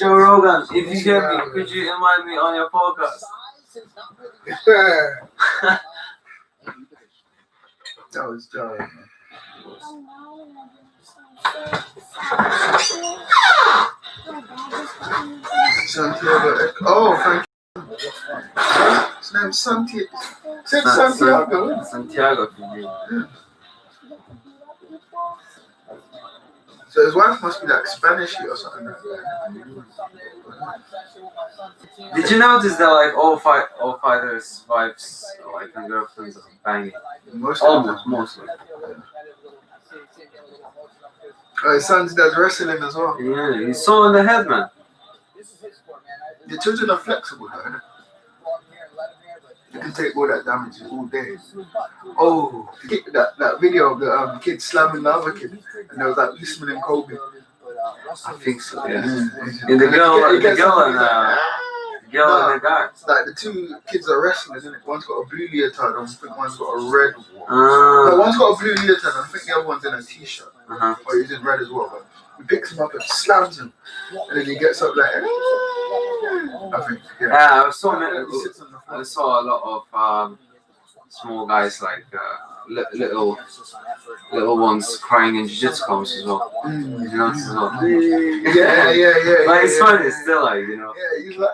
Joe Rogan, if you hear me, could you invite me on your podcast? That was Joe. Santiago. Oh, Frankie. His name's Santiago. Santiago. Santiago. So his wife must be like Spanish or something like that. Did you notice that like all fighters' wives like and girlfriends are banging? Mostly. Oh, his son's dad's wrestling as well. Yeah, he's so in the head, man. The children are flexible, though. You can take all that damage all day. Oh, that video of the kid slamming the other kid, and there was that Eastman and Kobe. I think so, yeah. And the girl and the guy. Like the two kids are wrestling, isn't it? One's got a blue leotard, I think one's got a red one. No, one's got a blue leotard, I think the other one's in a t-shirt. Or he's in red as well. But he picks him up and slams him, and then he gets up like. I think. Yeah, I saw a lot of small guys like little ones crying in jiu-jitsu comps as well. You know as well. Yeah. But it's funny still, like, you know. Yeah, he's like,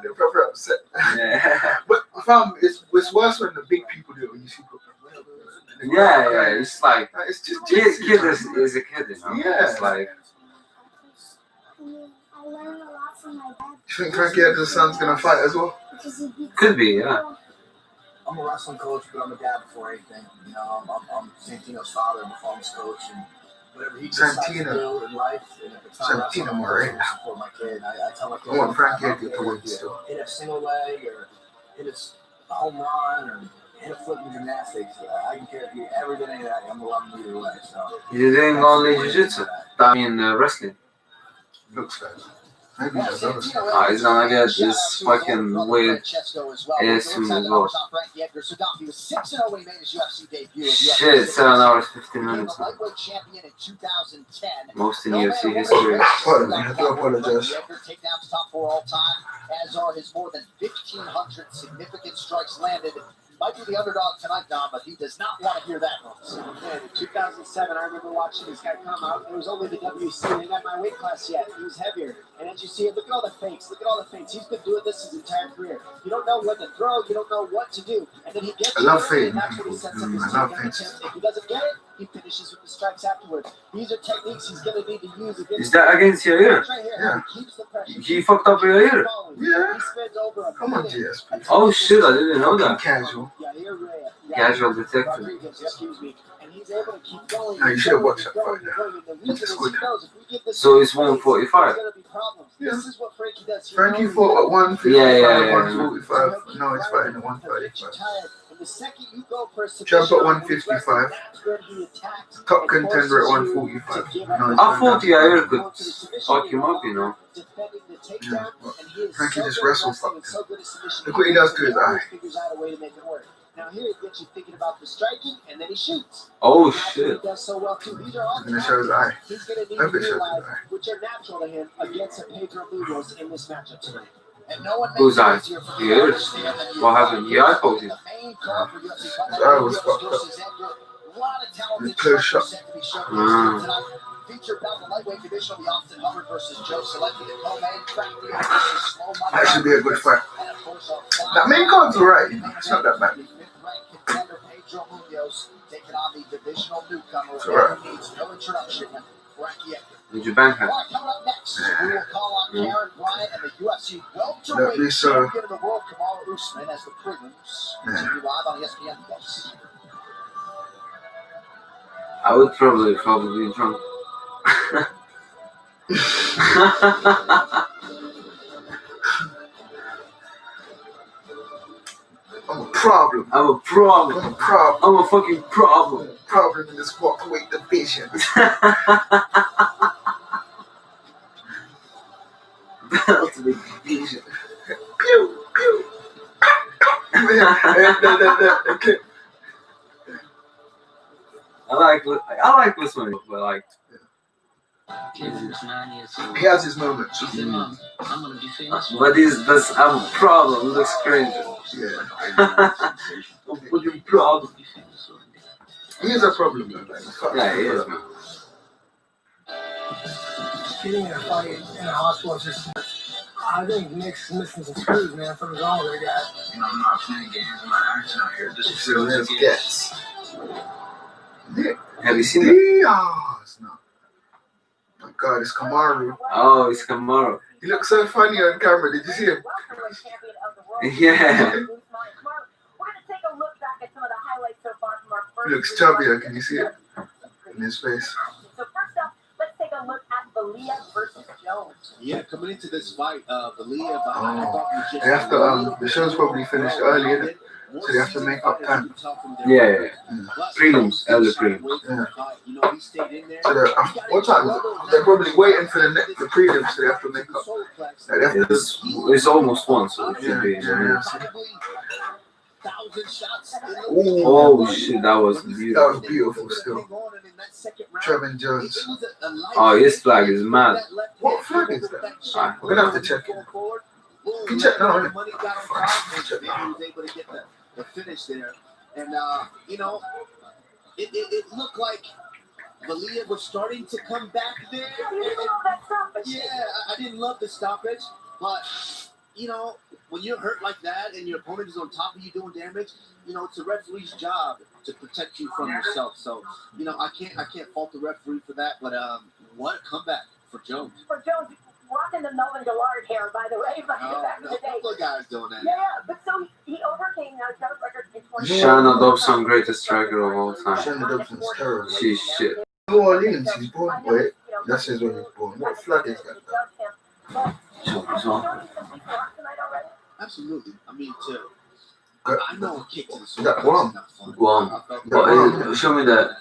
they're proper upset. Yeah. But I found it's worse when the big people do it when you see people. Yeah, it's like it's just kid is a kid, you know. Yeah. It's like. You think Frankie Edgar's son's gonna fight as well? Could be, yeah. I'm a wrestling coach, but I'm a dad before anything. You know, I'm Santino's father, I'm a performance coach, and whatever he decides to do in life, and if it's not wrestling, I support my kid. I tell my kid, I want Frankie Edgar to win still. Hit a single leg, or hit a home run, or hit a flip in gymnastics. I can care if you ever did any of that. I'm gonna love him either way. So. You're doing only jiu-jitsu? I mean wrestling. Looks like. Maybe that's other stuff. He's gonna get this fucking weird soon as well. Shit, 7 hours, 15 minutes. Most in UFC history. Pardon me, I do apologize. As are his more than 1,500 significant strikes landed. Might be the underdog tonight, Don, but he does not want to hear that noise. Yeah, in 2007, I remember watching this guy come out. It was only the WC. They didn't have my weight class yet. He was heavier. And as you see, look at all the fakes. Look at all the fakes. He's been doing this his entire career. You don't know when to throw. You don't know what to do. And then he gets I love it. fake. That's when he sets up his team. If he doesn't get it, he finishes with the strikes afterwards. These are techniques he's going to need to use against. Is that against your ear? Right here. Yeah. He keeps the pressure. He fucked up your ear? Yeah. He spends over a Come on, minute. GSP. Oh shit, I didn't know that. Casual. Casual detective. Rodriguez, excuse me. And he's able to keep going. No, you should have watched that fight now. It's good. So it's 145. Yeah. This is what Frankie does. Frankie fought at 155, Yeah. 145. No, he's fighting at 135. The second you go for a Jump at 155. Top contender at 145. No, I thought your ear could fuck him up, you know. Yeah, Frankie just wrestled fucked him. Look what he does to his eye. Now here it gets you thinking about the striking, and then he shoots. Oh shit. He does so well too. These are all I'm gonna show his eye. he's going to need I hope to it shows his utilize, eye. which are natural to him against a Pedro Munhoz in this matchup tonight. And no one Whose eye? easier for The ears? What happened? The eye poking. The main card for UFC His eye was fucked up. versus Edgar. A lot of talented Close shot. set to be shown tonight. Featured bout the lightweight division will be Austin Hubbard versus Joe Selecki, the co-main, Frankie versus Slow Mother. That should be a good fight. And of course, That main card's alright, you know. It's not that bad. fifth-ranked contender Pedro Munhoz taking on the divisional newcomer It's alright. who needs no introduction, Frankie Edgar. Did you bang her? All right, coming up next, we will call on Karen Bryant and the UFC That'd welterweight be so- champion of the world, Kamaru Usman, as the prelims continue live on ESPN Plus. I would probably be drunk. I'm a problem. I'm a problem. I'm a problem. I'm a fucking problem. Problem in this walkway division. Ultimate division. Pew, pew. I like this one, but like He has his moments. But that's a problem. Looks cringe. Yeah. What your problem? He is a problem, man. Yeah, he is, man. Getting in a fight in a hospital is just. I think Nick's missing some screws, man. Something's wrong with that guy. I'm not playing games. I'm not acting out here. This is So let's guess. Nick. Have you seen that? Diaz. No. My God, it's Kamaru. Oh, it's Kamaru. He looks so funny on camera. Did you see him? Yeah. He looks chubbier. Can you see it in his face? So first up, let's take a look at Valia versus Jones. Yeah, coming into this fight, Valia. They have to. The show's probably finished early, isn't it? So they have to make up time. Yeah. Prelims, early prelims. Yeah. So what time is it? They're probably waiting for the prelims, so they have to make up. Like, they have to, It's almost one, so it should yeah, be. yeah. Oh shit, that was beautiful. That was beautiful still. Trevin Jones. Oh, his flag is mad. What flag is that? We're gonna have to check it. You can check now, innit? Check now. He was able to get the finish there, and it looked like Valia was starting to come back there. Yeah, I didn't love the stoppage, but when you're hurt like that and your opponent is on top of you doing damage, it's a referee's job to protect you from yourself. So, I can't fault the referee for that. But what a comeback for Jones. For Jones, rocking the Melvin Gillard hair, by the way, back in the day. Couple of guys doing that. Yeah, but so he overcame. Now he's got a record in 20. Shanna Dobson, greatest striker of all time. Shannon Dobson's terrible. She's shit. New Orleans, he's born. Wait, that says when he's born. What flag is that? Absolutely. I mean, I know a kick to the Is that Guam? Guam. But show me that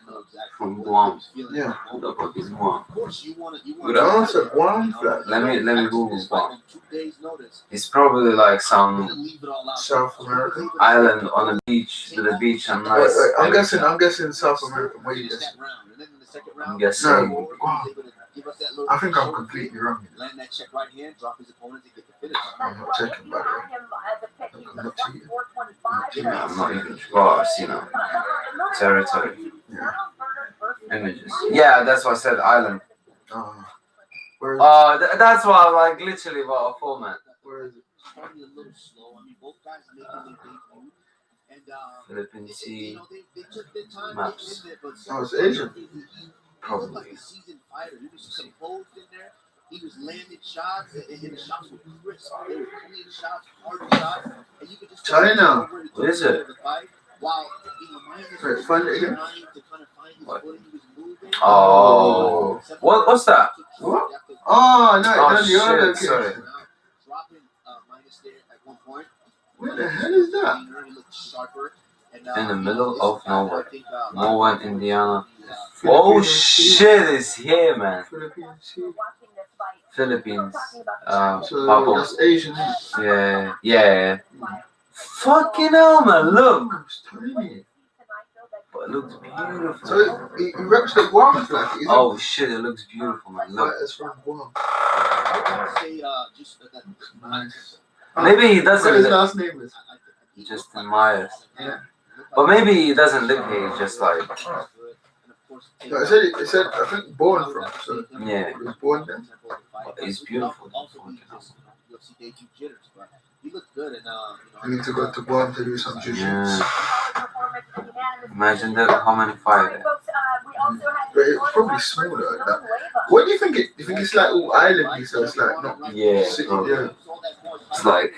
from Guam. Yeah. Who the fuck is Guam? Of course, you want Oh, it's a Guam flag. Let me Google Guam. It's probably like some South America. island on a beach, to the beach and nice. Wait, I'm guessing South America. What are you guessing? I'm guessing. No, Guam. I think I'm completely wrong. Land that check right hand, drop his opponent to get the finish. I'm not checking, by the way. I'm not cheating. I'm not even sure, territory. Yeah. Images. Yeah, that's what I said, island. Where is That's why I like literally what a format. Where is it? Starting a little slow. I mean, both guys making their debut. And Philippine Sea. they took their time Maps. getting in there, but Oh, it's Asian. he looked like a seasoned fighter. He was composed in there. He was landing shots, and the shots were crisp. They were clean shots, hard shots, and you could just China. What is it? While Wait, find it again. What? Oh, what's that? What? Oh, no, Oh, that's the other shit, sorry. location. Where the hell is that? In the middle of nowhere. Nowhere, Indiana. Oh Philippines. shit, it's here, man. Philippine Sea. Philippines. So Papa. that's Asian. Yeah. Fucking hell, man, look. It's tiny. But it looks beautiful. So he reps the Guam flag. Is Oh shit, it looks beautiful, man. it? Look. It's from Guam. Nice. Maybe he What his doesn't. last name is? Justin Myers. Yeah. But maybe he doesn't live here. He's just like, No, it said I think born from. So yeah. he was born there. But he's beautiful. He looked good, and We need to go to Guam to do some jiu-jitsu. Yeah. Imagine that. How many fight? But it's probably smaller like that. What do you think? You think it's like all islandy, so it's like not Yeah. city, Bro. yeah. It's like.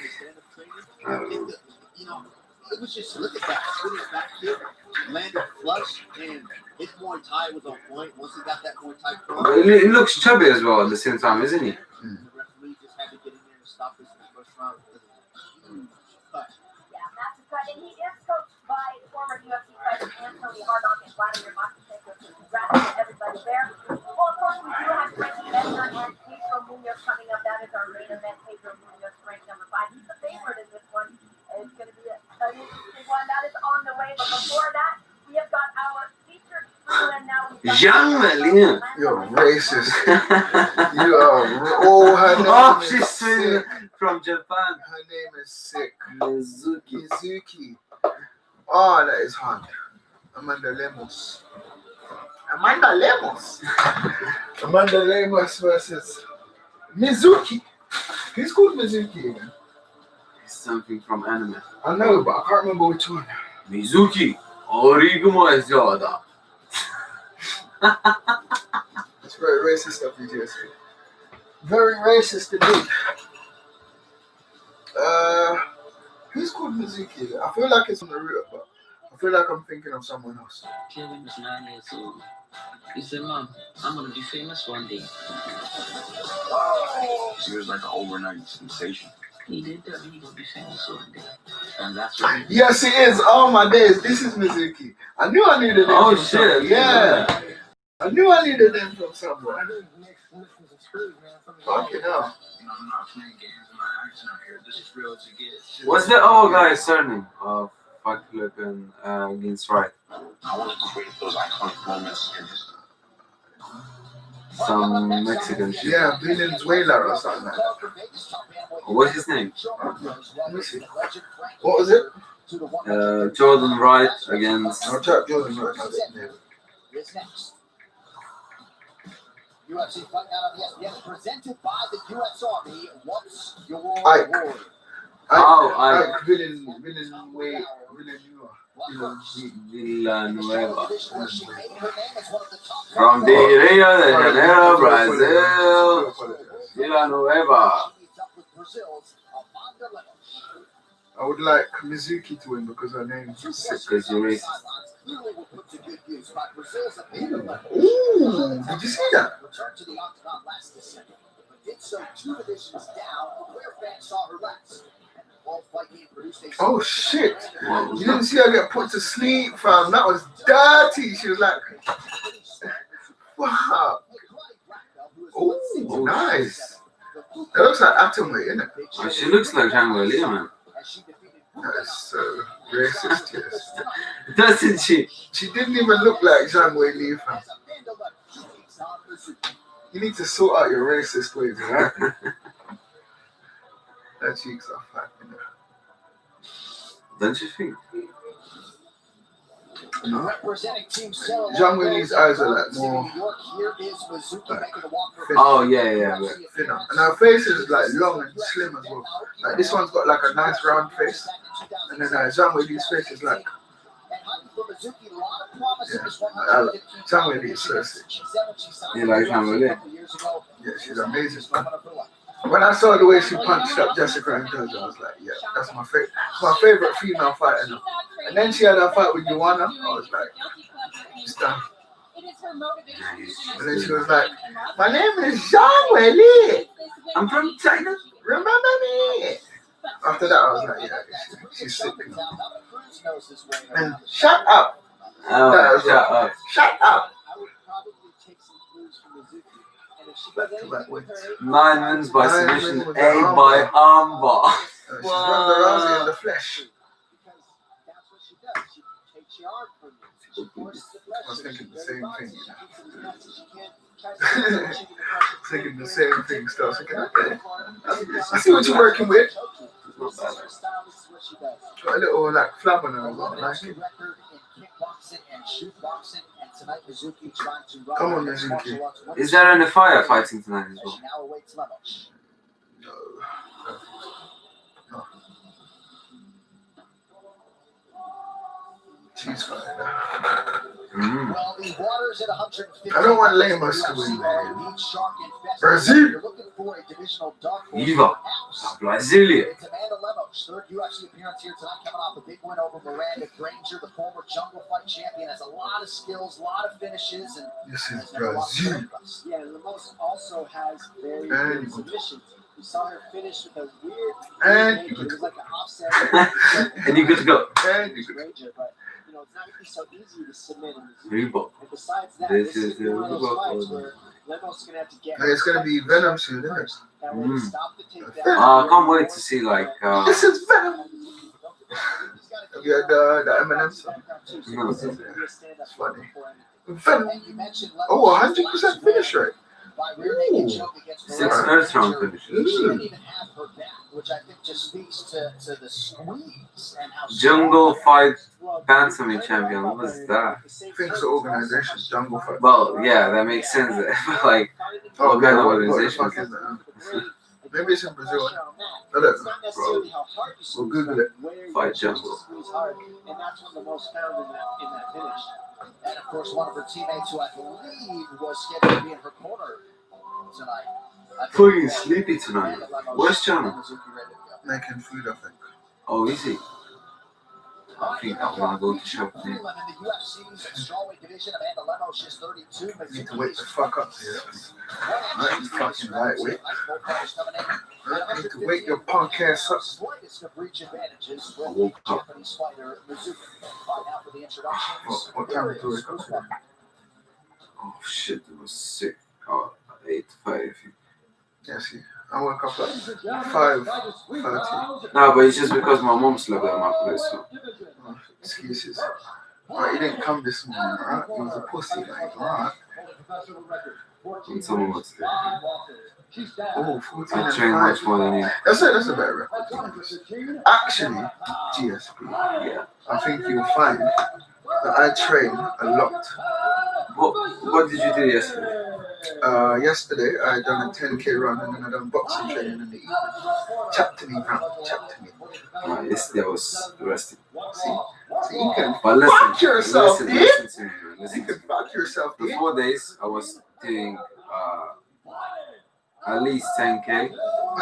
It was just look at that. Spinning back kick, landed flush, and his Muay Thai was on point. Once he got that Muay Thai point, He looks chubby as well at the same time, isn't he? the referee just had to get in there and stop this in the first round. Huge cut. Yeah, massive cut. And he is coached by former UFC fighter Anthony Hardon and Vladimir Makhachev. Congrats to everybody there. Well, of course, we do have Frankie, Edgar, and Pedro Munhoz coming up. That is our main event. Pedro Munhoz, ranked number 5. He's the favorite in this one. It's going to be an interesting one. That is on the way. But before that, we have got our featured crew, and now we've got Jean Malin. Yo, You're racist. You are. Oh, her name Oh, is she's sick. from Japan. Her name is sick. Mizuki. Mizuki. Oh, that is hard. Amanda Lemos. Amanda Lemos versus Mizuki. Who's called Mizuki again? It's something from anime. I know, but I can't remember which one. Mizuki. Origamo Ezada. It's very racist of you, Jesse. Very racist indeed. Who's called Mizuki? I feel like it's on the route, but I feel like I'm thinking of someone else. Kevin was 9 years old. He said, Mom, I'm going to be famous one day. She was like an overnight sensation. He did tell me he going to be famous one day. And that's what he did. Yes, he is. Oh my days, this is Mizuki. I knew I needed him. Oh from shit! somewhere. Yeah. I knew I needed him from somewhere. Fucking hell. You know, I'm not playing games. I'm not acting out here. This is real as it gets. What's the old guy's surname? Oh, fuck, looking against right. I want to create those iconic moments in history. Some Mexican shit. Yeah, Venezuela or something like that. What's his name? Let me see. What was it? Jordan Wright against. I'll check Jordan right now. Is next. UFC Fight Night on ESPN presented by the U.S. Army. What's your reward? Villanueva. From the Rio de Janeiro, Brazil. Villanueva. I would like Mizuki to win because her name is sick. Because you're racist. Ooh, did you see that? Returned to the octagon last December, but did so 2 divisions down where fans saw her last. And the World Fight Game produced a Oh shit! You didn't see her get put to sleep, fam. That was dirty. She was like, wow. Oh, nice. That looks like atomweight, isn't it? Oh, she looks like Zhang Weili, man. That's so racist, yes. Doesn't she? She didn't even look like Zhang Weili, fam. You need to sort out your racist ways, right? Her cheeks are fat, you know. Don't you think? No. Representing Team Sarah Zhang Weili's eyes are like more like, Oh, yeah. thinner. And her face is like long and slim as well. Like this one's got like a nice round face. And then Zhang Weili's face is like, Zhang Weili is so sick. You like Zhang Weili? Yeah, she's amazing. When I saw the way she punched up Jessica and Doja, I was like, yeah, that's my favorite. My favorite female fighter. And then she had her fight with Joanna. I was like, it's done. And then she was like, my name is Zhang Weili. I'm from China. Remember me? After that, I was like, yeah, she's sick. And shut up. Oh, shut up. Shut up. I would probably take some clues from Mizuki. And if she Back does to back anything with wins. her, 9 wins by 9 submission, wins with 8 the by armbar. She's Ronda Rousey in the flesh. because that's what she does. She takes your arm from you. She forces the flesh. I was thinking the same thing. Thinking Thinking the same thing, still. Thinking, okay, I see what you're working with. Not bad. Got a little like flab on her. I like it. Come on, Mizuki. Is there any fire fighting tonight as well? No. She's fine. Mm. I don't want Lemos to win, man. Brazil. Viva Brasilia. It's Amanda Lemos, third UFC appearance here tonight, coming off a big win over Miranda Granger, the former Jungle Fight champion. Has a lot of skills, a lot of finishes, and This is Brazil. yeah, Lemos also has very And good submissions. We saw her finish with a weird, And it was like an offset. And you good to go. And you could- Granger, but you know, it's not gonna be so easy to submit in the Reebok. And besides that, This this is is the one of those Reebok fights order. where Lemos is gonna have to get. Hey, it's gonna be Venom soon, isn't it? That way to stop the takedown. I can't wait to see like This is Venom. Have you heard the Eminem song? No. It's funny. And you mentioned Oh, 100% finish rate. by rear naked choke against 6 first round finishes. She didn't even have her back, which I think just speaks to the squeeze and how Jungle Fight Bantamweight champion. What was that? Thanks to organization, Jungle Fight. Well, yeah, that makes sense. But like, what kind of what the organization? fuck is that? Maybe it's in Brazil. I don't know. We'll Google it. Fight Jungle. And that's one of the most found in that finish. And of course, one of her teammates, who I believe was scheduled to be in her corner tonight. Fucking sleepy tonight. Where's John? Making food, I think. Oh, is he? I think I want to go to shop there. You need to wake the fuck up here. Right, you fucking lightweight. Right, you need to wake your punk ass up. What time do we go? Oh shit, it was sick. Oh, 8:05. Yeah, see, I woke up at 5:30. No, but it's just because my mom slept at my place. So. Excuses. Right, he didn't come this morning, right? He was a pussy, like, right? And someone was there. Oh, 14 I and train 5. much more than you. That's a better record. Actually, GSP, Yeah. I think you'll find that I train a lot. What did you do yesterday? Yesterday, I done a 10K run and then I done boxing training in the evening. Chat to me, bro. Chat to me. Yesterday I was resting. See, you can But fuck yourself, listen dude. to me, man. You Listen to can me. fuck yourself, The dude. 4 days I was doing at least 10K.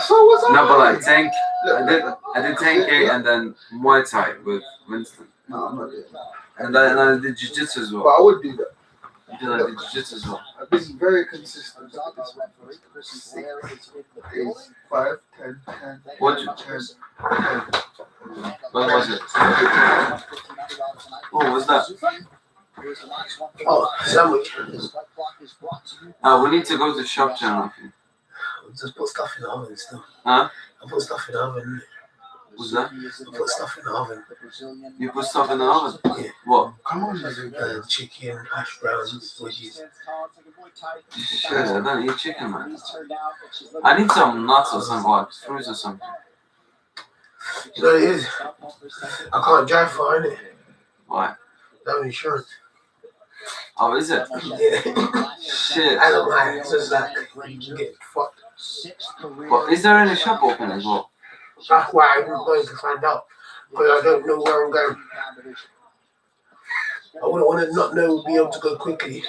So was I. No, but like 10. Look, I did 10K and then Muay Thai with Winston. no, I'm not doing that. And then I did Jiu-Jitsu as But well. I would do that. Then I did Jiu-Jitsu as well. I've been very consistent. 5, 10, 10. What 10, 10. What was it? Oh, what's that? Oh, sandwich. We need to go to the shop channel. Just put stuff in the oven still. Huh? I put stuff in the oven. What's that? I put stuff in the oven. You put stuff in the oven? Yeah. What? Come on, man. Chicken, hash browns, veggies. Shit, I don't eat chicken, man. I need some nuts or something, like fruits or something. You know what it is? I can't drive far, innit? Why? No insurance. Oh, is it? Yeah. Shit. I don't mind. It's just like you get fucked. But is there any shop open as well? That's why I'm going to find out. Because I don't know where I'm going. I wouldn't want to not know, be able to go quickly. Do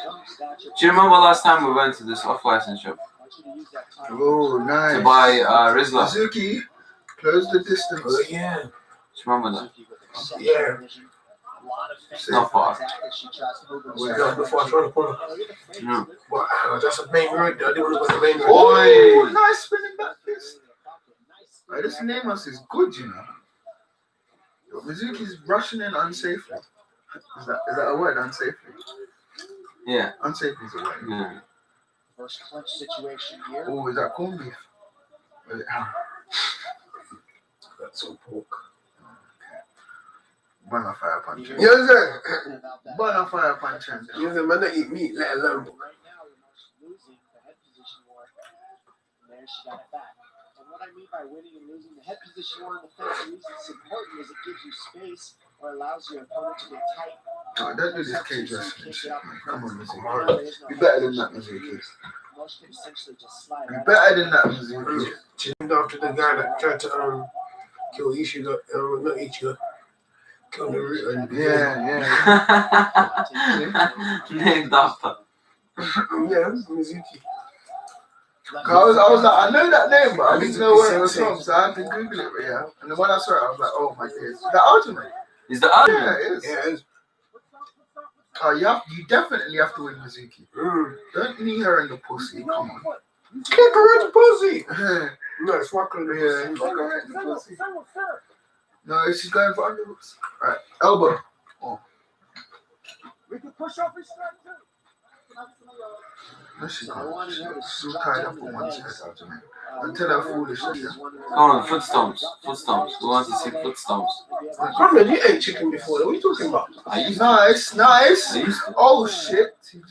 you remember last time we went to this off-license shop Oh, nice. to buy Rizla? Suzuki, close the distance. Oh, yeah. Do you remember that? Yeah. It's not far. No, before I turn the corner. No. But that's a main road. I didn't want to go to the main road. Oh, nice spinning back fist. Right, this Namos is good, you know. Yo, Mizuki's rushing in unsafely. Is that a word, unsafely? Yeah. Unsafely is a word. Yeah. First clinch situation here. Oh, is that corned beef? Or is it ham? That's some pork. Bonafire punch. You know what I'm saying? Bonafire punch. You know what I'm saying? Man, don't eat meat, let alone. Right now, losing the head position war. And there she got it back. And what I mean by winning and losing the head position war in the fence, the reason it's important is it gives you space or allows your opponent to get tight. No, don't do this cage wrestling shit, man. Come on, Mizuki. There is no Be better than that, Mizuki. Most can essentially just slide Be right better than that, Mizuki. She's named after the guy that tried to kill Ichigo, not Ichigo, kill Naruto. Yeah. Named after. Yeah, Mizuki. I was like, I know that name, but I didn't know where it was from, so I had to Google it, yeah. And then when I saw it, I was like, oh my days. The ultimate. Is the Yeah, other? it is. Yeah, it is. Oh, you definitely have to win Mizuki. Don't knee her in the pussy, come on. Kick her in the pussy. Yeah, No, it's fucking the fuck her in the pussy. No, she's going for underhooks. Right, elbow. We can push off his strength too. No, she can't. She's still tied up on one side, Aljamain. Don't tell her foolishness, yeah? Come on, foot stomps. Foot stomps. We want to see foot stomps. Conrad, you ate chicken before. What are you talking about? Nice. I used to. Oh shit. That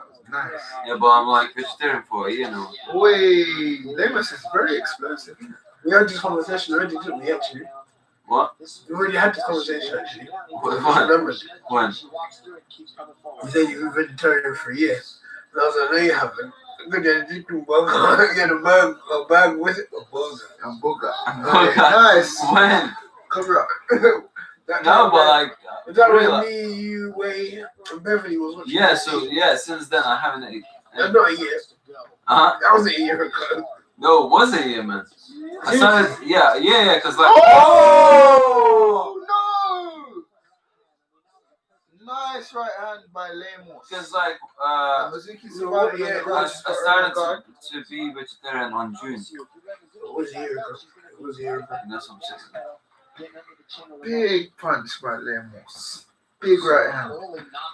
was nice. Yeah, but I'm like vegetarian for a year now. Wait, Lemus is very explosive. We had this conversation already, didn't we, actually? What? We already had this conversation, actually. When? I remember. When? You said you were vegetarian for a year. And I was like, no, you haven't. Good, yeah, you do burger. Get a bag with it. A burger. Hamburger. Okay. Nice. When? Cover up. No, but like. Is that really, when me, you, Wayne, and Beverly was watching? Yeah, so yeah, since then I haven't ate. Not a year. That was a year ago. No, it was a year, man. I started, yeah, cause like. Oh no! Nice right hand by Lemos. Cause like Mazuki survived. I started to be vegetarian on June. It was a year ago. And that's what I'm saying. Big punch by Lemos. Big right hand.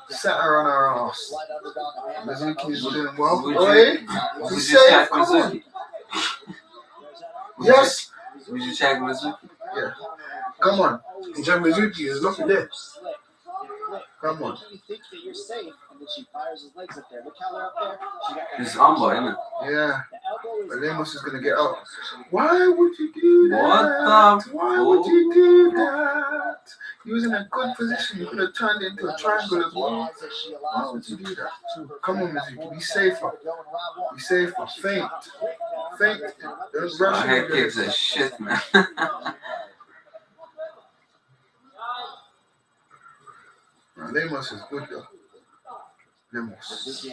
Sat her on her ass. Mizuki's doing well. Would you check Mizuki? Yes. Would you check Mizuki? Yeah. Come on. In terms of Mizuki, there's nothing there. Come on. You think that you're safe, and then she fires his legs up there. Look how they're up there. She got It's humble, isn't it? Yeah. the elbow is But Lemos is gonna get out. Why would you do that? What the Why would you do that? He was in a good position. You could have turned it into a triangle as well. Why would you do that? Come on, Mizuki. Be safer. Be safer. Faint. Don't rush My head into gives this. a shit, man. Lemos is good though. Lemos.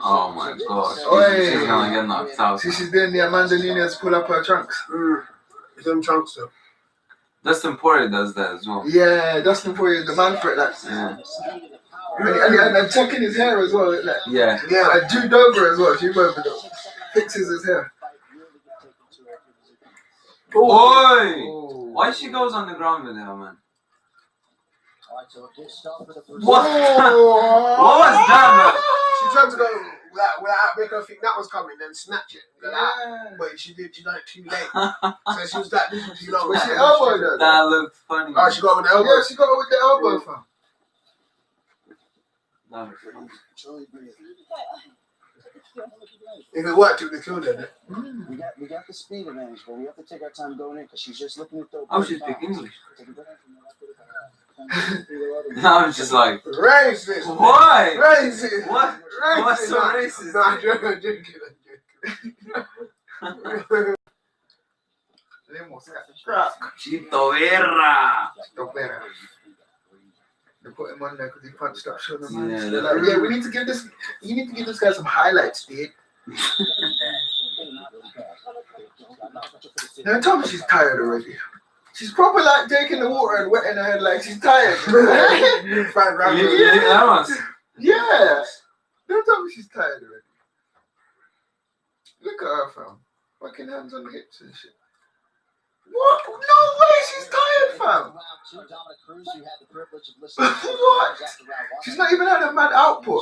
Oh my god. Oi. She's gonna get knocked out. See, she's doing the Amanda Nunes pull up her trunks. It's them trunks though. Dustin Poirier does that as well. Yeah, Dustin Poirier is the man for it. Like, Yeah. and checking his hair as well. Like, Yeah. and Drew Dober as well. Drew Dober fixes his hair. Oi! Oh. Why she goes on the ground with her, man? What? What was that, She tried to go without make her think that was coming, then snatch it. Yeah. But she did it too late. So she was like, this was too long. But she elbowed her. man? That looked funny. Oh, she got with the elbow. Yeah, she got it with the elbow, fam. That looked funny. If it worked, it would have killed her. We got the speed advantage, but we have to take our time going in because she's just looking at the. Oh, she speak English. I'm just like, Racist. why? Racist. What? Racist. What's so racist? No, I'm joking. Lemos got Chito Verra. Stop there. They put him on there because he punched up Sean. Yeah, They're like, yeah, we need to give this. You need to give this guy some highlights, dude. Now tell me she's tired already. She's probably like taking the water and wetting her head like she's tired. Yeah. Don't tell me she's tired already. Look at her, fam. Fucking hands on the hips and shit. What? No way, she's tired, fam. What? She's not even had a mad output.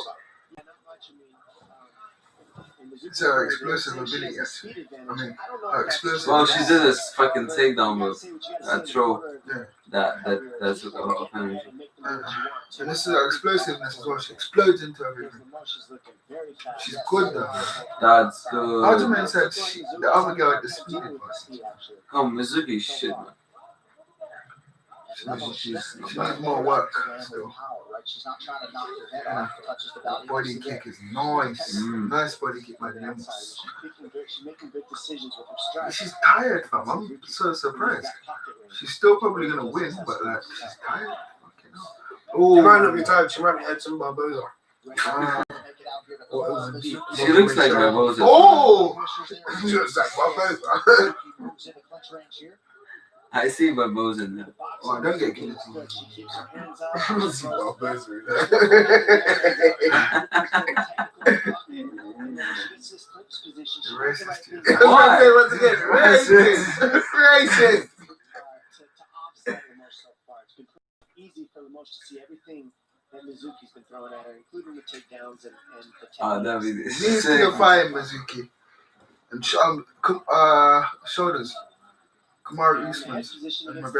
It's her explosive ability, actually. I mean, her explosive. Well, she did this fucking takedown move. That throw. Yeah. That took a lot of energy. And this is her explosiveness as well. She explodes into everything. She's good though. That's good. Aljamain said the other girl at the speed advantage. Oh, Mizuki shit, man. She needs more work still. Body kick is nice. Nice body kick by Lemos. She's tired, fam. I'm so surprised. She's still probably gonna win, but like she's tired. She might not be tired. She might be Edson Barboza. She looks like Barboza. Oh! She looks like Barboza. I see Barboza in there. Oh, don't get killed. See Barboza. Racist. Why? Once again, racist. Racist. Easy for Munhoz to see everything that Mizuki's been throwing at her, including the takedowns and the That'd be Knees to the thigh, Mizuki. And shoulders. Kamaru Usman's.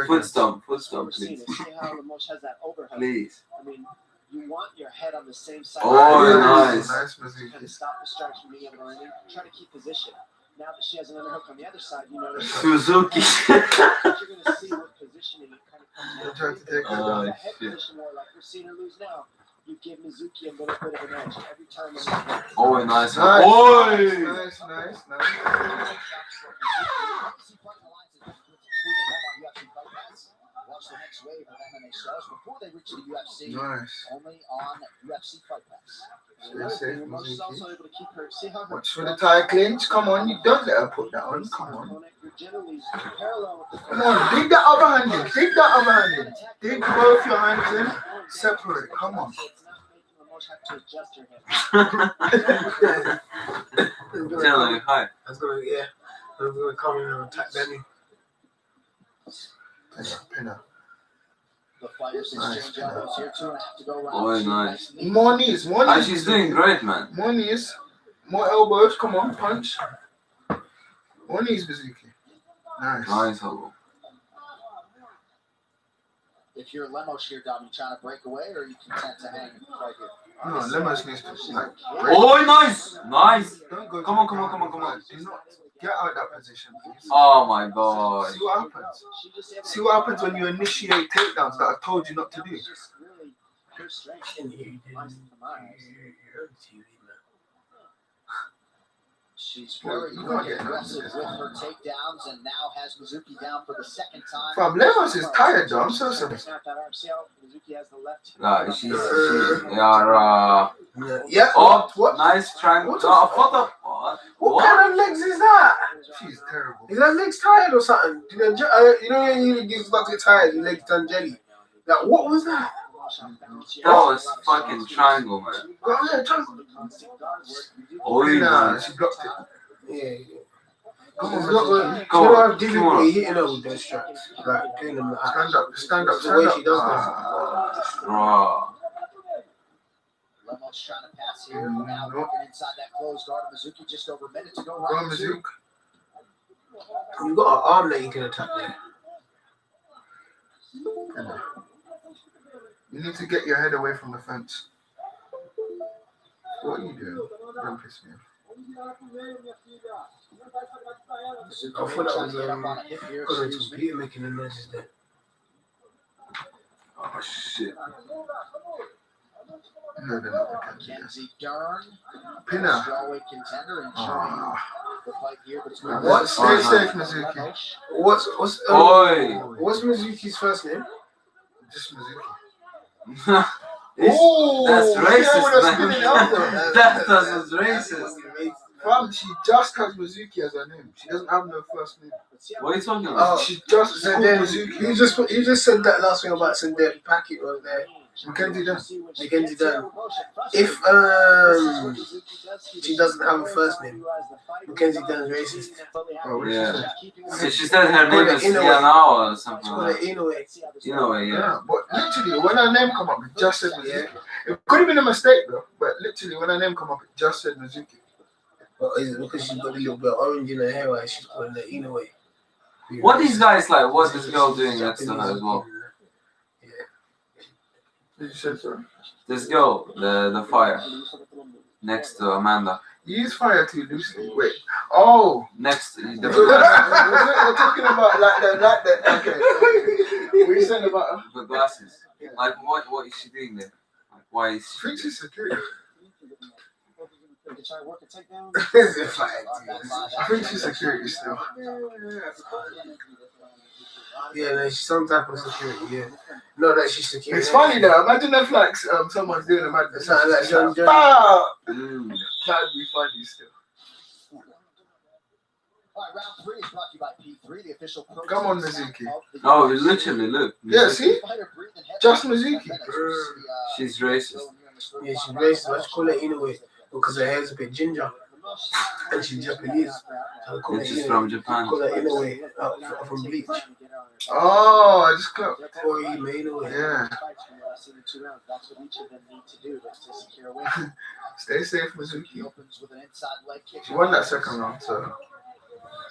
Foot stomp, please. See how Munhoz has that overhead. Please. I mean, you want your head on the same side. Oh, nice. Nice, Kind Mizuki. of stop the strikes from being able to land. Try to keep position. Now that she has an underhook on the other side, you notice. Suzuki. You're going to see what positioning it kind of They're comes trying to take her Oh, down. that head shit. position where, like we're seeing her lose now, you give Mizuki a little bit of an edge every time. Oh, nice. Nice, Oi! nice. Watch the next wave of MMA shows before they reach the UFC. Nice. Only on UFC Fight Pass. Stay safe, Munhoz is also Mizuki. able to keep her. See how her Watch for the tie clinch. Come on, you don't let her put that on. Come on. You're generally parallel with the Come on, dig that other hand in. Dig that other hand in. Dig both your hands in. Separate. Come on. It's not making Munhoz have to adjust her hip. Tell me, hi. I was gonna come in and attack Danny. Pinner. The fighters Nice. exchange elbows here. 2.5 to go round. Oh, nice. More knees. More Ah, knees. she's doing great, man. More knees. More elbows. Come on, punch. More knees, Mizuki. Nice. Nice elbow. If you're Lemos here, Dom, you trying to break away, or are you content to hang right here? No, Lemos needs to like. Oh, nice. Nice. Don't go. Come on. Do not get out of that position, please. Oh, my God. See what happens. See what happens when you initiate takedowns that I told you not to do. She's Well, very you can't get aggressive nothing. with her takedowns, and now has Mizuki down for the second time. Fam, Lemos is tired, though. I'm so sorry. See how Mizuki has the left. Nah, she's yeah. Yeah. Oh, What? nice triangle. What Oh, what the what? What kind of legs is that? She's terrible. Is that legs tired or something? You know when you start to get tired, your legs turn jelly. Like, what was that? That was fucking triangle, man. Oh, yeah, try. Oh, Nah, nice. she blocked it. Yeah. Come on, She's not Mizuki. gonna Come on, have come on. difficulty hitting her with those straps. Like, doing them like that. Stand up, The way she does Bro. Lemos trying to pass here. Now working inside that closed guard. Mizuki just over a minute to go. Go on, Round two. Mizuki. You've got an arm that you can attack there. You need to get your head away from the fence. What are you doing? Don't piss me off. Mizuki I thought that trying was to get up on a hip here. because Excuse of me. computer making the noises there. Oh shit. No, they're not. I can't do that. Kenzie Dern, Pinner. strawweight contender, enjoying Ah. the fight here between What? Stay safe, Mizuki. Lemos. What's Mizuki's first name? Just Mizuki. That's racist, yeah, man. spinning elbow. That was racist. Fam, she just has Mizuki as her name. She doesn't have no first name. What are you talking about? She just So called then Mizuki. you just said that last thing about saying the packet was there. Mackenzie Dunn. Mackenzie Dunn. If she doesn't have a first name, Mackenzie Dunn's racist. Oh, what did Yeah. she say? So she said her name is Inoue. Yana or something Well, like that. in a way, You know it, yeah. Yeah, but literally, when her name come up, it just said Mizuki. It could have been a mistake, though. But literally, when her name come up, it just said Mizuki. but is it because she's got a little bit of orange in her hair, why she's calling it in a way? What these guys like? What's this girl doing next to her as well? Did you say so? This girl, the fire, next to Amanda. You use fire too loosely. Wait. Oh. Next to We're the talking about like that. Okay. What are you saying about her? the glasses. Like what is she doing there? Like why is I she? think she's security. Try to work a takedown. I think she's security still. Yeah, no, she's some type of security, yeah. No, that she's security. It's funny though. Imagine if like someone's doing a madness. It's not like John Jones. Pow! Mm. That'd be funny still. All right, round 3 is brought to you by P3, the official pro Come on, team Mizuki. of the No, UFC. literally look. Yeah, see? Fighter breathing heavy. Just Mizuki. She's racist. Yeah, she's racist. Let's call it in a way because her hair's a bit ginger and she's Japanese. So I call This it is in a from way. Japan. Call it in a way from Bleach. Oh, I just clocked. Or in a way. Yeah. less than 2 rounds. That's what each of them need to do to secure a win. Stay safe, He Mizuki. opens with an inside leg kick. She won that second round, so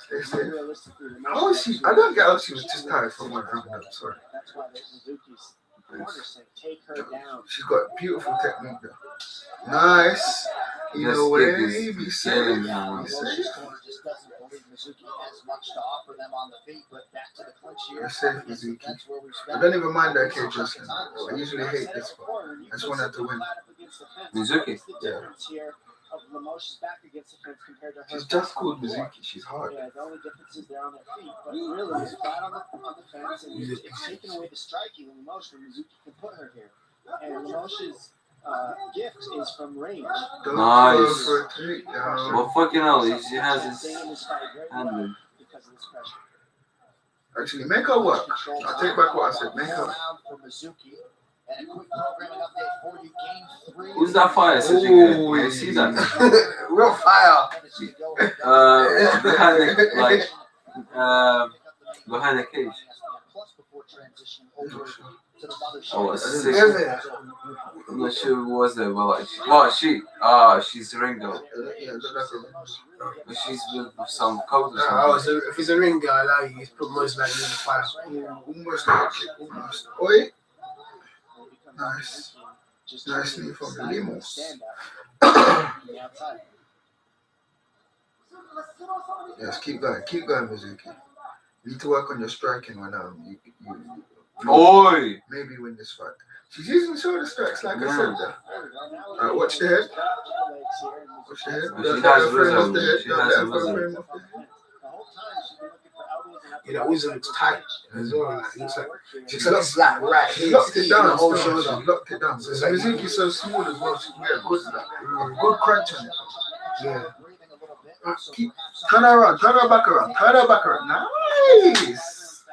stay safe. Realistically, How is she? I don't get how she was just tired from one round. I'm sorry. That's why Mizuki's corner saying, take her down. She's got beautiful technique though. Nice. Either way, be safe. Be Moshe's safe. corner just doesn't believe Mizuki has much to offer them on the feet, but back to the clinch here. Be safe, Mizuki. That's where we I don't even mind that cage wrestling. I usually hate this one. I just want her to win. Mizuki. Yeah. Of Lamoshe's back against the fence compared to her. She's just called Mizuki. She's hard. Yeah, the only difference is they're on their feet, but really it's flat on the fence, and it's taking away the striking of Lamoshe. Mizuki can put her here, and Lamoshe's gift is from range. Don't Nice. go for a takedown. Well, fucking hell, he has his Staying in this fight very hand. well because of this pressure. Actually, make her work. I'll take back what I said. Make her. Round for Mizuki. And a quick programming update for you. Game 3. Who's that fire such a good? You see that? Real fire. Behind the, like, behind the cage. Oh, it's sick. Is it? I'm not sure who was there, but like, she's Ringo. Yeah, But she's with some coach or Oh, something. so if he's a ring guy, like he's put most likely in the fire. almost like a kick. Almost. Oi. Nice. Nicely from the Limos. Yes, keep going, Mizuki. You need to work on your striking when you Oi! maybe win this fight. She's using shoulder strikes like I said there. Alright, watch the head. Watch the head. She Don't let has her frame off rhythm. the head. She Don't has let her rhythm. frame off the head. Yeah, that wizard looks tight as well. Like, looks like She's looks like right She here. locked it down. the whole Still. shoulder. She locked it down. So Mizuki's so small as well. She can get a good, a good crunch on it. Yeah. Turn her around. Turn her back around. Turn her back around. Nice.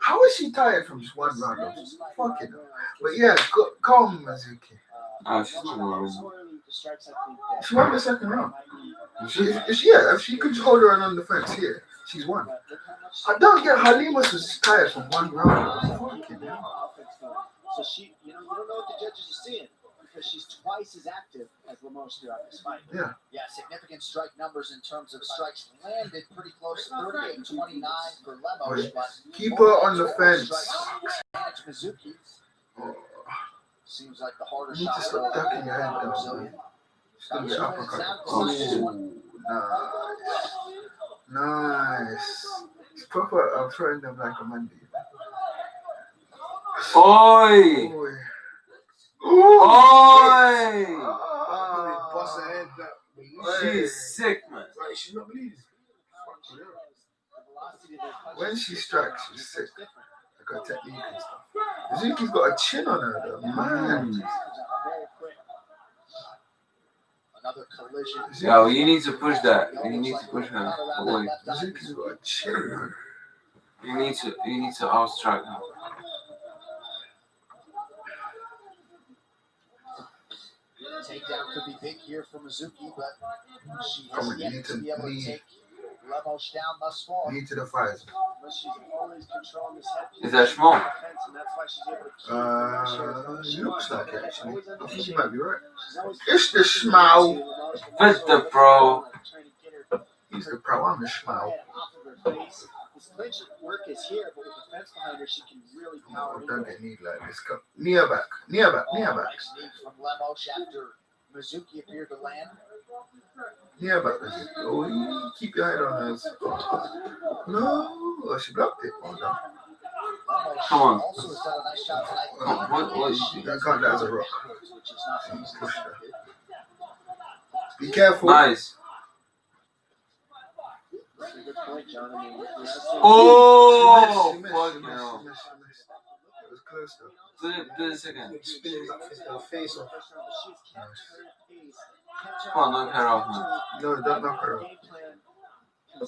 How is she tired from just one round? Of just fucking hell. But yeah, calm, Mizuki. Oh, she's too long. She won the second round. If she could hold her on the fence here, she's won. I don't get Halimas was tired from one round. Fucking hell. So she, you don't know what the judges are seeing because she's twice as active as Lamoshe throughout this fight. Yeah. Yeah, significant strike numbers in terms of strikes landed, pretty close to 38-29 for Lamoshe, but Keep her on the fence. Mizuki Oh, seems like the harder you need shot. to stop ducking your head down. Brazilian. She's gonna get uppercut. Oh, Nice. It's proper throwing them like a Monday. Oi! Boy. Oi! Boss her head back. She's sick, man. Right, she's not bleeding. When she strikes, she's sick. Like her technique and stuff. Mizuki's got a chin on her though. Man. Another collision. Yo, you need to push that. You need to push her away. Mizuki's got a chin on her. You need to outstrike her. Takedown could be big here for Mizuki, but she Come has on, you yet need to to be able to knee. take Lamoshe down thus far. Knee to the thighs. But she's always controlling this head. Is that small? And that's why she's able to keep It looks like it actually. Always I under think you shape. might be right. She's always It's the smile. Fit the pro. He's the pro. I'm the smile. This clinch work is here, but with the fence behind her, she can really power Oh, in. don't get kneed like this. Go. Knee her back. Knee her back. Knee her back. Nice knee from Lamoshe after Mizuki appeared to land. Knee her back. Oh, keep your head on hers. No. Oh, she blocked it. Hold on. Lamoshe Come on. also has done a nice job tonight. What You can count that as a rock. Which is not easy. Push her. Be careful. Nice. That's a good point, John. I mean, Oh, She missed, fuck she no. missed. It was close though. Do it again. Spinning back her face off. Come on, knock her off, man. No, don't knock her out. Oh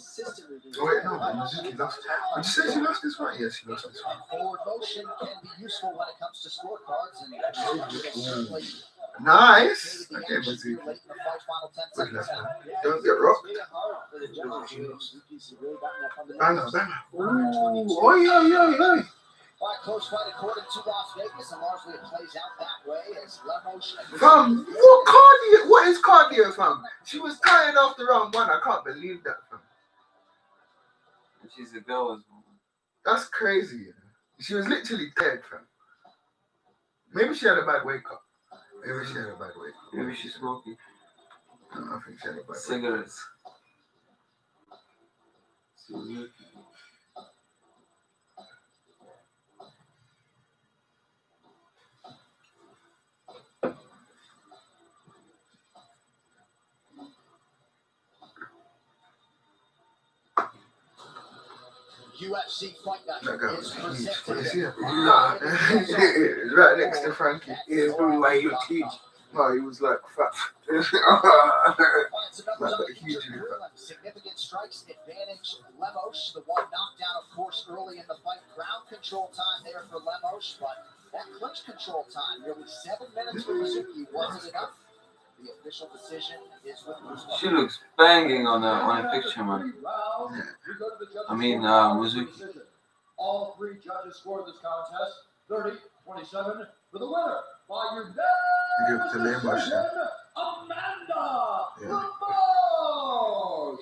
wait, no, Mizuki lost. Did you say she lost this fight? Yes, she lost this fight. Forward motion can be useful when it comes to scorecards, and Nice. Okay, Mizuki. Good left hand. Don't get rocked. Banger, banger. Ooh, oi. Quite close fight according to Las Vegas, and largely it plays out that way as Lemos. Fam, what cardio? What is cardio, fam? She was tired after round 1. I can't believe that, fam. And she's a girl as well. That's crazy. You know? She was literally dead, fam. Maybe she had a bad wake up. Maybe she's smoking. No, I think she had a bad wake up. Cigarettes. UFC Fight Night That guy is was huge. presented. Did you see it? Nah, It's right next to Frankie. yeah, it's probably why he was huge. No, he was like fat. Significant strikes advantage Lemos, the one knocked down, of course, early in the fight. Ground control time there for Lemos, but that clinch control time, nearly 7 minutes for Mizuki, wasn't enough. The official decision is with Mizuki. She looks banging on a picture, man. I mean, Mizuki. All 3 judges scored this contest 30-27 for the winner by your Give it to Lemos, yeah. Amanda Yeah. Lemos.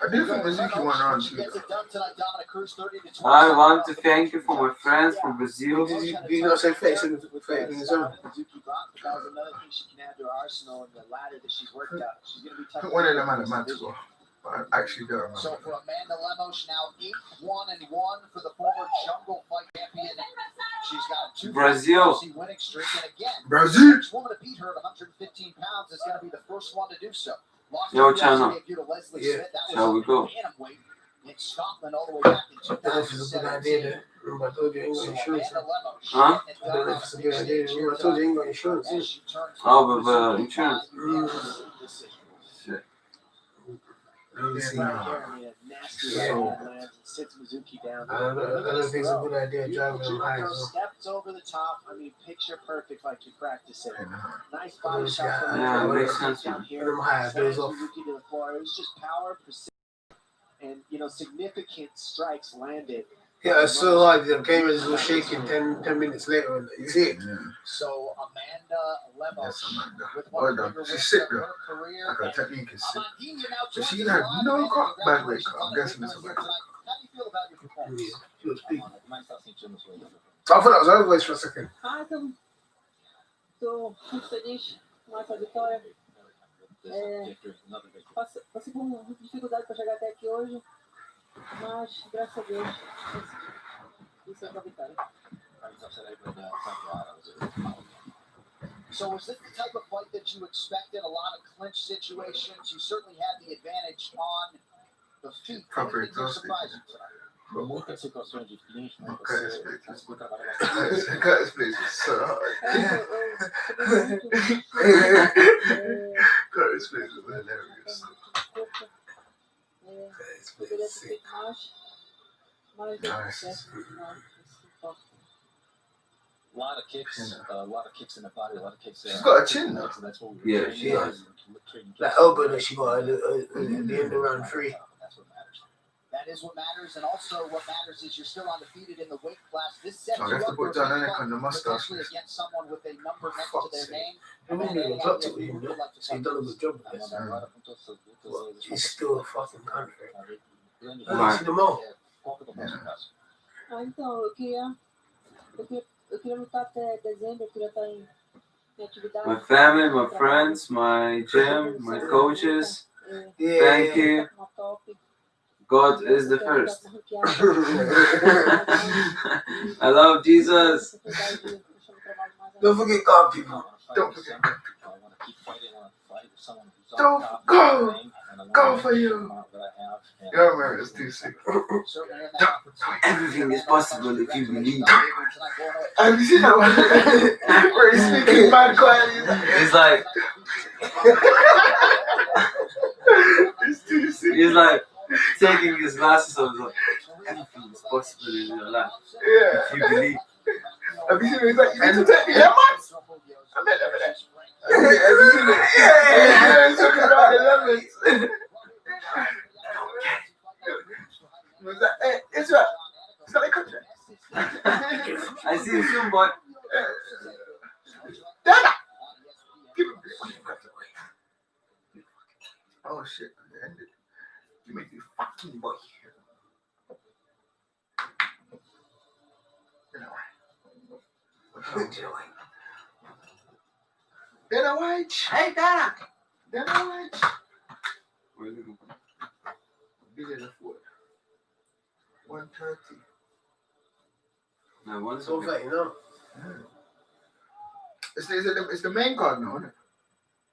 I do think Mizuki won round 2. Gets it done tonight, Dominic Cruz, 30-27. I want to thank you for my friends from Brazil. Did you not say face in the zone? Mizuki brought, but that was another thing she can add to her arsenal and the ladder that she's worked out. She's going to be I tough. think one of them had a match as well. But I actually don't remember. So for Amanda Lemos, now 8-1-1 for the former Jungle Fight champion. She's got 2 Brazil. UFC winning streak, and again, Brazil. the next woman to beat her at 115 pounds is going to be the first one to do so. Lost Yo, her China. debut to Leslie Yeah. Smith. That was Shall we go? bantamweight in Scotland all the way back in I don't know if it's a good idea. 2017. Remember, I told you I ain't got So insurance. Amanda Lemos, Huh? and I don't know if it's a good idea. Remember, I told you I ain't got insurance. as she turns Oh, but Mizuki insurance. by unanimous decision. Shit. Yeah, right here, I mean, a nasty Yeah. right hand lands and sits Mizuki down. I don't think it's a good idea driving on high. Pedro So. steps over the top. I mean, picture perfect, like you practice it. Yeah. Nice body shot from Yeah, Pedro. makes sense, Down man. here, Them high slams goes off. Mizuki to the floor. It was just power, precision, and significant strikes landed. Yeah, it's so hard. The cameras were shaking 10 minutes later. And you see it? Yeah. So Amanda Lemos Yes, Amanda. with Well one of the done. bigger She's wins sick, of though. her career. Like her And technique is sick. Amandina now So she joins had us no live. bad Congratulations weight cut. I'm on guessing win it's a here bad tonight. How do you feel about your performance? Yeah, she was big. Mas tá sentindo isso aí? I thought that was overweight for a second. Ah, estou muito feliz com essa vitória. Passei por muita dificuldade para chegar até aqui hoje, mas graças a Deus isso é uma vitória. So was this the type of fight that you expected? A lot of clinch situations. You certainly had the advantage on the feet. Proper Anything that exhausted. surprised you tonight? Muitas situações de clinch, né? Curtis Você Blades. conseguiu trabalhar bastante. Curtis Blades was so hard. Curtis Blades was hilarious. Poderia ter feito mais deu Nice. certo. A lot of kicks, a lot of kicks in the body, a lot of kicks. She's got a chin, though. So that's what we Yeah, were she training does. training That kicks. elbow that she got at the end of round 3. That's what matters. That is what matters, and also what matters is you're still undefeated in the weight class. This sets Oh, you they have to up put for a John big Anik fight, on the mustache potentially list. against someone with a number next to Fuck's their sake. name. He wouldn't even talk to him, though. So he done a good job with this. Well, he's still a fucking country. Right. See them all. Ah, então, eu queria lutar até dezembro, eu queria estar em atividade. My family, my friends, my gym, my coaches. Yeah. Thank you. Uma top. God is the first. Eu quero ranqueada. I love Jesus. Don't forget God, people. Don't forget. I want to keep fighting. I want to fight with someone who's Don't on top go. of the ring, and I Go want for to you. come out that I have. And Yeah, man, it's too sick. Certainly in that opportunity. Everything is possible if you believe. Have you seen that one? Where he's speaking mad quietly. It's like It's too sick. he's like taking his glasses off. Like, everything is possible in your life Yeah. if you believe. Have you seen it? He's like, you need to take me. Yeah, man. I met him there. Have you seen it? Yeah, he's talking about the lemons. Was that, hey, it's right. It's not a country. I see you soon, boy. Dada! Give him oh shit, it ended. You make me fucking boy. Dana White. Hey, Dana. Dana White. Where are you looking for? Billion of wood. 130. No, one's It's all okay. 30, no? It's the main card now, isn't it?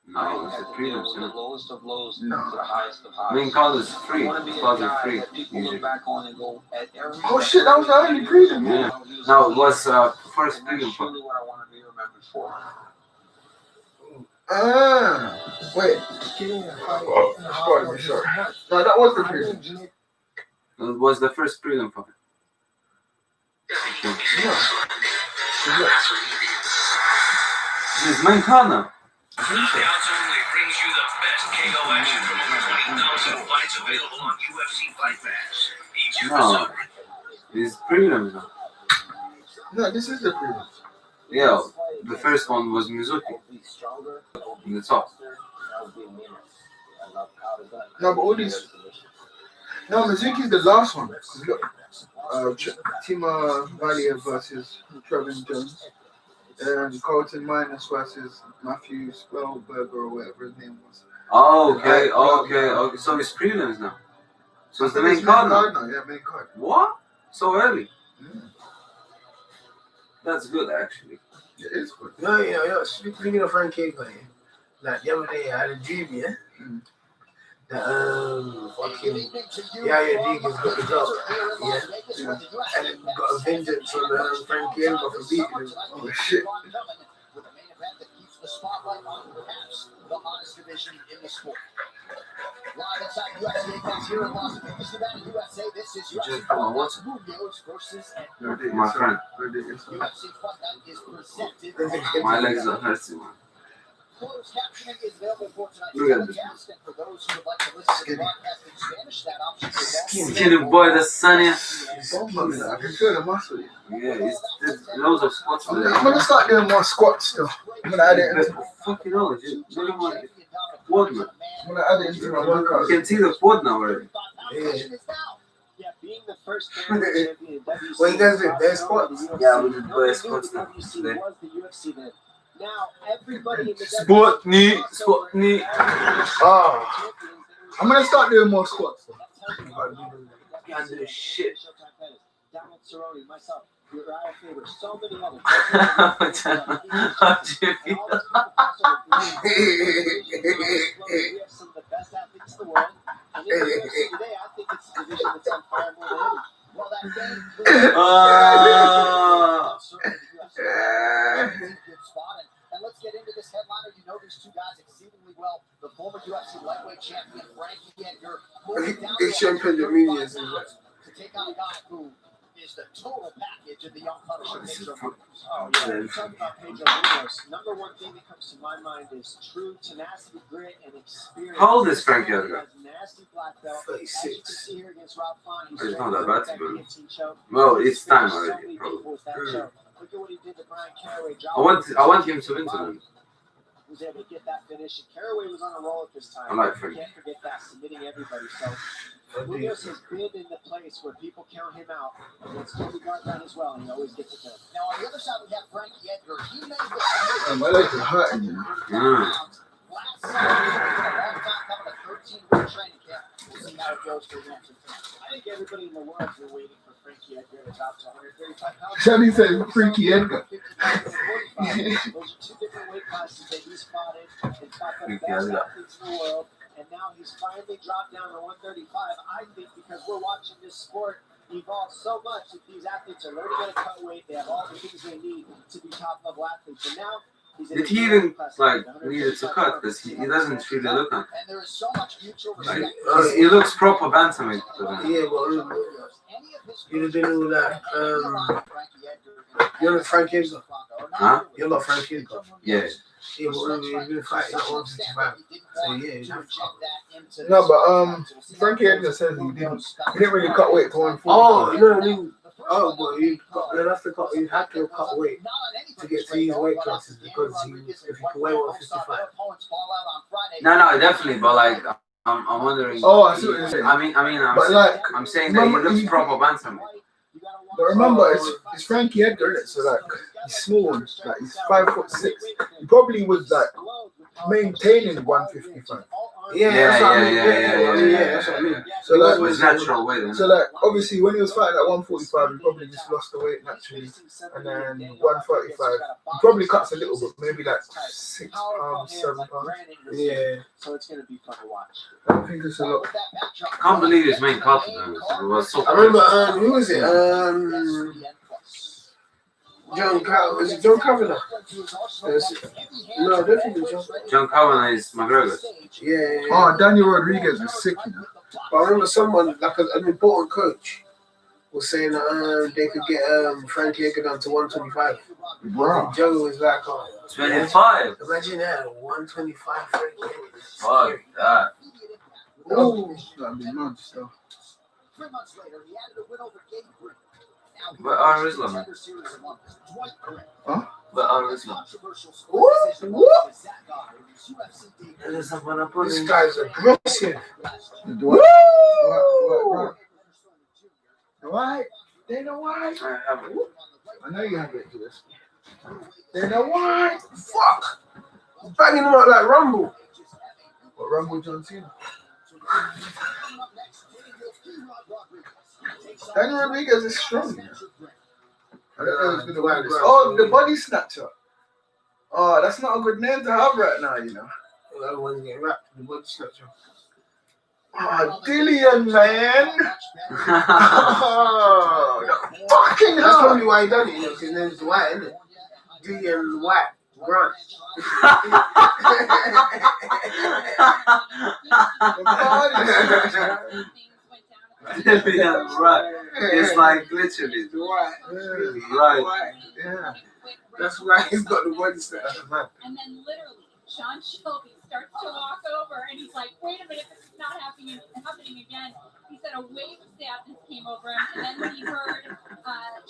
No, it's the prelims, The isn't it? lowest of lows No. to the highest of highs. Main card is free. I want to be a Cards are guy free. that people Usually. look back on and go at every. Oh shit, that was the early prelim. Yeah. No, it was first And that's prelim. truly what I want to be remembered for. Wait. Pardon me, sorry. No, that was the prelim. It was the first prelim for him. It's main card now. Knockouts Only brings you the best KO action from over 20,000 fights available on UFC Fight Pass. Each No, episode. it's prelims now. No, this is the prelim. Yeah, the first one was Mizuki in the top. No, but all these. No, Mizuki's the last one. Look, Tima Valier versus Trevin Jones. And Carlton Minus versus Matthew Spellberger or whatever his name was. Oh, okay. So it's prelims now. So it's the main card now. Yeah, main card. What? So early? Mm. That's good, actually. It is good. No, speaking of Frankie, like the other day I had a dream, yeah? That fucking Deegan's got the job, yeah? And got a vengeance on Frankie Edgar for beating him. Oh shit. The spotlight on perhaps the hottest division in the sport. Live inside UFC Apex here in Las Vegas, Nevada, USA. This is UFC Munhoz versus Edgar. My friend. UFC Fight Night is presented. My legs are hurting, man. Closed captioning is available for tonight's Look at this. telecast, and for those who would like to listen to the broadcast in Spanish, that option is also Skinny boy, the sunny. I can feel the muscle. Yeah, there's loads of spots for I'm that. gonna start doing more squats though. I'm gonna add it into, Fucking hell, dude. Look at my quad, man. I'm gonna add it into my workout. You can see the quad now already. Yeah, being the first champion in WC. What you guys do? There's squats? Yeah, we did bare squats now today. Was the UFC then. Now everybody in the Squat knee. Ah, I'm gonna start doing more squats though. Can't do shit. Donald Cerrone, myself, Uriah Faber, so many others. How do you feel? We have some of the best athletes in the world. And in the UFC today, I think it's a division that's on fire more than any. Well, that game good spot. And let's get into this headliner. You know these two guys exceedingly well. The former UFC lightweight champion, Frankie Edgar, moving down It's champion the medias as well. to take on a guy who is the total package of the young Punisher, Pedro. Oh, yeah. You talk about Pedro Munhoz. Number one thing that comes to my mind is true tenacity, grit, and experience. How old is Frankie Edgar? Nasty black belt. 36. As you can see here against Rob Font, he's It's not that bad, to be honest. guillotine choke. Well, it's time So already, many probably. people with that choke. Look at what he did to Brian Caraway. I want him to win tonight. Was able to get that finish. And Caraway was on a roll at this time. I like Frankie. Can't forget that, submitting everybody. So Munhoz has been in the place where people count him out against Toby Garbrandt as well, and he always gets it done. Now on the other side we have Frankie Edgar. He made the submission. My legs are hurting, you know. Last Saturday, a long time coming, a 13-week training camp. We'll see how it goes for the next one. I think everybody in the world's been waiting for Frankie Edgar to drop to 135 pounds. Johnny said Frankie Edgar. 55 and 45. Those are two different weight classes that he's fought in and fought the best athletes in the world. And now he's finally dropped down to 135. I think because we're watching this sport evolve so much that these athletes are learning how to cut weight. They have all the things they need to be top-level athletes. And now he's in Did he even needed to cut? Because he doesn't really look like. And there is so much mutual Like, respect. he looks proper bantamweight. Yeah, but you didn't know that. You're not Frankie Edgar. Huh? You're not Frankie Edgar. Yeah. Yeah, but you've been fighting at 165. So yeah, No, but Frankie Edgar says he didn't really cut weight to 140. Oh, you know what I mean? Oh, but you'd have to cut weight to get to these weight classes because if you can weigh 155. No, definitely. But like, I'm wondering. Oh, I see what you're saying. I'm saying that he looks proper bantamweight. But remember, it's Frankie Edgar, isn't it? So like, he's small, like he's 5'6". He probably was like maintaining 155. Yeah, that's what I mean. So that was natural weight. So like, obviously, when he was fighting at 145, he probably just lost the weight naturally, and then 135, he probably cuts a little bit, maybe like 6 pounds, 7 pounds. Yeah. So it's gonna be fun to watch. I think it's a lot. I can't believe his main cut. I remember, who was it? John Kavanagh. Is it John Kavanagh? No, definitely John Kavanagh is McGregor. Yeah. Oh, Daniel Rodriguez is sick. But I remember someone, like an important coach, was saying that they could get Frankie Edgar down to 125. Wow. Joe was like, 25. Imagine that, 125 Frankie Edgar. Fuck that. Oh, that'd be nuts stuff. 3 months later, he added a win over Gabriel. But our Islam, man. Huh? But our Islam. This guy's aggressive. Why? Dana White. I have it. I know you have it to this. Dana White. Fuck. He's banging him out like Rumble. What, Rumble John Cena? Daniel Rodriguez is strong. I don't know who's going to win this. Oh, the body snatcher. Oh, that's not a good name to have right now, you know. The other one's getting wrapped. The body snatcher. Oh, Dillian, man. Oh, fucking hell. That's probably why he done it, you know, because his name's White, isn't it? Dillian White. Grant. Right. It's like literally right. Yeah. That's why he's got the body snatcher. And then literally, Sean Shelby starts to walk over, and he's like, "Wait a minute, this is not happening again." He said a wave of sadness came over him, and then when he heard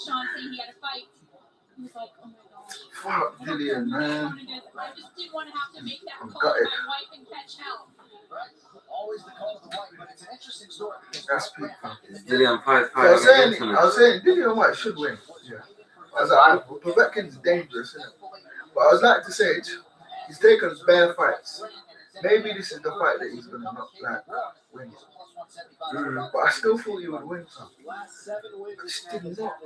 Sean say he had a fight, he was like, "Oh my gosh, Fuck Dillian, man. I just didn't want to have to make that call to my wife and catch hell." Always the call of the white, but it's an interesting story. That's people. Dillian fight. I was saying Dillian White should win. Yeah. I was like, Povetkin's dangerous, isn't it? But I was like to say, he's taken bare fights. Maybe this is the fight that he's gonna not like win. But I still thought he would win. I just did not.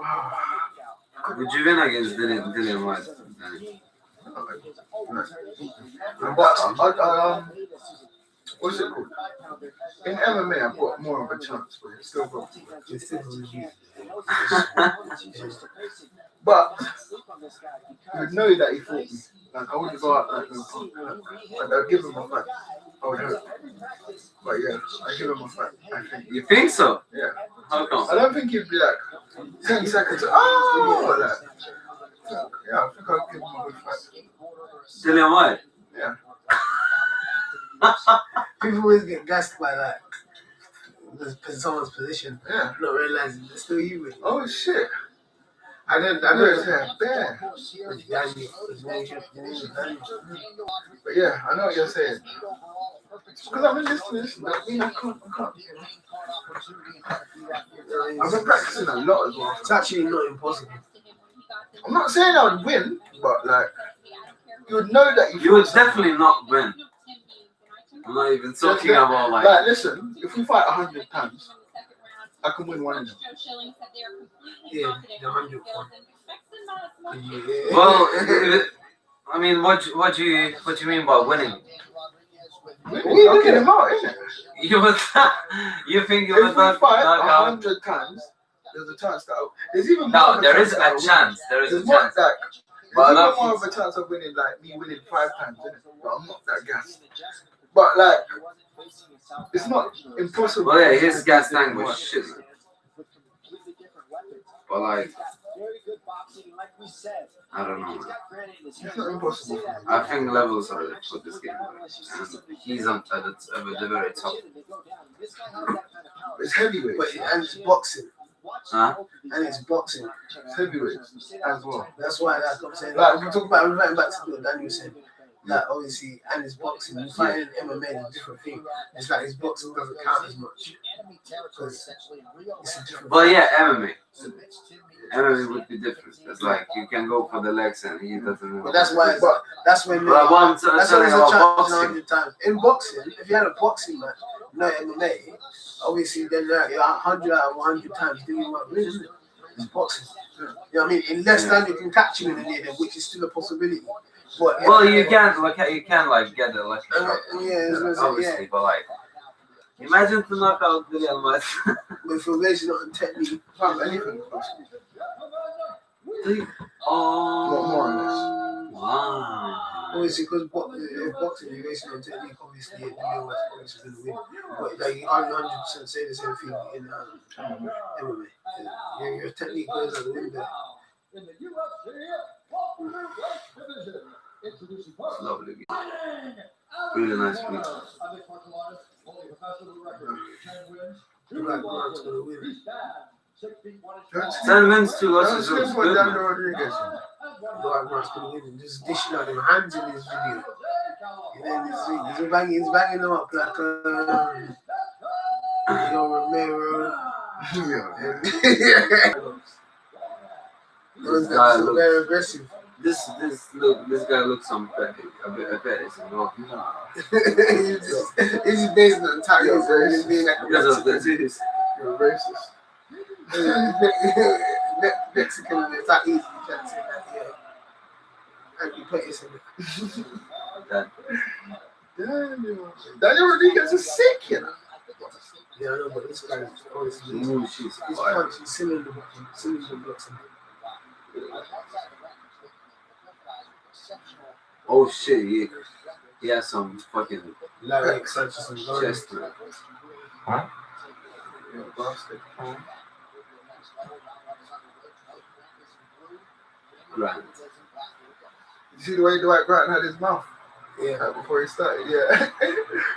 Would you win against Dillian White? But what's it called? In MMA, I've got more of a chance, but it's still got. But you'd know that he fought me. Like I wouldn't go out like and I'd give him a fight. I would hope. But yeah, I give him a fight. I think. You think so? Yeah. How come? I don't think he'd be like 10 seconds. Oh, like. Yeah, I think I'd give him a good fight. Dillian White? Yeah. People always get gassed by that. Someone's position. Yeah. Not realizing it's still you. Oh shit. I don't bad. But yeah, I know what you're saying. Because I've been listening. I mean, I can't. I've been practicing a lot as well. It's actually not impossible. I'm not saying I would win, but like, you would know that you would definitely not win. I'm not even talking about like. Like, listen, if we fight 100 times, I can win one of them. Yeah, the 100 one. Yeah. Well, I mean, what do you mean by winning? We're knocking him out, isn't it? You think you would if we fight 100 times, there's a chance that there's even more there is a chance. There is a chance. But there's even more of a chance of winning, like me winning 5 times, isn't it? But I'm not that gassed. But like, it's not impossible. Well, yeah, his gas tank was shit. But like, I don't know. It's not impossible. I think levels are for this game, and he's at the very top. It's heavyweight. But and it's boxing. and it's boxing. Heavyweights as well. That's why, like I'm saying, like we're talking about, we're right back to what Daniel said. Like obviously, and it's boxing. You fight in MMA is a different thing. It's like his boxing doesn't count as much. It's a different. But yeah, MMA would be different. It's like you can go for the legs and he doesn't know. But that's why. That's when. But one that's why there's a challenge 100 times. In boxing, if you had a boxing match, no MMA, obviously then you're 100 out of 100 times doing what wins. It's boxing. You know what I mean? Unless then you can catch him in the end, which is still a possibility. But well, you can like get the left. Obviously, but like. Imagine to knock out the Real Madrid. With formation on technique, anything. What more on this? Wow. Obviously, because boxing is based on technique, obviously, the Real Madrid is going to win. But like, you can't 100% say the same thing in MMA. Your technique goes out the window. In the UFC welterweight division, introducing first. Lovely. Really nice beat. 10 wins, 2 losses. Looks good, man. Just dishing out them hands in this video. And then he's banging them up like Romero. This guy looks very aggressive. This guy looks a bit better as well. He's based on titles. He's being because of the You're racist. Mexican, it's not easy. You can't say that, yeah. And you put this in it. Daniel Rodriguez is sick, you know. Yeah, I know, but this guy is honestly. He's punching cylinder blocks. Oh shit, he has some fucking chest, man. Huh? Yeah, bastard. Grant. You see the way Dwight Grant had his mouth? Yeah. Before he started, yeah.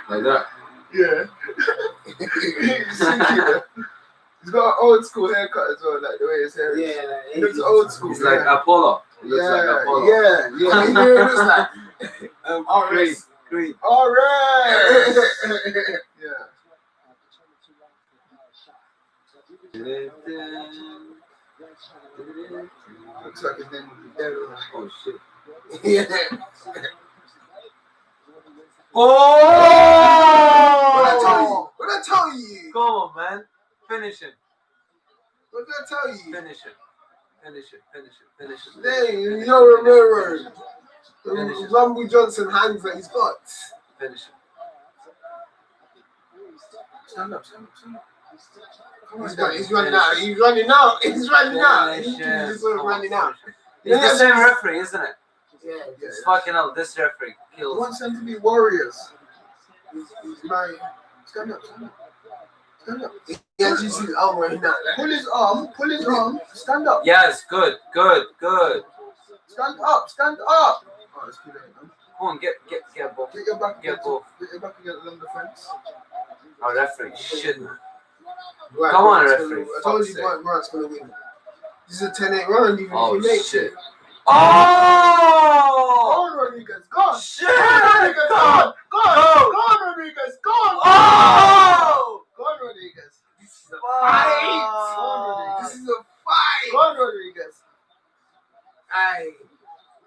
Like that? Yeah. He's got an old school haircut as well, like the way his hair is. Yeah, like, he looks old school. He's like Apollo. He looks like Apollo. Yeah. He looks like Great. Alright. Yeah. Looks like his name would be Pedro. Oh shit. Yeah. Oh! What did I tell you? Come on, man. Finish him. What did I tell you? Finish him. Dang, Romero. Rumble Johnson hands that he's got. Finish him. Stand up. Come on, he's running out. He's running out. He's running out. It's the same referee, isn't it? Yeah. It's fucking hell. This referee He kills. wants them to be warriors. He's like, stand up. Yeah, you see his arm right now. Pull his arm. Stand up. Yes, good. Stand up. Oh, it's too late, man. Come on, get both. Get your back. Get both. Get your back along the fence. Our referee, shit, man. Right, Come on, referee. I told you Dwight Grant's gonna win. This is a 10-8 round, even if he makes it. Oh! Go on, Rodriguez. Go on. Shit! Rodriguez. Go on, Rodriguez. Go on. Oh! Go on, Rodriguez. This is a fight. Go on, Rodriguez. Aye.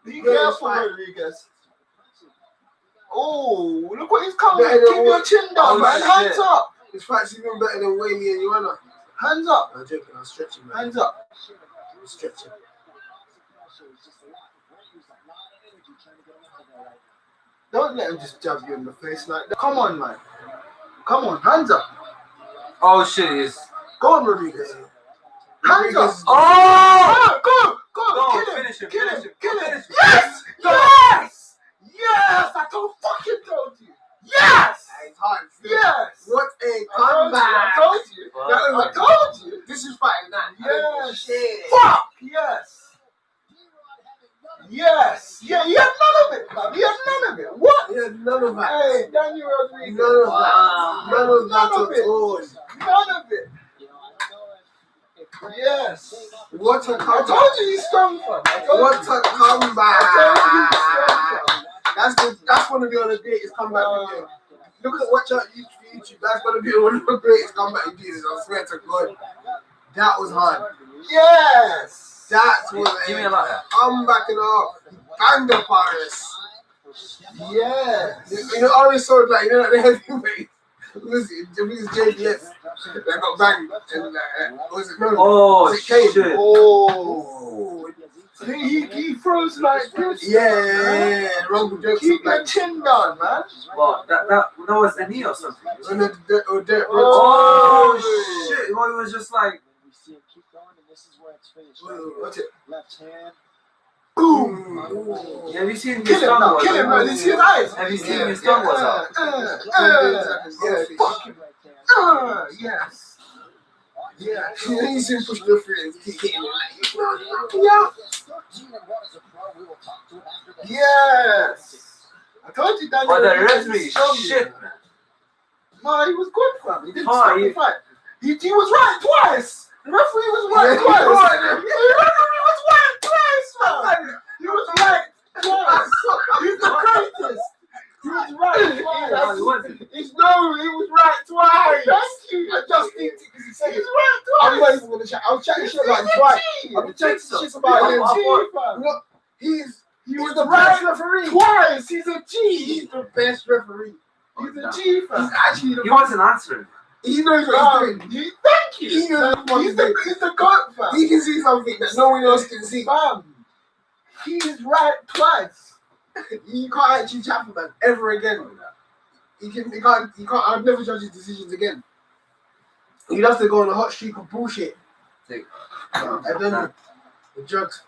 Be careful, Rodriguez. Oh, look what he's coming. Keep your chin down, man. Hands up. This fight's even better than Whaley and Joanna. Hands up. I'm joking, I'm stretching, man. Hands up. I'm stretching. Don't let him just jab you in the face like that. Come on, man. Come on, hands up. Oh shit, he's... Go on, Rodriguez. Hands up. Oh! Go. Finish him. Yes! Yes! I fucking told you. Yes! Yes! What a comeback! I told you. I told you. This is fighting that. Yes. Shit. Fuck! Yes! Yeah, he had none of it, man. He had none of it. What? He had none of that. Hey, Daniel Rodriguez. None of that at all. None of it. Yes. What a I comeback. told you he's strong, fam. What a comeback. That's one of the other greatest comeback videos. Look at watch out YouTube. That's gonna be one of the greatest comeback videos. I swear to God. That was hard. Yes. That was Give me a a lot. comeback and all. Banged up Paris. Yes. You know, always saw it like, you know, like the heavyweight. Was JBS that got banged and was it no? Oh, was it Kane? shit. Oh, He throws like this. yeah. Rumble jokes Keep your like chin down, man. Well, that was the knee or something. when the Oh, shit. Well, it was just like. We see him keep going, and this is where it's finished. What's it? Left hand. Boom. Yeah, have you seen Kill his him tongue now. was Kill him, out? man. You see his eyes? Have you seen his tongue was out? Yes. Yeah. You see him push the free and keep hitting it. Yeah. Yes. I told you, Daniel. But the referee is shit, man. No, he was good, fam. He didn't Oh, stop the fight. He was right twice. The referee was right twice. The referee was right twice, fam. He was right twice. He's the greatest. He was right twice. He was right twice. Thank you. I just think because he said he's right twice. I'm not even gonna chat. I'll chat shit about him twice. I'll chat shit about him. Look, he was the best referee twice. He's a G. He's the best referee. He's a G, fam. He's actually the. He wasn't answering. He knows what he's doing. Thank you. He knows he's the goat, fam. He can see something that no one else can see. Fam, he's right twice. You can't actually chat for man ever again. He can't. I'd never judge his decisions again. He'd have to go on a hot streak of bullshit. I don't know. The drugs.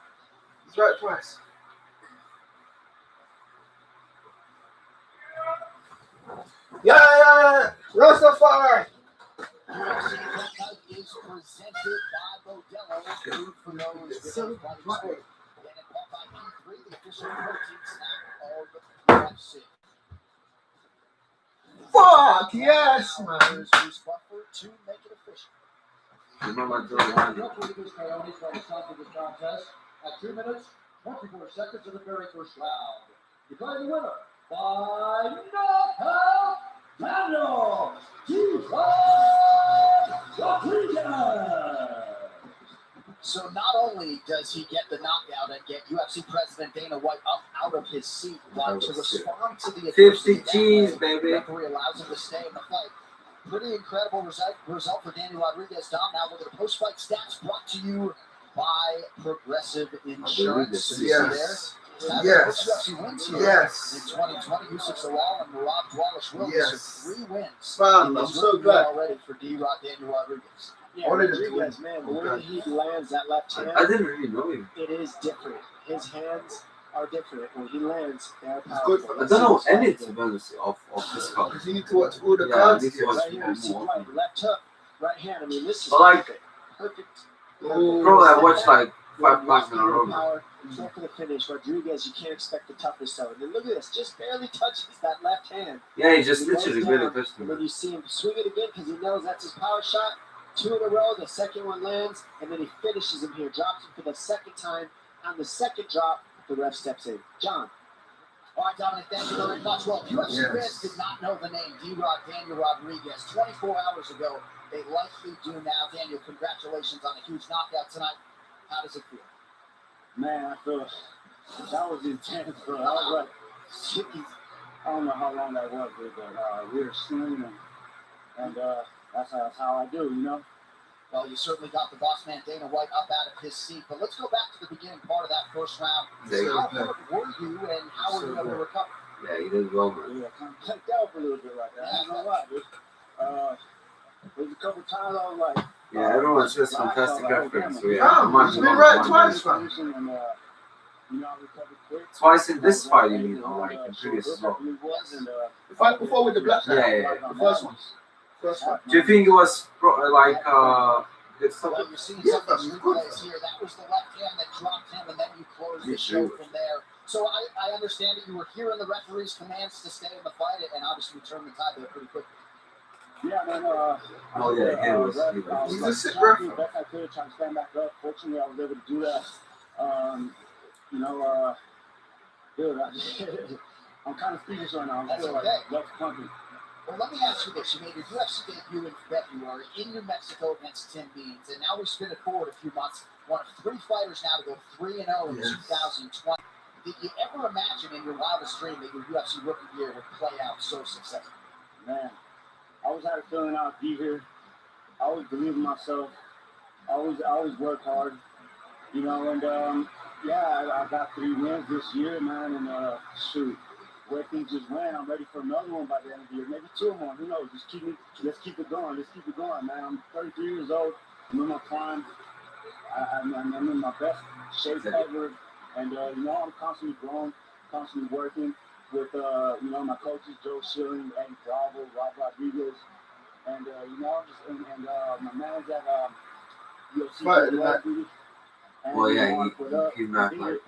He's right twice. Yeah. Rastafari. Is presented by Modelo. Food for those that have bought it. And it bought by P3, the official protein snack of UFC. Fuck yes, man. Bruce Buffer to make it official. Rodriguez Coyotes by the start of this contest at 2 minutes, 24 seconds of the very first round. Declaring the winner by knockout, Pedro Rodriguez. So not only does he get the knockout and get UFC President Dana White up out of his seat, but to respond to the 50 G's, baby. the referee allows him to stay in the fight. Pretty incredible result for Daniel Rodriguez. Dom, now look at the post-fight stats brought to you by Progressive Insurance. So you see there, Yes. UFC wins here Yes. in 2020. Yusuf Salal and Murad Wallace-Williams. Yes. So 3 wins. Fam, I'm so glad. Already for D-Rod Daniel Rodriguez. Yeah, Rodriguez, man, the way he lands that left hand, I didn't really know him. it is different. His hands are different. When he lands, they're good powerful. for I don't know any, to be honest, of this card. You need to watch all the Yeah, cards. this was Right here, you see more. right, left hook, right hand. I mean, this is But like, perfect. probably I watched like 5 fights in a row. Power, go for the finish. Rodriguez, you can't expect the toughness though. And then look at this, just barely touches that left hand. Yeah, he just He goes literally down, really touched and then him. you see him swing it again because he knows that's his power shot. 2 in a row, the second one lands, and then he finishes him here, drops him for the second time. On the second drop, the ref steps in. John. All right, Dominic, thank you very much. Well, UFC Yes. fans did not know the name D-Rod Daniel Rodriguez 24 hours ago. They likely do now. Daniel, congratulations on a huge knockout tonight. How does it feel? Man, I feel that was intense, bro. I was like, shit, I don't know how long that was, but we were swinging, and that's how I do, you know? Well, you certainly got the boss man Dana White up out of his seat. But let's go back to the beginning part of that first round. How hurt were you, and how were you able to recover? Yeah, he did well, man. Yeah, I kind of checked out for a little bit right there. I don't know why, but there's a couple times I was like, Yeah, everyone's just fantastic reference. So yeah, Fam, I'm he's been right twice, fam. and, you know, I recovered quick. Twice in this fight, you mean, or like in previous as well? The fight before with the black guy. Yeah. The first one. First one. Do you think it was like good stuff? Well, you're seeing Yeah, some of these fam, good. replays here. That was the left hand that dropped him, and then you closed the show from there. So I understand that you were hearing the referee's commands to stay in the fight, and obviously you turned the tide there pretty quickly. Yeah, man. Oh yeah, he was. He's a sick ref. Best I could, trying to stand back up. Fortunately, I was able to do that. Dude, I'm kind of speechless right now. That's I feel okay. like that's pumping. Well, let me ask you this. You made your UFC debut in February in New Mexico against Tim Means, and now we spin it forward a few months. One of 3 fighters now to go 3-0 in 2020. Did you ever imagine in your wildest dream that your UFC rookie year would play out so successfully? Man, I always had a feeling I'd be here. I always believe in myself. I always work hard, you know, and I got 3 wins this year, man, and shoot, where things just went, I'm ready for another one by the end of the year, maybe 2 more, who knows, let's keep it going, man. I'm 33 years old, I'm in my prime, I'm in my best shape ever, and I'm constantly growing, constantly working with, my coaches, Joe Schilling, Eddie Bravo, Rob Rodriguez, and, my manager at UFC. Well, yeah, he knocked like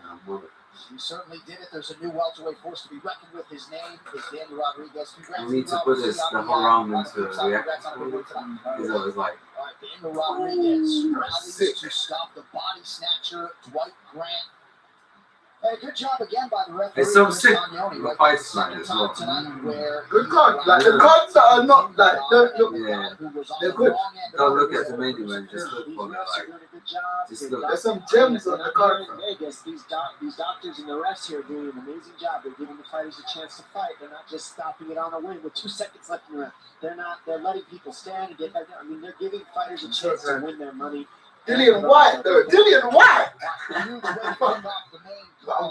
You certainly did it. There's a new welterweight force to be reckoned with. His name is Daniel Rodriguez. Congrats. We need to put the whole round into reaction. He's always like, all right, Daniel Rodriguez rallies to stop the body snatcher, Dwight Grant. Hey, good job again by the referee. it's so sick. The fights tonight as well. Good card. Like the cards that are not like they're good. Don't look at the main event. Just look for it. Just look. There's some gems on the card. In Vegas, these doctors and the refs here are doing an amazing job. They're giving the fighters a chance to fight. They're not just stopping it on a win with 2 seconds left in the round. They're letting people stand and get back down. I mean, they're giving fighters a chance to win their money. Dillian White, though. Dillian White. I'm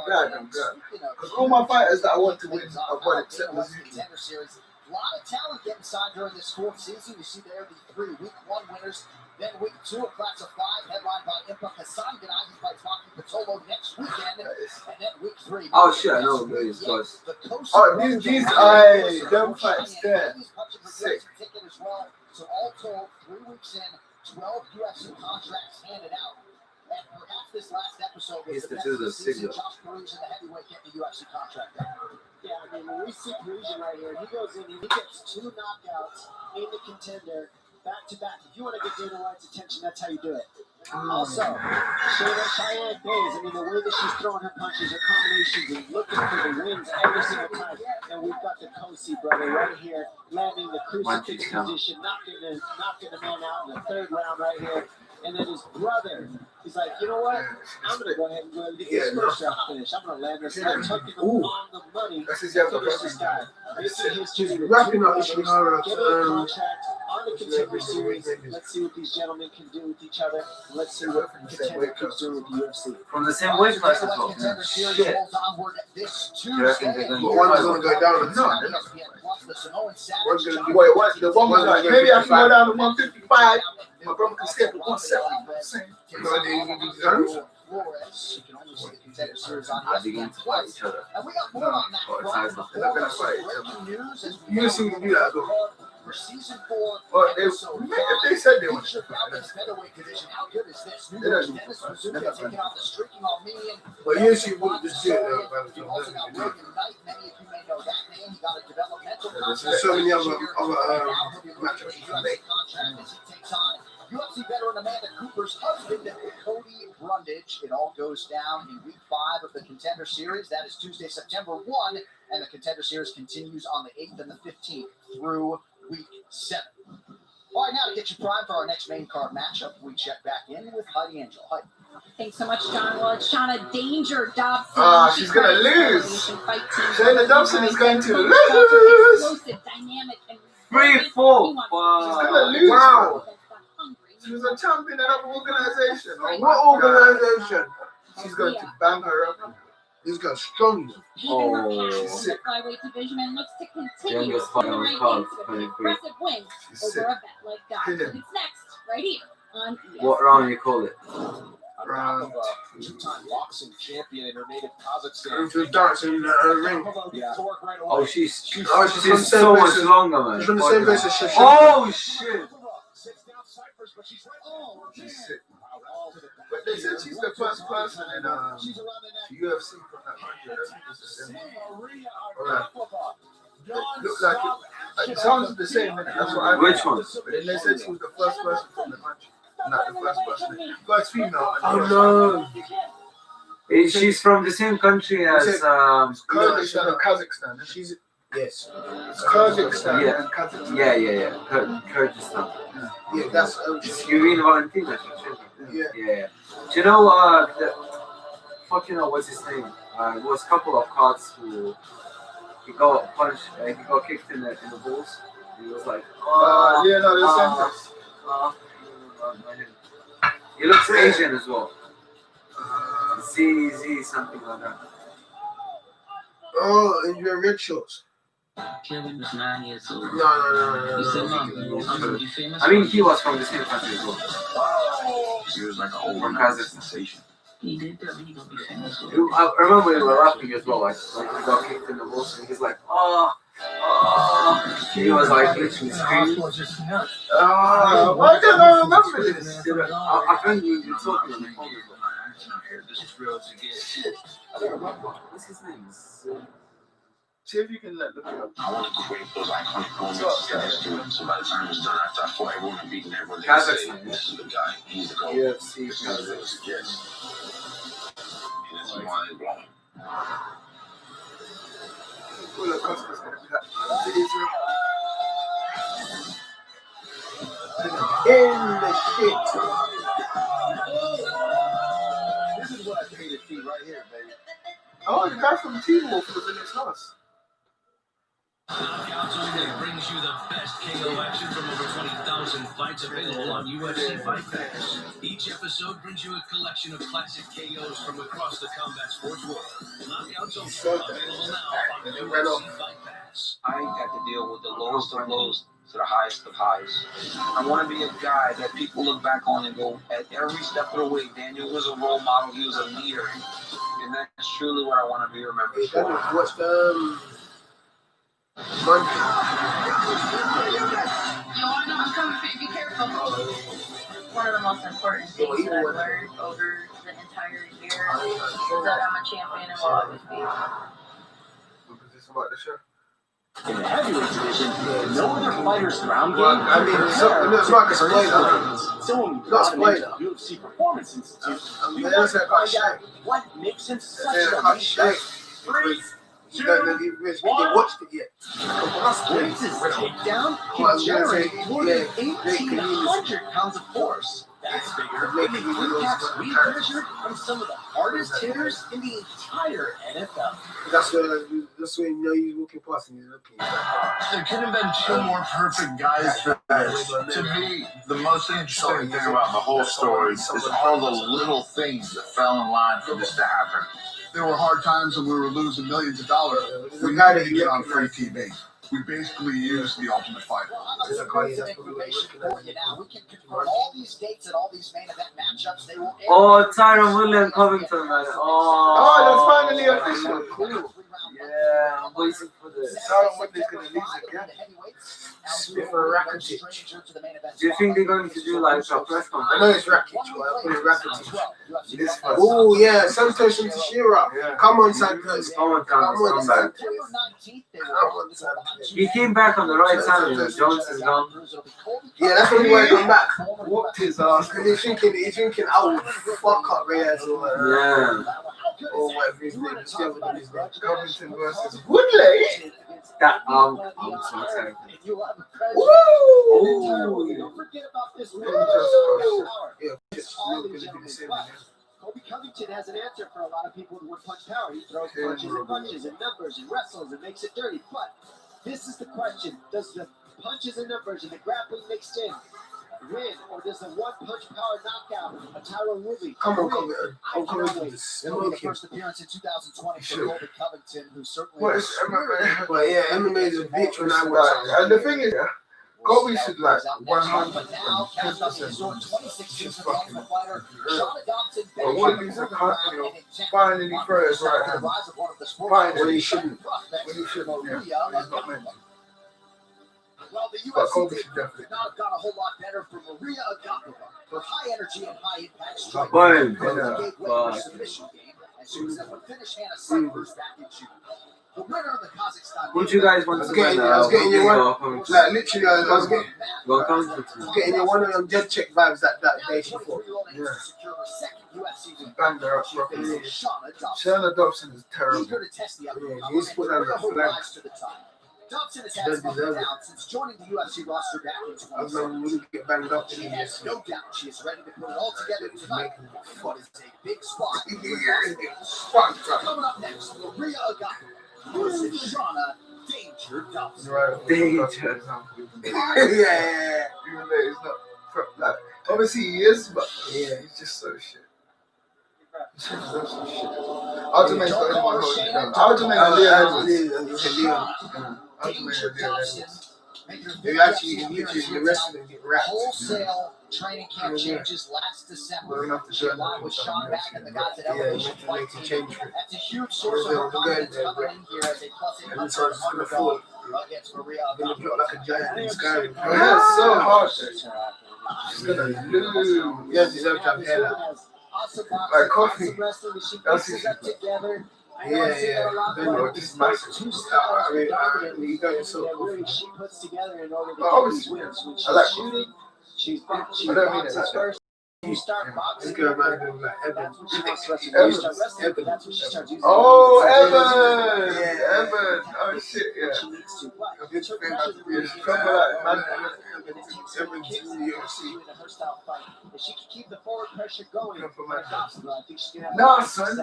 glad. Because all my fighters that I want to win, I've won except Mizuki. A lot of talent getting signed during this 4th season. You see there the 3 week 1 winners. Then week 2, a class of 5, headlined by Impa Hassan Gennady fights Rocky Patolo next weekend. And then week 3. Oh shit, I know these guys. Oh, these them fights there. Sick. Ticket as well. So all told, 3 weeks in, 12 UFC contracts handed out. And perhaps this last episode was the best season Josh Parisian, the heavyweight, getting a UFC contract. Yeah, I mean, when we see Parisian right here, he goes in, he gets 2 knockouts in the contender, back to back. If you want to get Dana White's attention, that's how you do it. Also, Cheyenne Days, I mean, the way that she's throwing her punches, her combinations, and looking for the wins every single time. And we've got the Kosi brother right here, landing the crucifix position, knocking the man out in the 3rd round right here. And then his brother, he's like, you know what? I'm going to go ahead and go get this first round finish. I'm going to land this and tucking him on the money. Finish this guy. Making history. Wrapping up, getting a contract on the Contender Series. Let's see what these gentlemen can do with each other. Let's see what Contender keeps doing with the UFC. From the same weight class as well. Shit. You reckon they're going to One's going to go down to none. Wait, what? The one was like, maybe I can go down to 155. My brother can skip at 170. I begin to fight each other. And we got more on that. They're not going to fight each other. You see me do that, though. For season 4, Well, if they said they would. featherweight division. How good is this? New York's Dennis Mizuki taking on the streaking Armenian. But yes, you would just do it. You also got William Knight. Many of you may know that name. He got a developmental There's so many other matchups he can make. Contract as he takes on UFC veteran Amanda Cooper's husband, Cody Brundage. It all goes down in week 5 of the Contender Series. That is Tuesday, September 1, and the Contender Series continues on the 8th and the 15th through week 7. All right, now to get you primed for our next main card matchup, we check back in with Heidi Angel. Heidi. Thanks so much, John. Well, it's Shauna Danger Dobson. She's going to lose. Shauna Dobson is going to lose. Explosive, dynamic, and 3-4. Wow. She's going to lose. Wow. She was a champion in another organization. What organization? She's going to bang her up. This guy's strong. She's sick. The flyweight division and looks to continue to the rankings with an impressive win over a vet like Doc. It's next, right here on ESPN. What round you call it? Round 2-time boxing champion in her native Kazakhstan. She's dancing in the ring. Yeah. Oh, she's so much longer, man. She's from the same place as Shasha. Oh, shit. She's sick. But they said she's the first person in UFC from that country. Alright. Look like it. It sounds the same, innit? That's what I Which one? But then they said she was the first person from the country. Not the first person. First female. Oh no. She's from the same country as Kyrgyzstan and Kazakhstan. She's yes. It's Kyrgyzstan and Kazakhstan. Yeah. Kyrgyzstan. Yeah, that's Irene Valentina. Yeah. Do you know the fucking what's his name? It was a couple of cards who he got punched, he got kicked in the balls. He was like, Leonardo Santos. He looks Asian as well. Z something like that. Oh, and you're red shorts. Kevin was 9 years old. No. He said, Mom, I'm gonna be famous. I mean, he was from the same country as well. He was like an From overnight Kazakhstan. sensation. He did tell me he gonna be famous. I remember we were laughing as well, like he got kicked in the balls and he's like, oh. He was like literally screaming. Why don't I remember this? I think you were talking on the phone as well. This is real to get. I don't remember. What's his name? See if you can look it up. I want to create those iconic moments in history. So by the time it's done, after I feel like everyone beating everyone, they say, Kazakhstan. this is the guy. He's the goal. UFC. This is the yes. And it's mind blowing. Well, Costa's going to be that. Israel. In the shit. This is what I paid to see right here, baby. Oh, the guy from Teen Wolf was in his house. Knockouts Only brings you the best KO action from over 20,000 fights available on UFC Fight Pass. Each episode brings you a collection of classic KOs from across the combat sports world. Knockouts Only available now on UFC Fight Pass. I got to deal with the lowest of lows to the highest of highs. I want to be a guy that people look back on and go, at every step of the way, Daniel was a role model, he was a leader. And that's truly what I want to be remembered for. What's the You want to know what's coming, baby? Be careful. One of the most important things that I've learned over the entire year is that I'm a champion and will always be. What was this about the show? In the heavyweight division, no other fighter's ground game. Well, I mean, it's not a spoiler. Someone Not brought him into spoiler. the UFC Performance Institute. I mean, You that's want to a find shame. out what makes him such Yeah, an I elite shame. fighter. 3, 2, watched it yet. Wins his takedown Well, I can was gonna say, generate more than yeah, 1,800 pounds of force. That's bigger than the recaps we measured from some of the hardest hitters in the entire NFL. That's when you know you're looking past and you're looking. There couldn't have been two more perfect guys for this. To me, the most interesting thing about the whole story is all the little things that fell in line for this to happen. There were hard times when we were losing millions of dollars. We needed to get on free TV. We basically used the Ultimate Fighter. Some information for you now. We can confirm all these dates and all these main event matchups. They will Oh, Tyron William Covington, man. Oh, that's finally official. Cool. Yeah, I'm waiting for this. Tyron Woodley's going to lose again. Smith or Rakitic. Do you think they're going to do like a press I conference? know it's Rakitic, but I put it Rakitic. This first. Oh, yeah, Santos and Teixeira. Yeah. Come on, Santos. Come on, Come on, Santos. Come on, Santos. He came back on the right time, you know. Jones is gone. Yeah, that's when he went to come back. Whooped his ass. Because he's thinking, oh, fuck up Reyes or Yeah. whatever his name is. Whatever his name is. Covington versus Woodley. That I'm so excited. Woo! Don't forget about this. Yeah, it's really going to be the same again. Kobe Covington has an answer for a lot of people who would punch power. He throws punches and numbers and wrestles and makes it dirty. But this is the question. Does the punches and numbers and the grappling mixed in win, or does the one-punch power knockout a Tyron Woodley Come on, win? Covington. I can't wait. This It'll be the first appearance in 2020 for Kobe Covington, who certainly What is MMA? But yeah, MMA is a bitch when I Like, watch and the thing is, Kobe should like 100%. But now, capped off his sword, 26 years of Ultimate Fighter, Sean Adopson, But Woodley's a finally first right hand. Finally, when he shouldn't. When he shouldn't, yeah. He's not meant to. Well, the But UFC Kobe should definitely. could not have got a whole lot better for Maria Agapova. Her high energy and high impact strike. Boom. Kobe gave way to her submission game, and she was able to finish Hannah Cypher's back in June. The winner of the Kazakhstan. Would you guys want to win? I was getting you one. Welcome. Like literally, I was getting Welcome. you one of them dead check vibes that day she fought. Yeah. Banged her up properly. Shayna Dobson is terrible. Yeah, he's put down the flag. Dobson has had some down since joining the UFC roster back in 2020. We get banged up in has no doubt she is ready to put it all together tonight. What is a big spot. Coming up next, Maria Agata versus Shauna Danger Dobson. Danger. Yeah. Even though it's not like, obviously he is, but yeah, he's just so shit. Ultimate's got anyone holding it down. Ultimate They actually the rest of them get wrapped. Wholesale training camp changes last December. She aligned with Sean back and the guys at Elevation Fight Team. That's a huge source of her confidence coming in here as a plus underdog against Maria. Gonna look like a giant in the sky. That's so hard. She's gonna lose. Yeah, she's up to head out. Like coffee. That's together. Yeah. This is massive. I mean, you got yourself coffee. She puts together in order to obviously, wins. When she's I like shooting, she's I don't mean it like first. You start boxing. This girl reminded me of like Evan. That's what she wants to wrestle. You start wrestling, but that's when she starts using. Oh, Evan! Yeah, Evan. Oh, shit, yeah. She needs to. But It's her style fight. If she can keep the forward pressure going, I think she can have. No, son.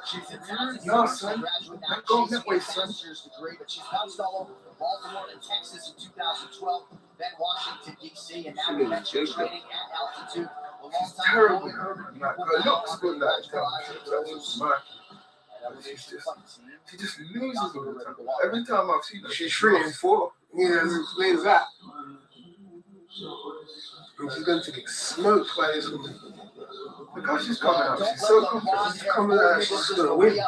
She's a talented No, son. graduate now. Not going She's that way, a son. master's degree, but she's bounced all over from Baltimore to Texas in 2012, then Washington D.C., and now eventually training at altitude. She's terrible. Like, her looks good, like, she just loses all the time. Every time I've seen her, She's 3-4. Yeah, explains that. And she's going to get smoked by this woman. because she's coming out, she's so confident. She's coming out, she's going to win. I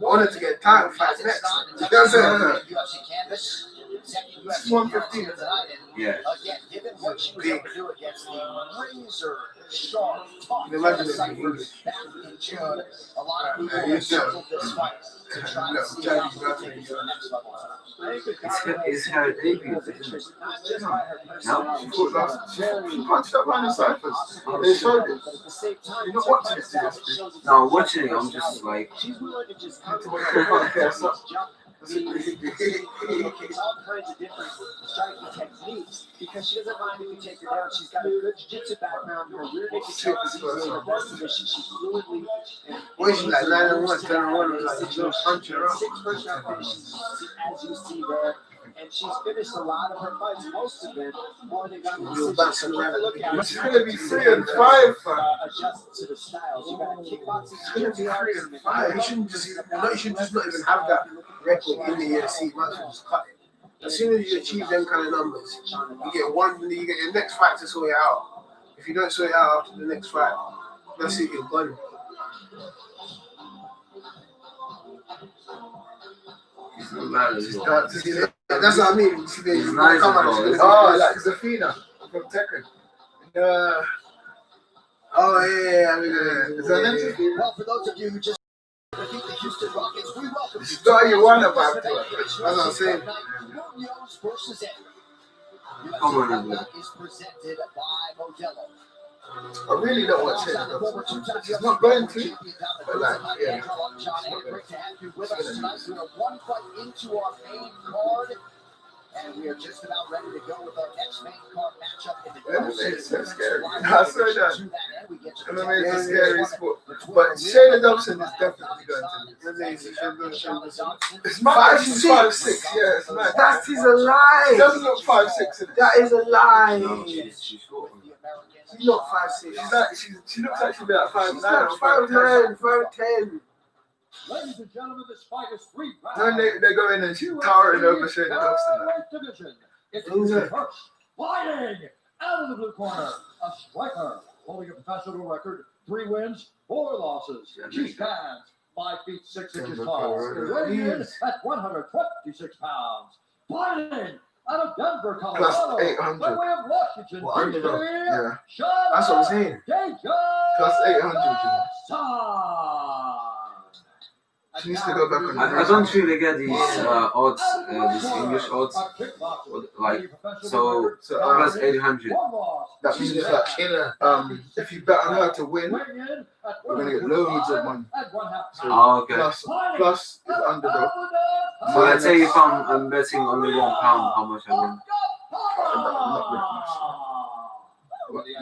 want her to get a title fight next. You know what I'm saying? It's 115. Yeah. Again, given what she was able to do against the razor sharp, tough, Imagine if you back in June, a lot of people have circled this fight to try to see how she can take it to the next level. It's her debut. Not just by her No, She fought last. She punched up behind the ciphers. They showed it. but at the same time, You're not watching it, seriously. No, I'm watching it. I'm just like, she's willing to just come to Okay, so- all kinds of different striking techniques because she doesn't mind if you take her down. She's got a good jiu-jitsu background. Her rear naked choke is in her best position. She's fluently. What is she like 9-1, 10-1? Like, she's punching her up. 6 first round finishes, as you see there. And she's finished a lot of her fights, most of them, more than got decisions. Look at She's gonna be 3-5. adjust to the styles. You got kickboxing, She's going to be 3-5. You shouldn't just not even have that record in the UFC. You might as well just cut it. As soon as you achieve them kind of numbers, you get you get your next fight to sort it out. If you don't sort it out after the next fight, that's it, you're gone. That's what I mean. He's nice come as out, well. Oh, like Zafina from Tekken. I mean, Is that it? well, for those of you who just defeat the Houston Rockets, we welcome She's got you one about it. That's what I'm saying. Munhoz versus Edgar. Come on, Edgar. Is presented by Modelo. I really don't want to. She's not going to. But like, yeah. John, great to have you with us tonight. We are one fight into our main card, and we are just about ready to go with our next main card matchup in the MMA is so scary. UFC. I swear that. We get to MMA is a scary sport. But Shayna Dobson is definitely going to lose. It's mad. She's 5'6". Yeah, it's mad. That is a lie. She doesn't look 5'6". That is a lie. no, she's short. She's not 5'6". She looks like she'll be like 5'9". She's not 5'9", 5'10". Ladies and gentlemen, this fight is 3 rounds. Then they go in and she's towering over Shayna Dobson. Division. It's the first fighting out of the blue corner, a striker holding a professional record, 3 wins, 4 losses. She stands 5 feet 6 inches tall, weighing in at 126 pounds. Fighting out of Denver, Colorado, Plus 800. by way of Washington, Well, underdog. Yeah. That's what I'm saying. Plus 800. Time. She needs to go back on I don't really get these odds, these English odds. Like, so plus 800. That means that if you bet on her to win, you're gonna get loads of money. So Okay. plus is underdog. So let's say if I'm betting only £1, how much I win?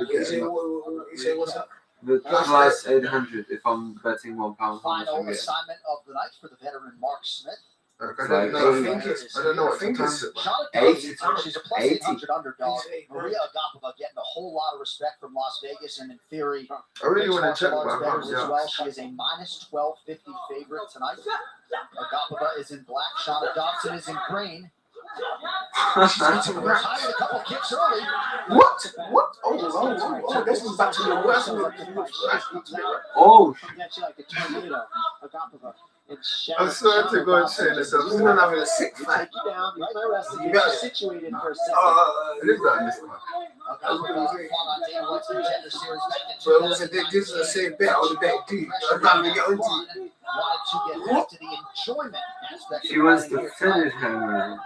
You say what's up? The plus 800 if I'm betting £1, how much I Final get? assignment of the night for the veteran Mark Smith. I don't know what the time is. She's a plus 800 underdog. Maria Agapova getting a whole lot of respect from Las Vegas, and in theory, I really want to check martial arts my bettors as well. She is a minus 1250 favorite tonight. Agapova is in black. Shauna Dobson is in green. She's getting retired a couple kicks early. What? Oh, this is back to the worst. Oh, She like a tornado. Agapova. I swear to God, Shane, it's He's not having a sick fight. You down, you play wrestling, you get situated for a second. It is that in this one. But also, this is the same bet on the bet too. I'm trying to get onto What? To the enjoyment aspect. she wants to finish him.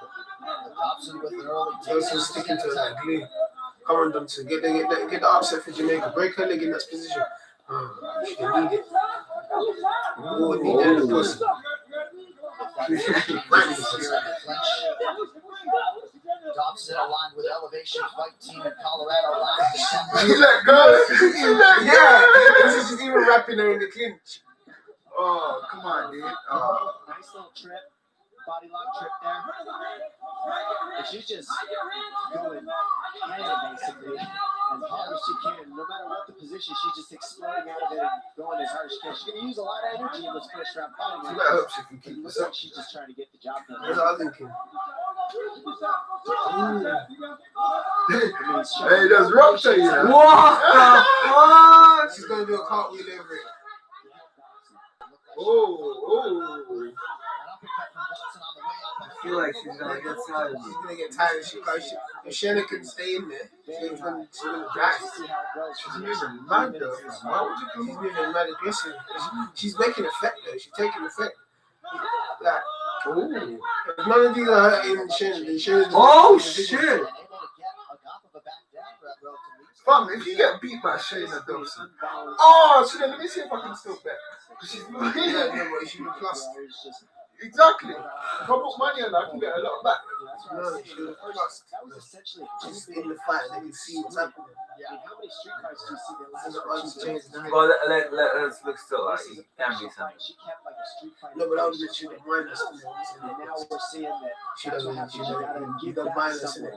Dobson with an early Dobson sticking to that glue. Come on, Dobson, get the upset for Jamaica. Break her leg in that position. She can need it. Oh, need that in the pussy. Dobson aligned with Elevation Fight Team in Colorado last December. She let go. Yeah, she's even wrapping her in the clinch. Oh, come on, dude. Oh. Nice little trip. Body lock trip there. And she's just going ahead, basically, as hard as she can. No matter what the position, she's just exploding out of it and going as hard as she can. She's going to use a lot of energy in this first round fight. I hope she can keep It looks this up. like she's just trying to get the job done. That's what I'm thinking. Hey, that's rock to you. What the fuck? She's going to do a cartwheel over it. Oh. I feel like she's gonna get tired. She's going to get tired. If Shannon can stay in there, she's going to die. She's moving mad though. Why would you come She's moving mad aggressive. She's making effect though. She's taking effect. Like, if none of these are hurting Shannon, then Shannon's Oh shit! Fam, if you get beat by Shayna Dobson. Oh, so then let me see if I can still bet. She's she's plus. Exactly. If I put money on her, I can get a lot back. No, she was plus. That was essentially Just in the fight, they can see what's happening. Yeah, how many street fights do you see that last Well, let's look still like it can be something. She kept like a street fight. No, but I was literally minus. And now we're seeing that She doesn't. She doesn't minus in it.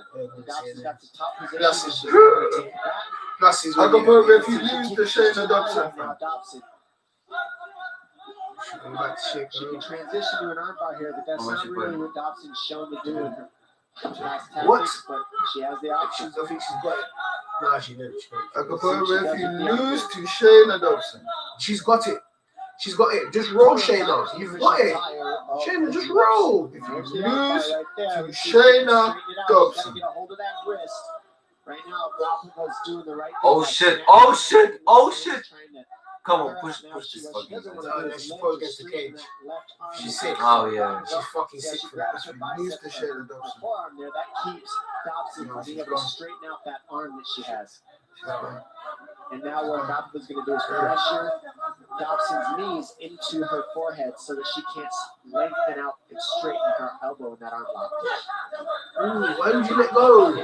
Dobson's got the top position. Plus is. Plus Plus is. I can prove if you lose to Shayna Dobson. Dobson. She can transition to an armbar here, but that's not really what Dobson's shown to do in her past tactics, What? but she has the options. I think she's got it. No, she didn't. I can prove if you lose to Shayna Dobson. She's got it. She's got it. Just roll, Shayna. You've got it. Shayna, just roll. If you lose to Shayna Dobson. Get a hold of that wrist. Right now, Agapava's doing the right thing. Oh shit! Oh shit! Oh shit! Come on, push this fucking thing. She's probably against the cage. She's sick. Oh yeah. She's fucking sick for that. She lose to Shayna Dobson. Forearm there, that keeps Dobson from being able to straighten out that arm that she has. And now what Agapava's going to do is pressure Dobson's knees into her forehead so that she can't lengthen out and straighten her elbow in that arm lock. Ooh, why did you let go?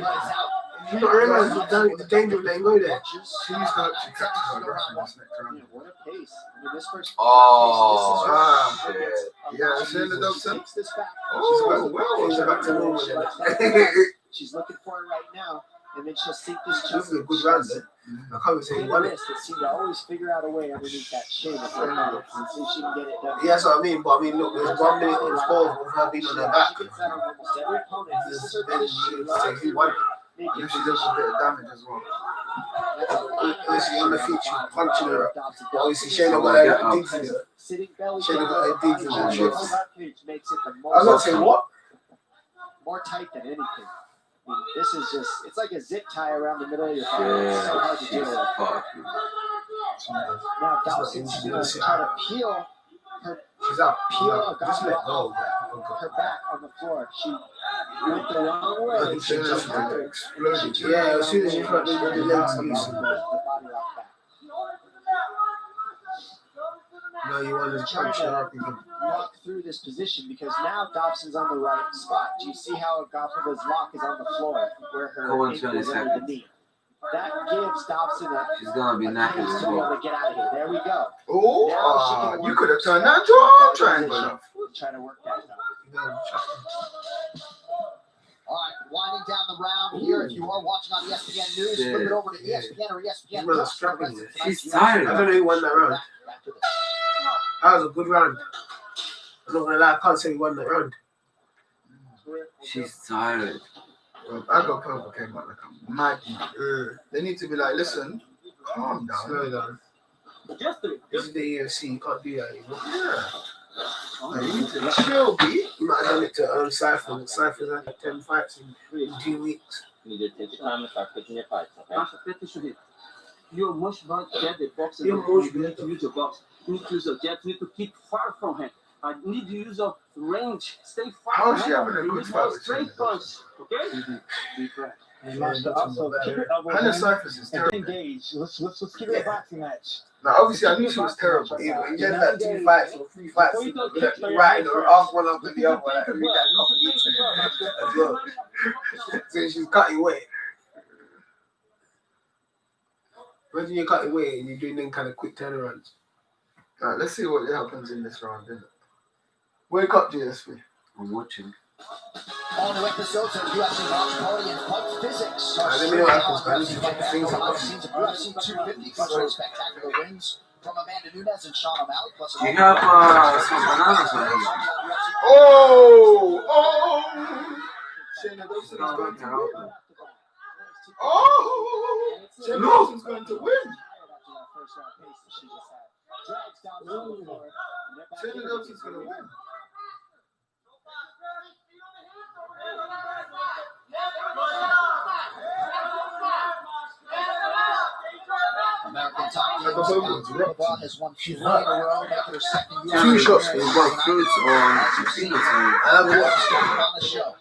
You don't realize the danger of letting go there. She used to hope she catches her wrestling this next round. Yeah, what a pace. I mean, this first Oh shit! Yeah, Shayna Dobson. takes this back. Oh, well, She's back to normal. She's looking for it right now, and then she'll sink this This jump. is a good round there. I can't say Hit one. or miss, that seem to always figure out a way underneath that chin and see if she can get it done. Yeah, that's what I mean. But I mean, look, there's 1 minute on 12 of her being on her back. She gets that on almost every opponent. This is her Then position. she say who won. And she does a bit of damage as well. Obviously, on the feet, she punching her. Obviously, Shayna got her digs in her. Sitting belly Shayna down, got her digs in her body trips. cage makes it the I'm not most saying what? more tight than anything. I mean, this is just, it's like a zip tie around the middle of your body. It's so hard to deal with. Fuck. Now Dobson's going to try to peel She's up. Pure Just let go. her back on the floor. She went the wrong way. She just had her. Yeah, as soon as you got the legs loose. The body lock back. No, you want to punch her up. You can walk through this position because now Dobson's on the right spot. Do you see how Agapova's lock is on the floor where her ankle is under the knee? That gives Dobson a She's gonna be knackered as to be able well. to get out of here. There we go. Oh, you could have turned that into an arm triangle. Try to work that out. All right, winding down the round here. If you are watching on ESPN News, flip it over to ESPN or ESPN. Well, struggling. She's tired. I don't know who won that round. That was a good round. I'm not gonna lie, I can't say who won that round. She's tired. Well, Agapova came out like a madman. They need to be like, listen, calm down. Slow down. This is the UFC, you can't do that anymore. Yeah. You need to chill, B. You might have done it to Cypher. Cypher's had 10 fights in 2 weeks. You need to take time to start picking your fights, okay? You're much better than boxer. You need to use your box. You need to use your jab. You need to keep far from him. I need to use your range. Stay far How from is him. she having a good fight with straight punch, okay? Deep breath. And also keep it up with Hannah Cyphers is terrible. engage. Let's keep it a boxing match. Now, obviously, I knew she was terrible. Yeah, he just had 2 fights or 3 fights. Right, or off one after the other. Like, we got a couple weeks as well. So she's cutting weight. Imagine you're cutting weight and you're doing them kind of quick turnarounds. Alright, let's see what happens in this round, then. Wake up, GSP. I'm watching. All new episodes of UFC Box Party and Fight Physics. Let me know what happens, man. Things Behind are the scenes of UFC 250 featuring spectacular wins from Amanda Nunes and Sean O'Malley. Plus You have some bananas on you. Oh! Shayna Dawson's going to win. Oh! Shayna Dawson's going to win. Shayna Dawson's going to win. American top Agapova has won 2 in a row, making her second 2 shots. You got fruits or peanuts on you. I love it. on the show.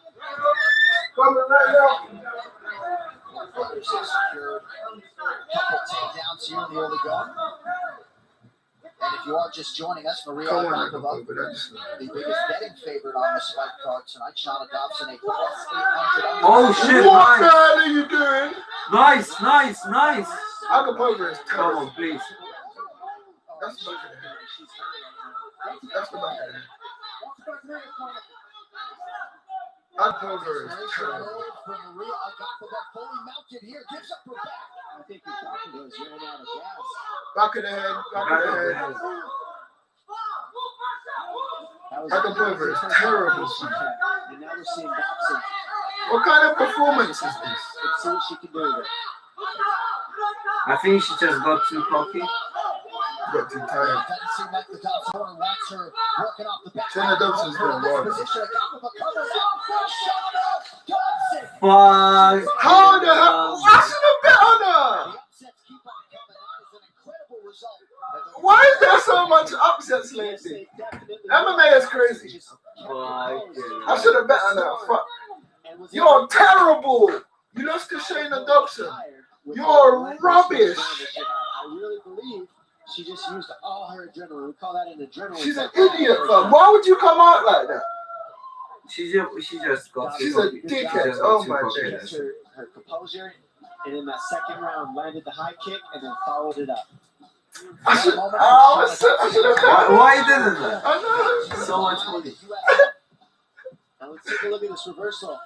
Fighters have secured a couple takedowns here in the early going. And if you are just joining us, Maria Agapova, the biggest betting favorite on this fight card tonight, Shauna Dobson, a plus 800. Oh shit! What the Nice, hell are you doing? nice. Agapova is Come terrible. on, please. That's the back of the head. That's the back of the head. Agapova is terrible. From Maria Agapova, fully mounted here, gives up her back. I think Agapova's ran out of gas. Back of the head. Back of the head. Agapova is terrible. And now we're seeing Dobson. What kind of performance is this? Let's see what she can do with it. I think she just got too cocky. Got too tired. Doesn't seem like the Dobson owner wants her working off the back. Shayna Dawson's going wild. Position, Agapova covers out for Shauna Dobson. Fuck. How the hell? Why should I bet on her? The upsets keep on coming. That is an incredible result. Why is there so much upsets lately? MMA is crazy. I should have bet on her. Fuck. You're terrible. You lost to Shayna Dobson. You're rubbish. I really believe she just used all her adrenaline. We call that an adrenaline. She's an idiot, fam. Why would you come out like that? She just got She's too a cocky. dickhead. She Oh just got my too cocky. days. Her composure, and in that second round landed the high kick and then followed it up. I should have bet. Why you didn't that? I know. So much money. Now let's take a look at this reversal.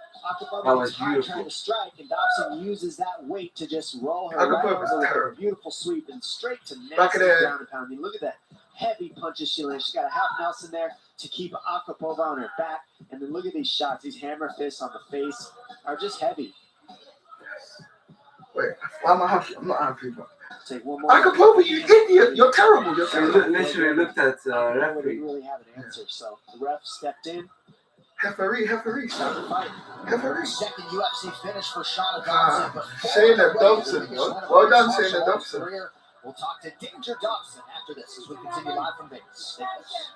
That was trying beautiful. to strike, and Dobson uses that weight to just roll her Agapova right was over with a terrible. beautiful sweep and straight to Back nasty of the head. ground and pounding. Look at that heavy punches she lands. She's got a half Nelson there to keep Agapova on her back, and then look at these shots. These hammer fists on the face are just heavy. Wait, why am I happy? I'm not happy, but Take one more. Agapova, you idiot! You're terrible. You're She terrible. literally looked at Nobody referee. really have an answer, so the ref stepped in. Referee. Start the fight. Referee. Second UFC finish for Shauna Dobson. Ah, Shayna Dobson. Well done, Shayna Dobson. We'll talk to Danger Dobson after this as we continue live from Vegas. Stay close.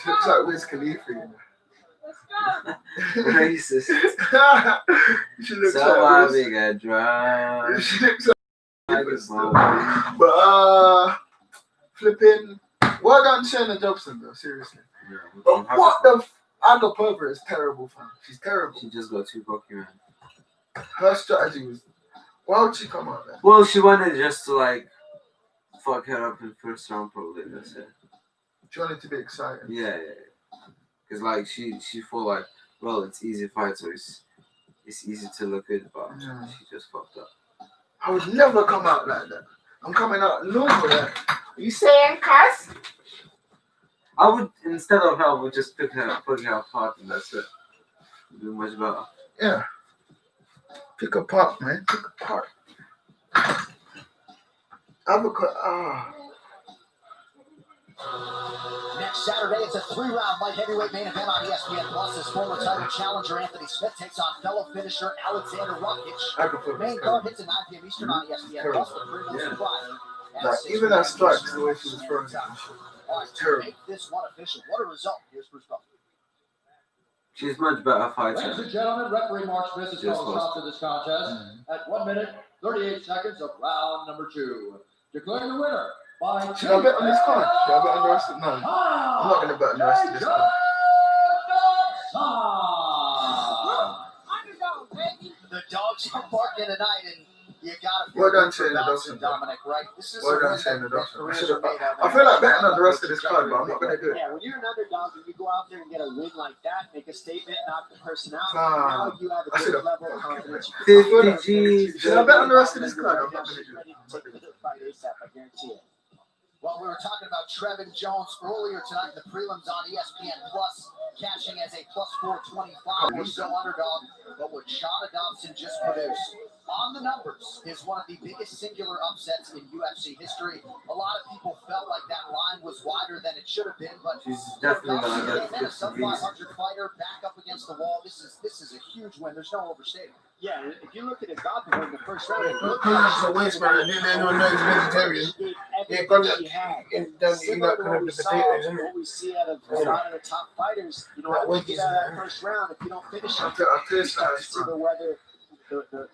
She looks like Wiz Khalifa, you know. Racist. She looks So like we got drunk. She looks like but flipping. Well done, Shannon Dobson, though. Seriously. Yeah, but what the Aga Perver is terrible, fam. She's terrible. She just got too cocky, man. Her strategy was. Why would she come out there? Well, she wanted just to like fuck her up in first round, probably. That's it. She wanted to be exciting. Yeah. Because like she thought like, well, it's easy fight, so it's easy to look good, but she just fucked up. I would never come out like that. I'm coming out normal. Like, you saying, cuss? I would, instead of her, I would just put her apart and that's it. Do much better. Yeah. Pick apart, man. Pick apart. Next Saturday, it's a 3-round light heavyweight main event on ESPN Plus as former title challenger Anthony Smith takes on fellow finisher Alexander Rakic. Main card hits at 9 p.m. Eastern on ESPN Plus with previews live. Even that strikes the way she was throwing it. Terrible. Make this one official. What a result. Here's Bruce Buffer. She's much better fighter. Ladies and gentlemen, referee Mark Smith has called a stop to this contest at 1 minute, 38 seconds of round number 2. Declaring the winner by Should I bet on this card? Should I bet on the rest of it? No. I'm not going to bet on the rest of this card. The dogs are barking tonight, and you got to well done, Shane Adolphin, Dominic, right? This is well done, Shane Adolphin. I feel like betting on the rest of this card, but I'm not going to do it. Yeah, when you're an underdog and you go out there and get a win like that, make a statement, knock the person out, now you have a good level of confidence. 50 G's. Should I bet on the rest of this card? I'm not going to do it. I guarantee it. Well, we were talking about Trevin Jones earlier tonight. The prelims on ESPN Plus, cashing as a plus 425. We're still underdog, but what Shana Dobson just produced on the numbers is one of the biggest singular upsets in UFC history. A lot of people felt like that line was wider than it should have been, but she's definitely going to get a sub 500 fighter back up against the wall. This is a huge win. There's no overstating. Yeah, if you look at it, Dobson in the first round, He's a waste man. I didn't know he's vegetarian. Yeah, got that. And then you got kind of the potatoes, isn't it? What we see out of a lot of the top fighters, you know, when you get out of that first round, if you don't finish it, you start to see the weather,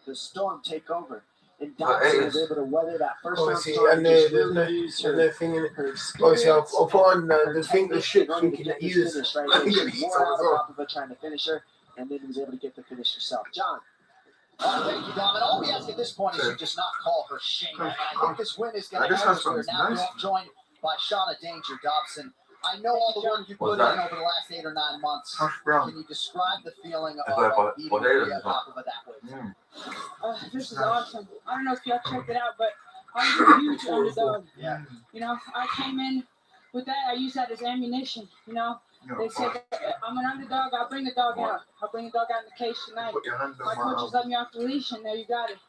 the storm take over. And Dobson was able to weather that first round storm. And the thing in it. Obviously, I'll put on the thing, the shit, thinking that he was more on top of it trying to finish her, and then he was able to get the finish herself. John. Thank you, Dom. And all we ask at this point is you just not call her Shane. And I think this win is going to help us. We're now joined by Shauna Danger Dobson. I know all the work you put in over the last 8 or 9 months. Can you describe the feeling of beating Maria Popova that way? This is awesome. I don't know if y'all checked it out, but I was a huge underdog. Yeah. You know, I came in with that. I used that as ammunition, you know. They said, I'm an underdog, I'll bring the dog out. I'll bring the dog out in the cage tonight. My coaches let me off the leash, and there you got it.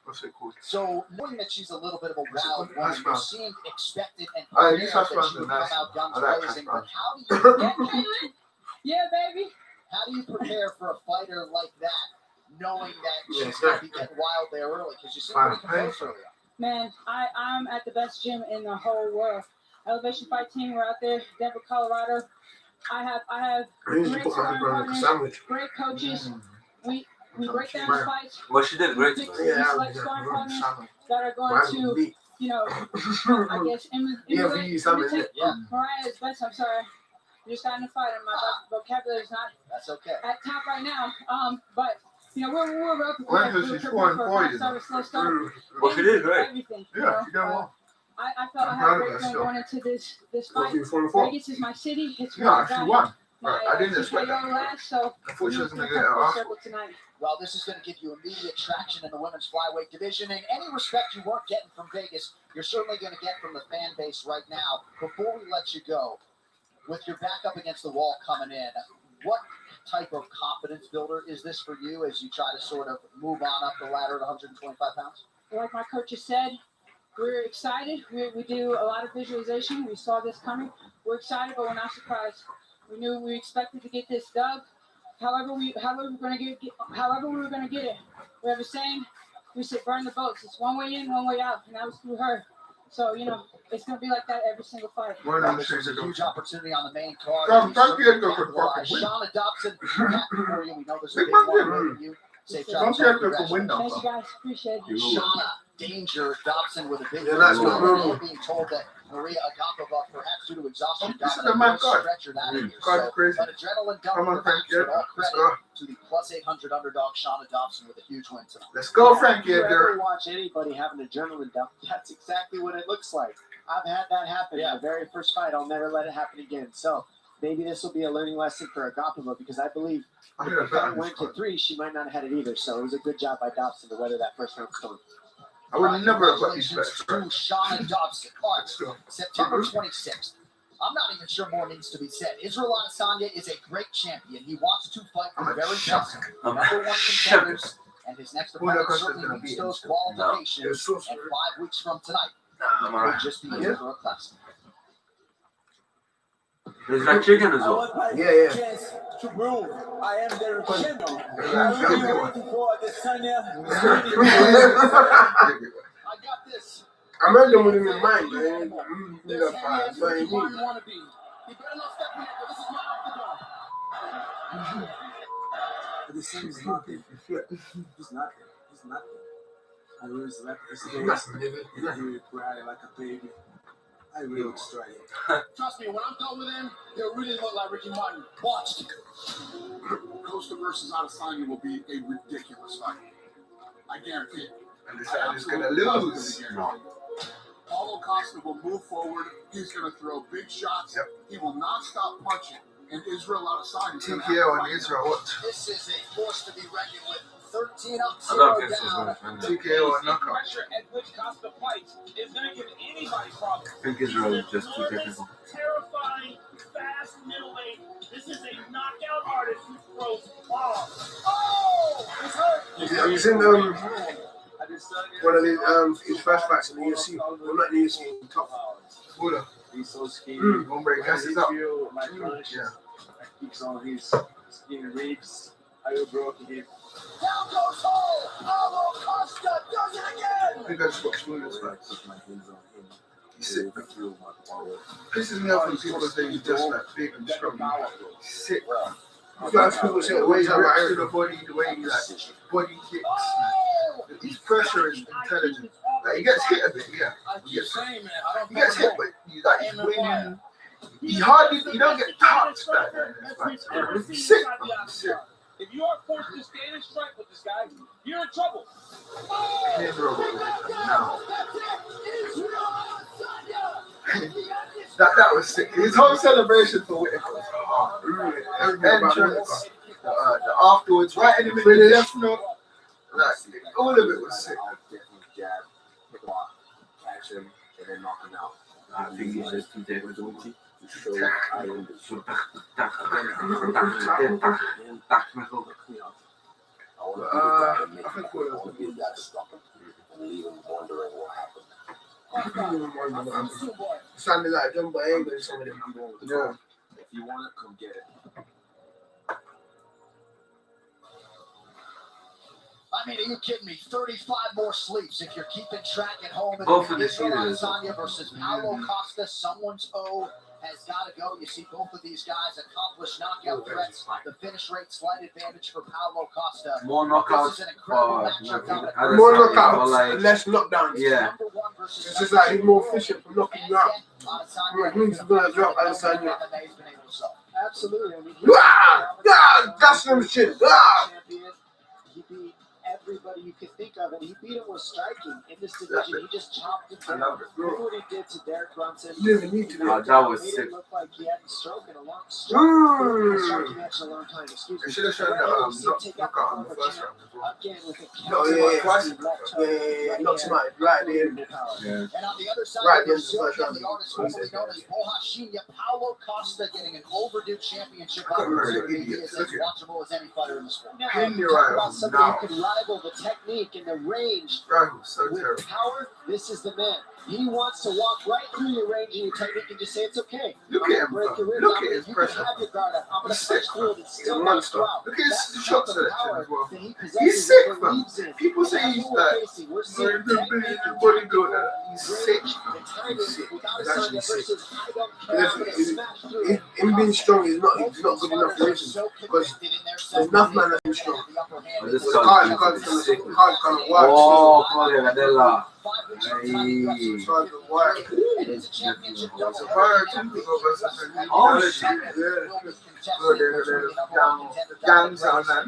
So, knowing that she's a little bit of a wild woman, you seemed expected and prepared that she would come out guns blazing, but how do you Yeah, baby. How do you prepare for a fighter like that, knowing that she's going to be getting wild there early? Because you seem pretty composed earlier. Man, I'm at the best gym in the whole world. Elevation Fight Team, we're out there, Denver, Colorado. I have great sparring partners, great coaches. We break down the fights. Well, she did great. Select sparring partners that are going to, you know, I guess, imitate Mariah's best. I'm sorry. You just got in a fight, and my vocabulary is not at top right now. But you know, we're well prepared. We're prepared for a fast start, a slow start. Well, she did great. Everything. Yeah, she did well. I felt I had a great feeling going into this fight. Vegas is my city. It's where I she won. I didn't expect that. Last, so I thought she was going to get it tonight. Well, this is going to give you immediate traction in the women's flyweight division, and any respect you weren't getting from Vegas, you're certainly going to get from the fan base right now. Before we let you go, with your back up against the wall coming in, what type of confidence builder is this for you as you try to sort of move on up the ladder at 125 pounds? Like my coaches said, we're excited. We do a lot of visualization. We saw this coming. We're excited, but we're not surprised. We expected to get this dub. However we were going to get it. We have a saying. We said burn the boats. It's one way in, one way out, and that was through her. So, you know, it's going to be like that every single fight. This is a huge opportunity on the main card. Frankie Edgar could fucking win. Shauna Dobson, for you. We know there's a big one for you. Safe travels. Frankie Edgar could win now. Thank you guys. Appreciate it. Shauna Danger Dobson with a big Yeah, that's win. not normal. Being told that Maria Agapova, perhaps due to exhaustion, This is got a mad card. stretcher that in here. Card's crazy. An adrenaline dump Come on, perhaps, Frankie but all Edgar. Let's credit go. to the plus 800 underdog Shauna Dobson with a huge win tonight. Let's go, Frankie If you Edgar. ever watch anybody have an adrenaline dump, that's exactly what it looks like. I've had that happen in the very first fight. I'll never let it happen again. So maybe this will be a learning lesson for Agapova because I believe I if heard the fight that. went to 3, she might not have had it either. So it was a good job by Dobson to weather that first round storm. I would never have got these Congratulations bets. to Shauna Dobson. All right, Let's go. September 26th. I'm not even sure more needs to be said. Israel Adesanya is a great champion. He wants to fight for very tough number 1 contenders, and his next opponent certainly meets those qualifications. And 5 weeks from tonight, it could just be in for a classic. There's that chicken as well. Yeah. To prove I am the champion. Yeah. I'm waiting for Adesanya. I got this. I remember them with him in mind, man. This But is where he you want to be. He better not step in here, but this is my octagon. The same is nothing. He's nothing. I respect this day. He will cry like a baby. I will destroy him. Trust me, when I'm done with him, he'll really look like Ricky Martin. Watch. Costa versus Adesanya will be a ridiculous fight. I guarantee it. And Adesanya's gonna lose. Paulo Costa will move forward. He's going to throw big shots. Yep. He will not stop punching. And Israel Adesanya. TKO on Israel. What? This is a force to be reckoned with. 13 up, I don't 0 think this is down. going to TKO on knockout. Pressure at which Costa fights is going to give anybody problems. I think Israel is just too technical. Terrifying, fast middleweight. This is a knockout artist who throws bombs. Oh! He's hurt. have you seen one of his first fights in the UFC? Well, not in the UFC, in top. Buddha. He's so skinny. Don't break gases up. My punch Yeah. kicks on his skinny ribs. I will broke him. Down goes Hall. Paulo Costa does it again. I think I just watched Munhoz fight. Put my hands on him. He's sick. I feel my power. Pisses me off when people say he's just like big and strong. He's sick. You guys people say The way he always have reacts to my the body, the way he like body kicks. Oh! His pressure is intelligent. Like he gets hit a bit, yeah. I keep saying, man, I don't He gets hit, but he's winning. He don't get touched like that in his fights. He's sick, man. He's sick. If you are forced to stand and strike with this guy, you're in trouble. He's robot now. That's it. Israel Adesanya. That was sick. His whole celebration for Whittaker was hard. Really. Entrance, the afterwards, right in the middle of the left note. Like, all of it was sick. Jab, block, catch him, and then knock him out. I think he's just too technical. To show I am the super. I think we'll You gotta stop him and leave him wondering what happened. sounded like Jumbo Angle or something. I'm going with the Yeah. call. If you want it, come get it. I mean, are you kidding me? 35 more sleeps if you're keeping track at home. Both of the Israel seasons. Adesanya versus Paulo Costa. Someone's O has got to go. You see both of these guys accomplish knockout threats. The finish rate slight advantage for Paulo Costa. More This knockouts is an incredible for matchup. Adesanya, More or knockouts, like, less knockdowns. yeah. Number 1 versus It's just like he's more efficient for knocking you out. Adesanya He's gonna drop Adesanya. MMA's been able to solve. Absolutely. I mean, That's some shit. Champion. He beat everybody you could think of, and he beat him with striking in this division. He just chopped it down. love it. Look what he did to Derek Brunson. You didn't even need to do Oh, it. that was Made sick. it look like he hadn't stroke in a long Mm. match in a long time. Excuse They me. should have shown the knockout on the first round as well. Again with a Oh, yeah. left Yeah, knocks him out right there. Yeah. And on the other side, Right, of the yes, the first round. the artist formerly known as Bohashinya, Paulo Costa getting an overdue championship I couldn't remember the opportunity. He idiots. is as Look at watchable as any fighter in the sport. Now, Pin your talk eye about off somebody now. who can rival skill, the technique, and the range. Right, so With terrible. power, this is the man. He wants to walk right through your range and your technique and just say it's okay. Look at him, bro. Look at his pressure. You can have your guard up. I'm going to He's sick, punch through it and still He's a not monster. throw out. Look at his That's shot the selection power as well. that he possesses He's sick, and fam. believes in. People And say that's he's what we're like facing. We're seeing technique and bodybuilder. He's sick. range and timing He's sick. without a He's actually target sick. versus I don't care. I'm going to smash through it. Him being strong is not good enough for him because there's enough man that's been strong. But this Can't watch. Oh, Claudia Gadella. Gangs on that.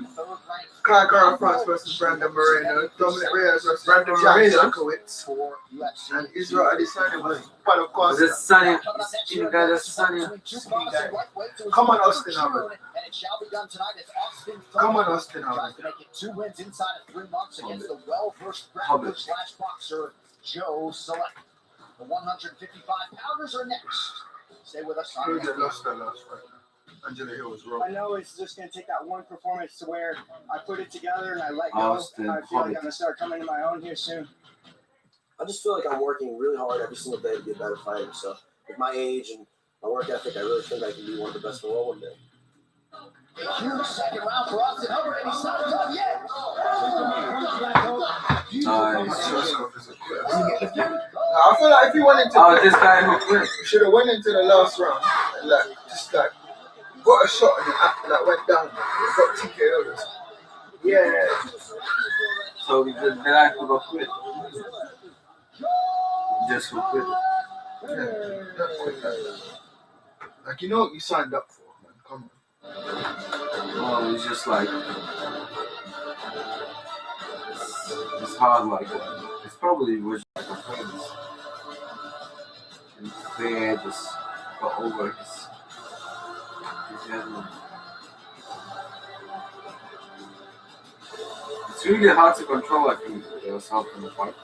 Kai France versus Brandon Moreno. Dominic Reyes versus Brandon Moreno. And Israel decided was one of course. This Sunny, you guys are Sunny. Come on, Austin Hubbard. Come on, Austin Hubbard. To make it 2 wins inside of 3 months against the well-versed grappler/boxer Joe Select. The 155-pounders are next. Stay with us. Who did lost that last fight? Angela Hill was wrong. I know it's just going to take that one performance to where I put it together and I let go. Austin I feel like I'm going to start coming to my own here soon. I just feel like I'm working really hard every single day to be a better fighter. So with my age and my work ethic, I really think I can be one of the best in the world one day. A huge second round for Austin Hubbard, and he's not done yet. I feel like if he went into this guy who should have went into the last round and just got a shot and it went down. Got TKO'd. Yeah. So the guy who got quit. Just who quit. Yeah, not quit like you know what you signed up for, man. Come on. Oh, it's just like it's hard. Like it's probably was like a friends. And they just got over his it's really hard to control, I think, yourself in the fight.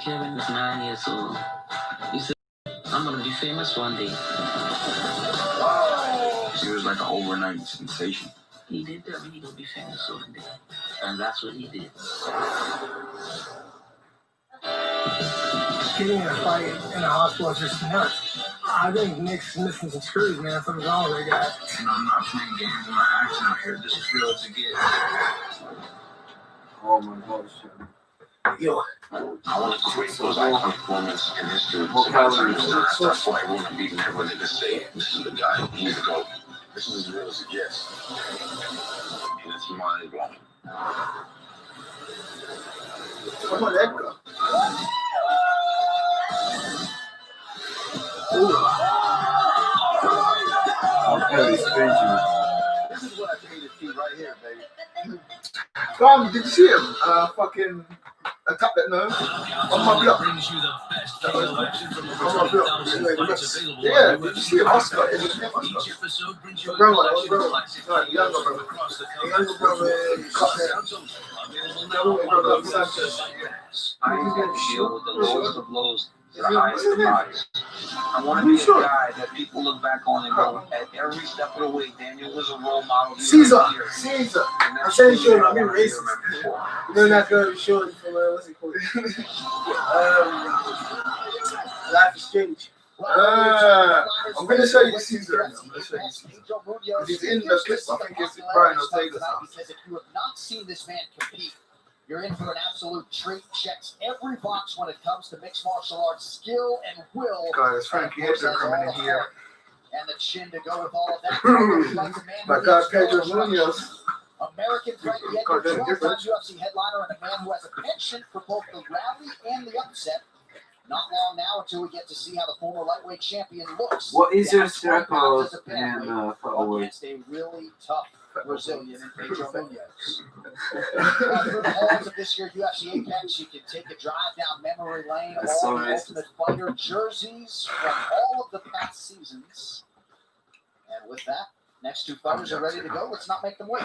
Kevin was 9 years old. He said, I'm gonna be famous one day. He was like an overnight sensation. He did tell me he gonna be famous one day. And that's what he did. Getting in a fight in a hospital is just nuts. I think Nick's missing some screws, man. Something's wrong with that guy. You know, I'm not playing games with my action out here. This is real to get. Oh my gosh. Yo. I want to create those iconic moments in history. So by the time it's done, after I fought, I won't be never going to say, this is the guy, he's the GOAT. This is as real as it gets. And it's mind blowing. Come on, Edgar. Okay, Benjamin. This is what I paid to see right here, baby. Did you see him? Fucking attack that nerve on my block. Brings you the best KO action from over On my block. 20,000 fights available Yeah, on did you see him? Oscar. It was him, Each Oscar. episode brings you a Brother, collection of classic younger KOs from brother. across the Younger brother, country. Available now on UFC Fight Pass. I want to deal with the lowest of lows to the highest of highs. I want to be a guy that people look back on and go, at every step of the way, Daniel was a role model. Caesar. I'm saying sure, I'm being racist. You know that girl showing from what's it called? Life is Strange. I'm going to show you Caesar. I'm going to show you Caesar. He's in the clip. I think it's Brian Ortega's house. Because if you have not seen this man compete, you're in for an absolute treat. Checks every box when it comes to mixed martial arts skill and will. Guys, Frankie Edgar coming in here. And the chin to go with all of that. My God, Pedro Munhoz. American Frankie Edgar, 12-time UFC headliner, and a man who has a penchant for both the rally and the upset. Not long now until we get to see how the former lightweight champion looks. What is your record and forward? Against a really tough Brazilian in Pedro Munhoz. Through the halls of this year UFC Apex, you can take a drive down memory lane of all the Ultimate Fighter jerseys from all of the past seasons. And with that, next two fighters are ready to go. Let's not make them wait.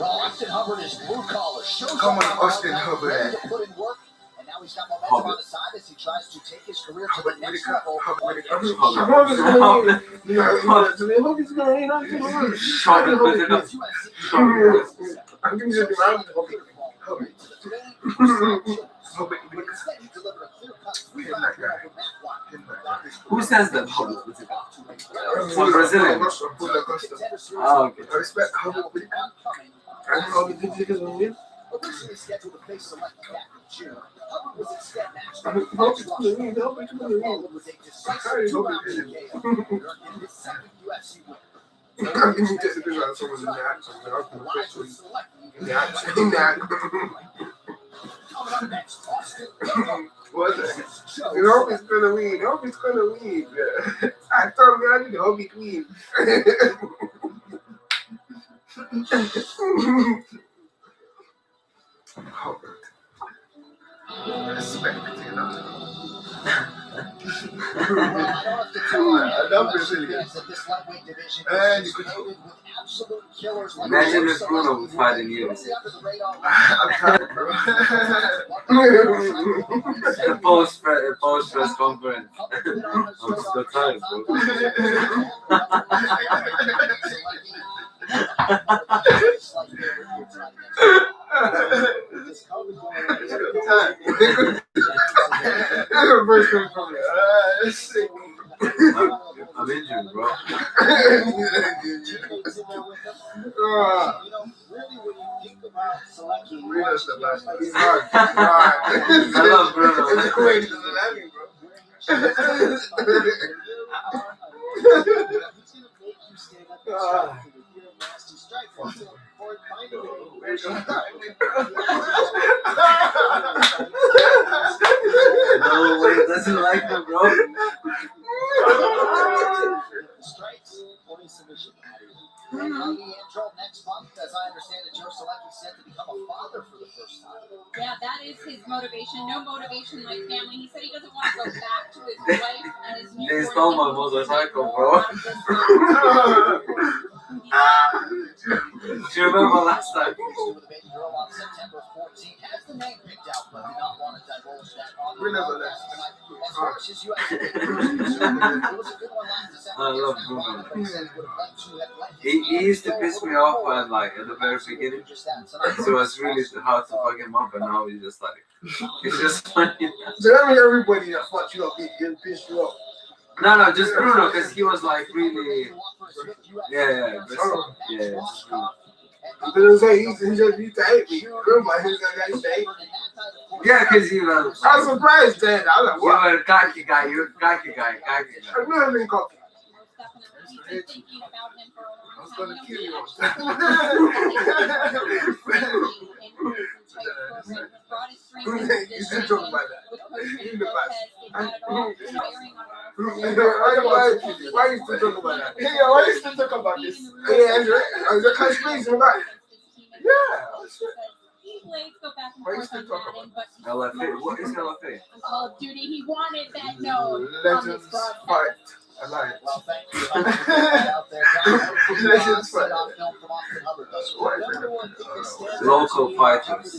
Well, Austin Hubbard is blue collar. Shows Come on, up Austin ready Hubbard. to put in work. And now he's got momentum on the side as he tries to take his career to the next level. Hobbit's gonna win. I'm gonna do Who says that? Some Brazilian. Oh, okay. I respect Hobbit. And Hobbit did you win? Originally scheduled to face Select back in June, Hubbard was instead matched up with Hobbit's gonna win. Hobbit's gonna win. with a decisive 2-round KO in his second UFC win. I'm gonna get to this out of someone in the action. I'm gonna put you in the action. In that. Coming up next, Austin. What's that? Hobbit's gonna win. Hobbit's gonna win. I told me I need Hobbit win. Hobbit. Respect, you know. I love Brazilians. And you could Imagine if Bruno was fighting you. Post press conference. I'm so tired, bro. I'm injured, bro. I love Bruno. No way, doesn't like him, bro. Next month, as I understand it, Joe Selecki set to become a father for the first time. Yeah, that is his motivation. No motivation like family. He said he doesn't want to go back to his wife and his newborn. They stole my motorcycle, bro. Do you remember last time? On September 14th, has the name picked out, but did not want to divulge that on the as far as his UFC, it was a good one last December. I love Bruno. He used to piss me off when, like, at the very beginning. So it was really hard to fuck him up, and now he's just like, it's just funny. So that means everybody that fucked you up get pissed you off. No, just Bruno, because he was like really, yeah. I didn't say he just used to hate me. Remember, he used to hate me. Yeah, because you know. I was surprised that. I was like, what? You were a cocky guy. I never been cocky. He's been thinking about him for a long time. I was going to kill you. You still talking about that. You the best. Why are you still talking about that? Yeah, why are you still talking about this? Yeah, Andrew, the conspiracy about it. Yeah. Why are you still talking about it? LFA. What is LFA? Call of Duty. He wanted that known. Legends fight. Alliance. Well, thank you. Legends fight. Local fighters.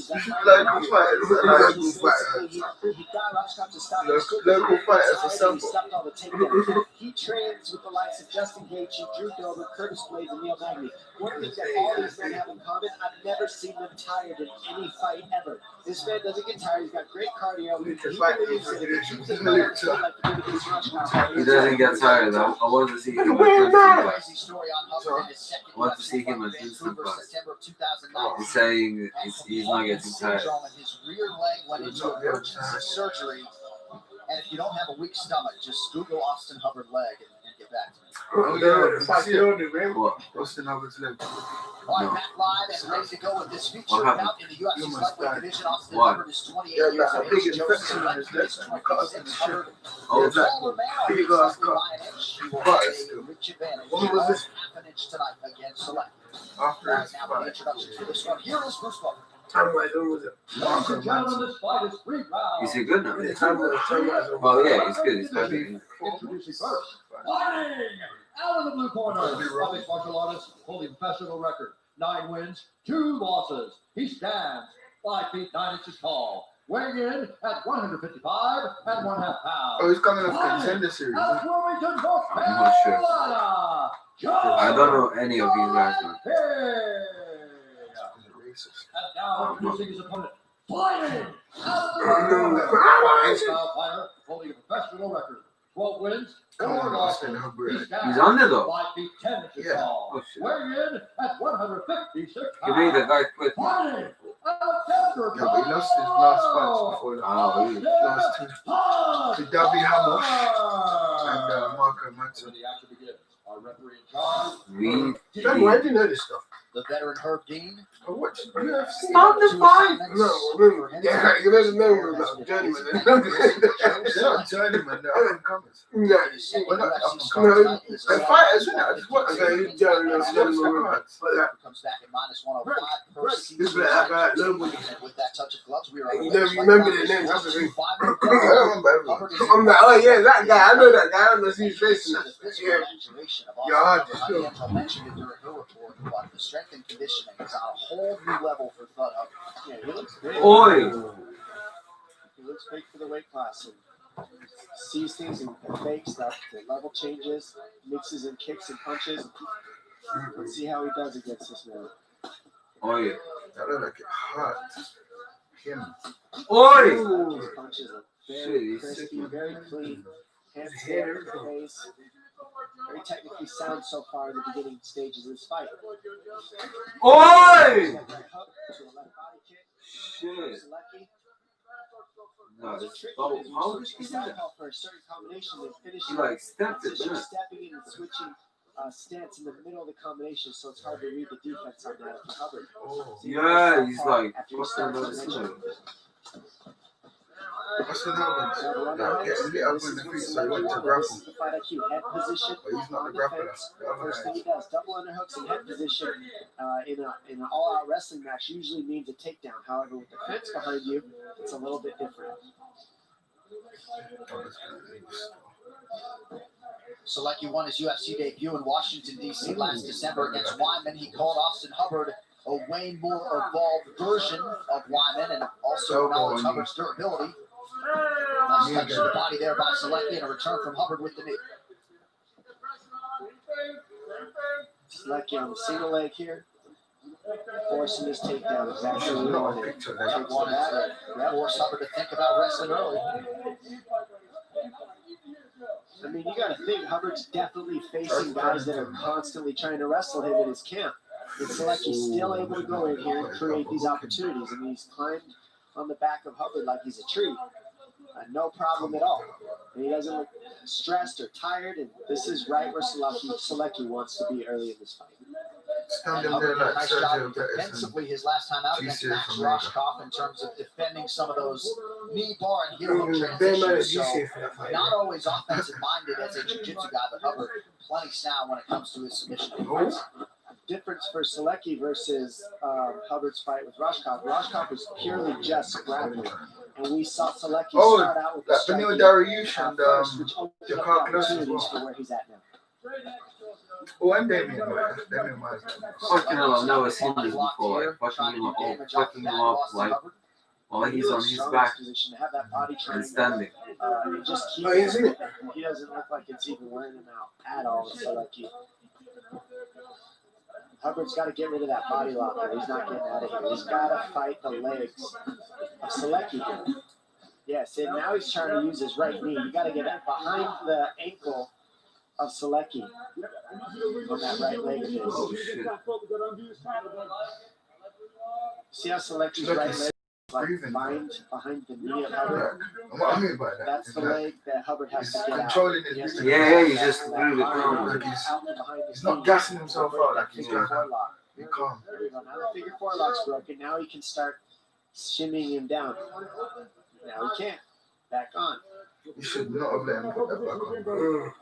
Local fighters are simple. He trains with the likes of Justin Gaethje, Drew Dober, Curtis Blades, and Neil Magny. One thing that all these men have in common, I've never seen them tired in any fight ever. This man doesn't get tired. He's got great cardio. He doesn't get tired. I want to see him at instant class. He's saying he's not getting tired. His rear leg went into emergency surgery. And if you don't have a weak stomach, just Google Austin Hubbard leg and get back to me. Austin Hubbard's leg. All right, Matt live and ready to go with this feature bout in the UFC lightweight division. Austin Hubbard is 28 years of age. Joe Selecki is 26. Hubbard is older man. He will have a rich advantage. Half an inch tonight against Selecki. Now the introduction to this one. Here is Bruce Butler. Is he good now? Well, yeah, he's good. He's perfect. Introducing first, fighting out of the blue corner, mixed martial artist holding professional record, 9 wins, 2 losses. He stands 5 feet 9 inches tall. weighing in at 155 and 1/2 pounds. Oh, he's coming off Contender Series. Out of Wilmington, North I'm not sure. Carolina, I don't know any of these guys, man. And now introducing his opponent, fighting out of the style fighter, holding a professional record, 12 wins, 4 losses. He's underdog. 5 feet 10 inches tall. Oh, shit. Weighing in at 156 Give me the pounds. guy quick. Fighting Yeah, but he lost his last fights before that. Oh, really? Last two. To Darby Hamosh and Marco Matson. The action begins. Our referee in charge. We. Why didn't know this stuff? The veteran Herb Dean. I watched UFC. Stop the fight! No, remember. Yeah, you guys remember about journeyman. They're not journeyman, they're up and comers. No, We're not up and comers. They're fighters, isn't it? I just watched okay, you journeyman. Comes back at -105 per season. This is like nobody. With that touch of gloves, we are. You never remember their names. That's the thing. I don't remember everyone. I'm like, oh yeah, that guy. I know that guy. I don't know if he's facing that. Yeah. I mentioned it during her report, but the strength and conditioning is on a whole new level for Thud Up. Yeah, he looks great. Oi! He looks great for the weight class and sees things and fakes stuff. The level changes, mixes and kicks and punches. Let's see how he does against this man. Oi! That looked like it hurt. Him. Oi! His punches are Shit, very he's crispy, sick. very clean. Hands down, face. Very technically sound so far in the beginning stages of this fight. Oi! Shit. No, it's double. How did he do that? For a certain combination, they finish He like stepped it, position, didn't it? stepping in and switching stance in the middle of the combination, so it's hard to read the defense on that if covered. Oh. Yeah, he's like After you fucking start another combination. What's the number? Like, getting lit up in the feet so he went to grapple. This is the fight IQ head position. But he's not the on the grappler. fence. First thing he does, double underhooks and head position in an all-out wrestling match usually means a takedown. However, with the fence behind you, it's a little bit different. Selecki won his UFC debut in Washington, D.C. last December against Wyman. He called Austin Hubbard a way more evolved version of Wyman and also acknowledged Hubbard's durability. Nice touch to the body there by Selecki and a return from Hubbard with the knee. Selecki on the single leg here, forcing his takedown exactly where he wanted it. He wanted to force Hubbard to think about wrestling early. I mean, you got to think Hubbard's definitely facing guys that are constantly trying to wrestle him in his camp. And Selecki's still able to go in here and create these opportunities. I mean, he's climbed on the back of Hubbard like he's a tree. No problem at all. And he doesn't look stressed or tired. And this is right where Selecki wants to be early in this fight. Standing there like Nice Sergio job Pettis. defensively his last time out against GC Max from Mega. Roshkoff in terms of defending some of those knee bar and heel hook transitions. So not always offensive minded as a jiu-jitsu guy, but Hubbard plenty sound when it comes to his submission defense. Difference for Selecki versus Hubbard's fight with Roshkoff. Roshkoff was purely just grappling. And we saw Selecki start out with the that Benil striking Dariush and first, which opened up the Jakar Close as opportunities well. for where he's at now. Oh, and Damien White. Damien White. Fucking hell, I've never seen this before. Like, fucking him up, like, while he's on his back Position to have that body and standing. and just keep he doesn't look like it's even wearing him out at all. Selecki. Hubbard's got to get rid of that body lock, or he's not getting out of here. He's got to fight the legs of Selecki here. Yes, and now he's trying to use his right knee. You got to get behind the ankle of Selecki on that right leg of his. Oh, shit. See how Selecki's right leg is like behind the knee of Hubbard? What I mean by that? That's the leg that Hubbard has to get out. Controlling He has his to Yeah, get he out just that blew the body ground. out Like behind his he's not knee. gassing himself out like he's Figure going four lock. to be calm. There we go. Now the figure four lock's broken. Now he can start shimmying him down. Now he can't. Back on. You should not have let him put that back on.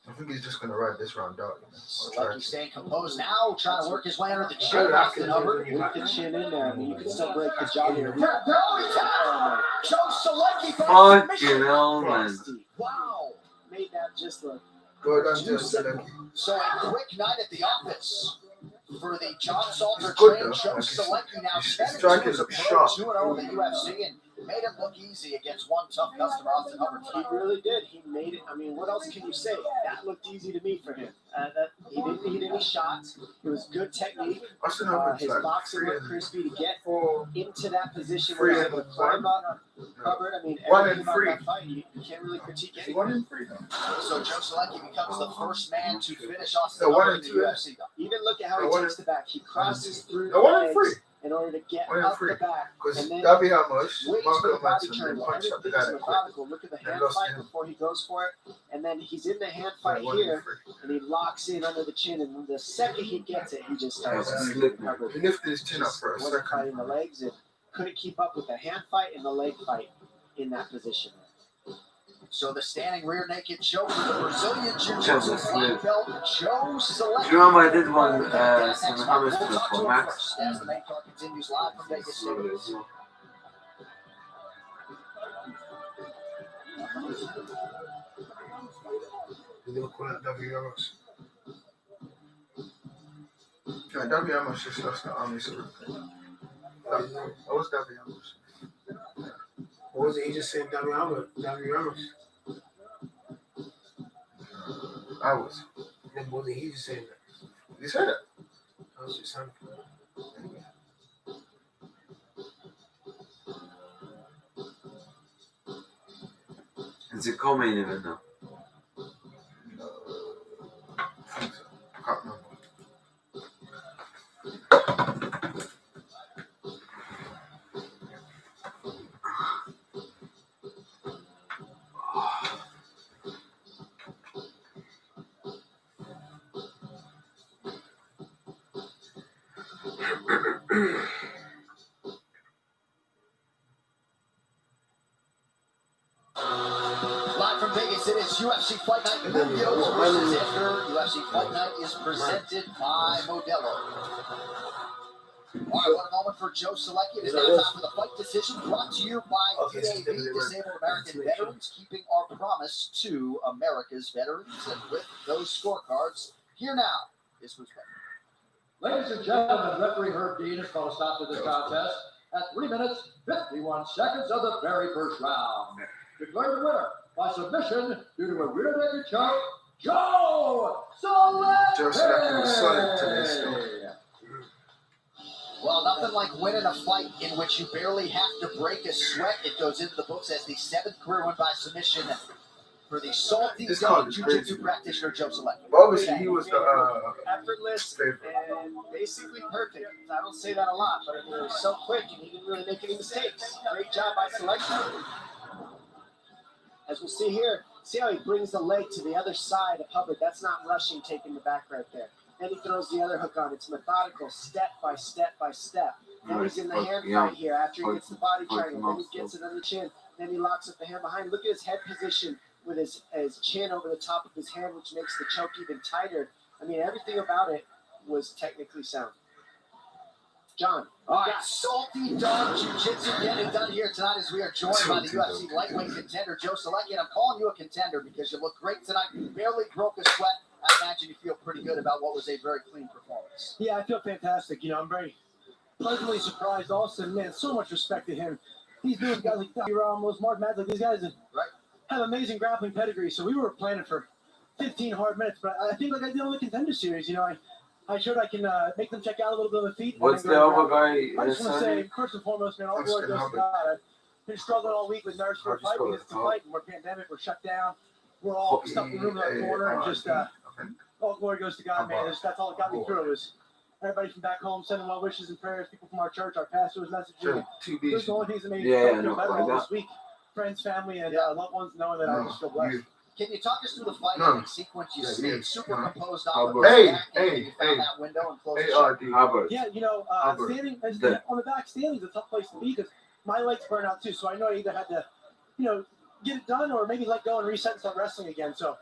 I think he's just going to ride this round out. Selecki staying composed now, trying to work his way under the chin. Austin Hubbard. With the chin in there, I mean, you can still break the jaw here. Joe Selecki Fucking hell, man. Wow. Made that just look. Go down to Selecki. So a quick night at the office. for the John Salter good trained though. Joe Like, Selecki. Now, striking was a looks pro sharp. 2-0 in the UFC and made it look easy against one tough customer, Austin Hubbard. He really did. He made it. I mean, what else can you say? That looked easy to me for him. He didn't need any shots. It was good technique. Austin Hubbard's His like boxing free looked crispy to get for into that position free where he's and able to climb up. Hubbard, I mean, 1 everything and about 3. that fight, you can't really critique anything. 1 and 3 though. So Joe Selecki becomes the first man to finish Austin No, 1 Hubbard and in the 2. UFC. Even look at how No, he 1 takes the back. He crosses through the No, 1 and 3. legs in order to get 1 and up 3. the back. Because And then that'd be how much waits Marco for the body Manson turn. then punched up the Everything guy is that quit. methodical. Look at the And hand lost fight him. before he goes for it. And then he's in the hand fight 1 here. and 3. And he locks in under the chin. And the second he gets it, he just starts He lifted his chin up for a wasn't second. fighting the legs and couldn't keep up with the hand fight and the leg fight in that position. So the standing rear naked choke for the Brazilian Jiu-Jitsu black belt, Joe Selecki. Do you remember I did one some Muhammad for Max? As the main card continues live from Vegas Studios. You look at WRS. Yeah, WMS just lost the army sort of thing. That was WMS. What was it? He just said WRS. I was. Then what did he just say that? You said it. That was just something. It's a co-main event now. I think so. Can't remember. Live from Vegas, it is UFC Fight Night. Munhoz versus Edgar. UFC Fight Night is presented by Modelo. All right, what a moment for Joe Selecki. It is now time for the fight decision brought to you by DAV, Disabled American Veterans, keeping our promise to America's veterans. And with those scorecards, here now is who's fighting. Ladies and gentlemen, referee Herb Dean has called a stop to this contest at 3 minutes, 51 seconds of the very first round. Declared the winner by submission due to a rear naked choke, Joe Selecki. Joe Selecki was solid today still. Well, nothing like winning a fight in which you barely have to break a sweat. It goes into the books as the 7th career win by submission for the salty This card is jiu-jitsu crazy. practitioner Joe Selecki. But obviously he was the effortless favorite. and basically perfect. I don't say that a lot, but it was so quick and he didn't really make any mistakes. Great job by selection. As we'll see here, see how he brings the leg to the other side of Hubbard. That's not rushing, taking the back right there. Then he throws the other hook on. It's methodical, step by step by step. Then he's in the hand fight here after he gets the body triangle. Then he gets it on the chin. Then he locks up the hand behind. Look at his head position with his chin over the top of his hand, which makes the choke even tighter. I mean, everything about it was technically sound. John. All right, salty dog jiu-jitsu getting done here tonight as we are joined by the UFC lightweight contender, Joe Selecki. And I'm calling you a contender because you look great tonight. You barely broke a sweat. I imagine you feel pretty good about what was a very clean performance. Yeah, I feel fantastic. You know, I'm very pleasantly surprised. Austin, man, so much respect to him. He's doing guys like Dr. Ramos, Mark Madz, like these guys have amazing grappling pedigree. So we were planning for 15 hard minutes, but I think like I did on the Contender Series, you know, I showed I can make them check out a little bit of the feet. What's the other guy? I just want to say, first and foremost, man, all glory goes to God. I've been struggling all week with nerves for a fight because it's a fight. We're pandemic, we're shut down. We're all stuck in the room in the corner, and just all glory goes to God, man. That's all that got me through. It was everybody from back home sending well wishes and prayers. People from our church, our pastor was messaging. Those are the only things that made me feel better all this week. Friends, family, and loved ones knowing that I just feel blessed. Can you talk us through the fight sequence you see? Super composed on the that window and close the Yeah, you know, standing on the back standing is a tough place to be because my legs burn out too. So I know I either had to, you know, get it done or maybe let go and reset and start wrestling again. So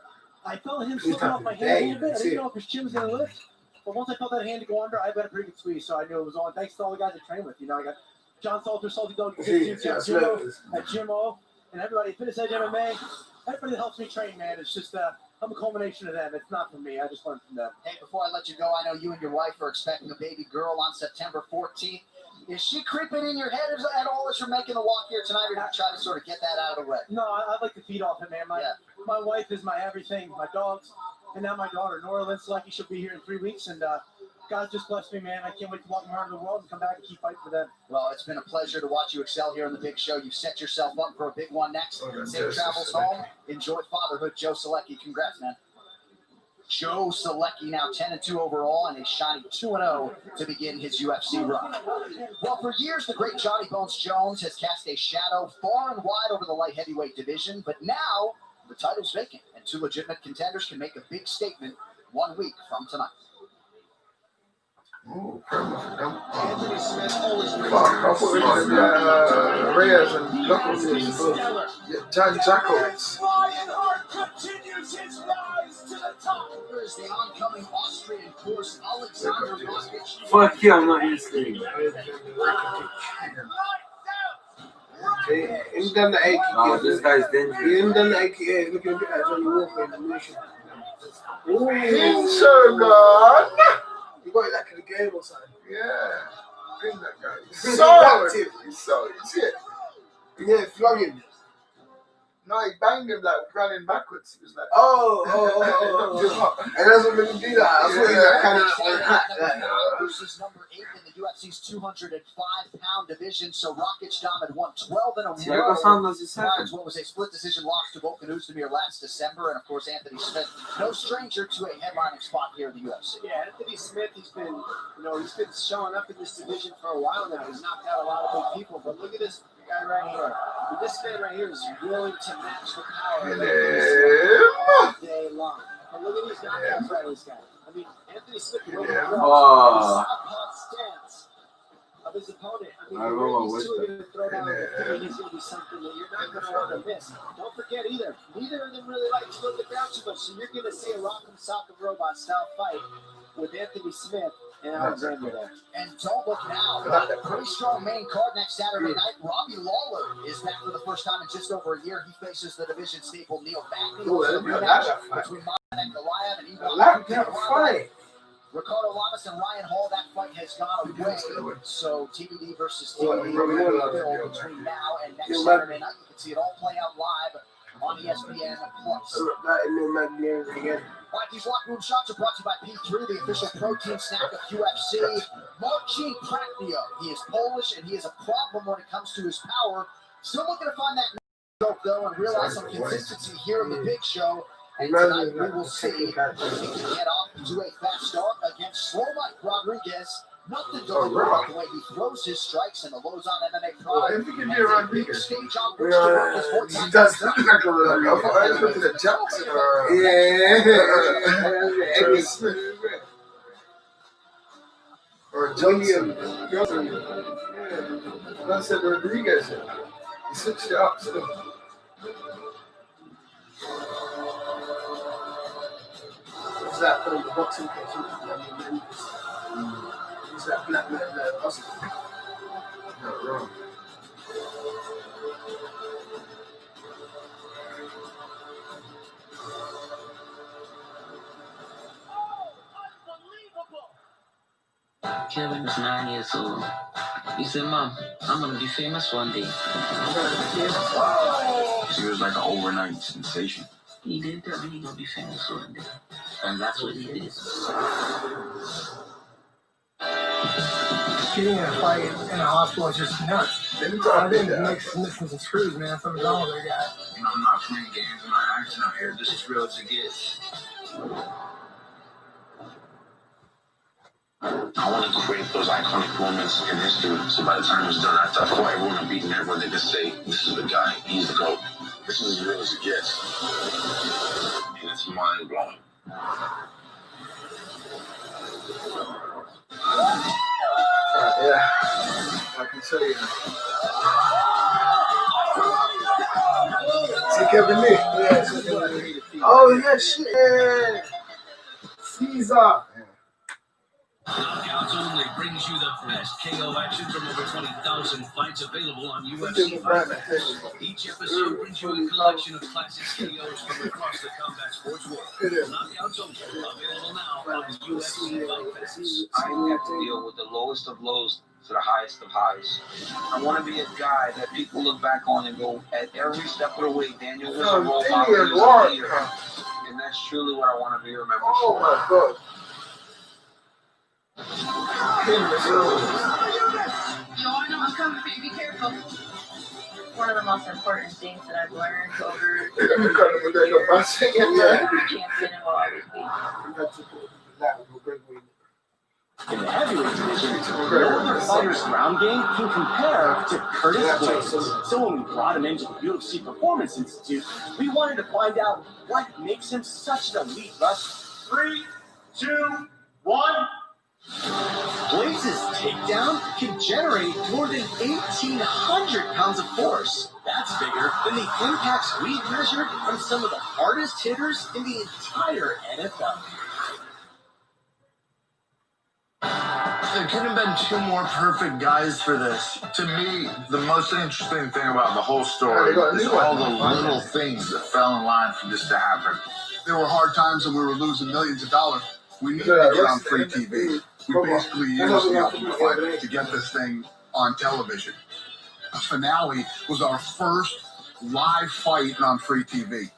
I felt him slipping off my hand a little bit. I didn't know if his chin was going to lift. But once I felt that hand to go under, I got a pretty good squeeze. So I knew it was on. Thanks to all the guys I trained with. You know, I got John Salter, Salty Dog, Jimmo, at Jimmo, and everybody, Fitness Edge MMA. Everybody that helps me train, man. It's just, I'm a culmination of them. It's not for me. I just learned from them. Hey, before I let you go, I know you and your wife are expecting a baby girl on September 14th. Is she creeping in your head at all as you're making the walk here tonight, or not trying to sort of get that out of the way? No, I like to feed off it, man. My wife is my everything, my dogs, and now my daughter, Nora Lynn Selecki. She'll be here in 3 weeks, and God just blessed me, man. I can't wait to walk around the world and come back and keep fighting for them. Well, it's been a pleasure to watch you excel here on the big show. You've set yourself up for a big one next. Safe travels home. Enjoy fatherhood, Joe Selecki. Congrats, man. Joe Selecki now 10-2 overall and a shiny 2-0 to begin his UFC run. Well, for years, the great Johnny Bones Jones has cast a shadow far and wide over the light heavyweight division, but now the title's vacant, and two legitimate contenders can make a big statement 1 week from tonight. Oh, Anthony Smith always I thought it was Reyes and Knuckles. John Jackals. Continues his rise to the top. Here is the oncoming Austrian course, Alexander Rakic. Fuck you, I'm not used to it. He's done the AK. Oh, this guy's dangerous. He's done the AK. He's looking a bit like Johnny Walker in the mission. Hintergun. You got it like in the game or something. Yeah. Bring that guy. He's So it's it. Yeah, flung him. No, he banged him like running backwards. He was like, oh. And that's what made him do that. I thought he like kind of versus number 8 in the UFC's 205-pound division. So Rakic had won 12 in a row. What was a split decision loss to Volkan Oezdemir last December, and of course Anthony Smith, no stranger to a headlining spot here in the UFC. Yeah, Anthony Smith, he's been showing up in this division for a while now. He's knocked out a lot of big people, but look at this guy right here. This man right here is willing to match the power all day long. And look at these knockouts by this guy. I mean, Anthony Smith, the way he throws the southpaw stance of his opponent. I mean, the way these two are going to throw down the feet, he's going to be something that you're not going to want to miss. Don't forget either, neither of them really like to go to the ground too much, so you're going to see a Rock'em Sock'em Robot style fight with Anthony Smith and Alexander there. And don't look now, but a pretty strong main card next Saturday night. Robbie Lawler is back for the first time in just over a year. He faces the division staple Neil Magny. Between Magomed Goliath and Ivan Ricardo Lamas and Ryan Hall, that fight has gone away. So TBD versus TBD between now and next Saturday night. You can see it all play out live on ESPN Plus. These locker room shots are brought to you by P3, the official protein snack of UFC. Marcin Prachnio, he is Polish and he is a problem when it comes to his power. Still looking to find that stroke though and realize some consistency here in the big show. And tonight we will see if he can get off to a fast start against Slow Mike Rodriguez. Nothing to do about the way he throws his strikes and the lows on MMA Pride. If he can be around bigger. Stage on which to work his voice. He does look like a I look at the Jackson or Edgar Smith. Or Johnson. I said Rodriguez. He switched it up still. What's that for the boxing case? Is that black Oscar? Not wrong. Kevin was 9 years old. He said, Mom, I'm going to be famous one day. He was like an overnight sensation. He did tell me he going to be famous one day. And that's what he did. Getting in a fight in a hospital is just nuts. I think it makes missing some screws, man. Something's wrong with that guy. You know, I'm not playing games. I'm not acting out here. This is real as it gets. I want to create those iconic moments in history. So by the time it's done, after I fought everyone I'm beating everyone, they can say, this is the guy. He's the GOAT. This is as real as it gets. And it's mind-blowing. Yeah, I can tell you. See Kevin Lee? Yeah, oh, yeah, shit. Caesar. Knockouts episodes only brings you the best KO action from over 20,000 fights available on UFC Fight Pass. Each episode brings you a collection of classic KOs from across the combat sports world. Knockouts only, available now on UFC Fight Pass. I have to deal with the lowest of lows to the highest of highs. I want to be a guy that people look back on and go, at every step of the way, Daniel was a role model, he was a leader. And that's truly what I want to be remembered for. Oh my God. I'm coming, baby. Be careful. One of the most important things that I've learned over the years, champion and will always be. In the heavyweight division, no other fighter's ground game can compare to Curtis Blades. So when we brought him into the UFC Performance Institute, we wanted to find out what makes him such an elite wrestler. 3, 2, 1. Blades' takedown can generate more than 1,800 pounds of force. That's bigger than the impacts we've measured from some of the hardest hitters in the entire NFL. There couldn't have been two more perfect guys for this. To me, the most interesting thing about the whole story is all the little things that fell in line for this to happen. There were hard times and we were losing millions of dollars. We needed to get on free TV. We basically used the Ultimate Fighter to get this thing on television. The finale was our first live fight on free TV.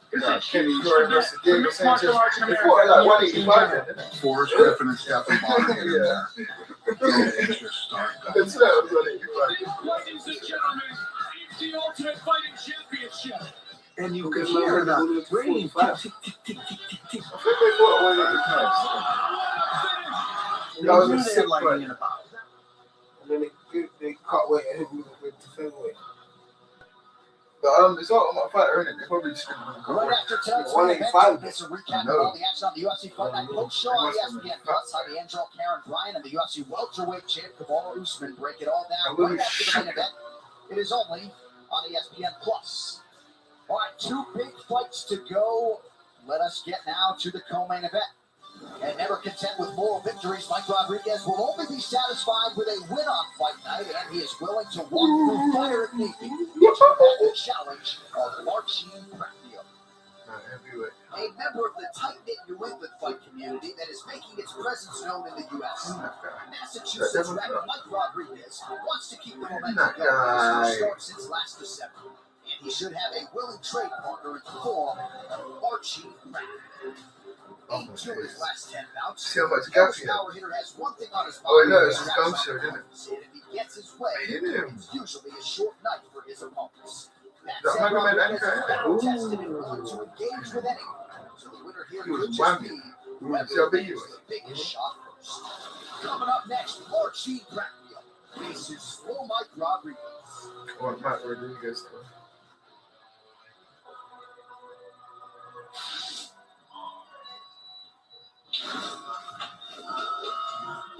Forrest Griffin and Stephen Bonner in there. It's just start. Ladies and gentlemen, it's the Ultimate Fighting Championship. And you could hear the brain tick, tick, tick, tick, tick, tick, tick. That was a sick fight. And then they caught weight and hit me with the featherweight. It's all my fighter, isn't it? They probably just Right after tonight's main event, it's a recap of all the action on the UFC Fight Night Coach Show on ESPN Plus. Javi Angel, Karen Bryan, and the UFC welterweight champ Kamaru Usman break it all down right after the main event. It is only on ESPN Plus. All right, 2 big fights to go. Let us get now to the co-main event. And never content with moral victories, Mike Rodriguez will only be satisfied with a win on fight night, and he is willing to walk through fire if need be to the challenge of Marcin Prachnio. A member of the tight-knit New England fight community that is making its presence known in the U.S. Massachusetts rapper Mike Rodriguez wants to keep the momentum going. His first start since last December, and he should have a willing trade partner in the form of Marcin Prachnio. 8 to his last 10 bouts. See how much gap he power hitter has one thing on his mind. Oh, no, it's his gum shirt, isn't it? And if he gets his way, it's usually a short night for his opponents. That said, Rodriguez is battle-tested and willing to engage with anyone. So the winner here could just be whoever lands the biggest shot first. Coming up next, Marcin Prachnio faces Slow Mike Rodriguez. Or Mike Rodriguez.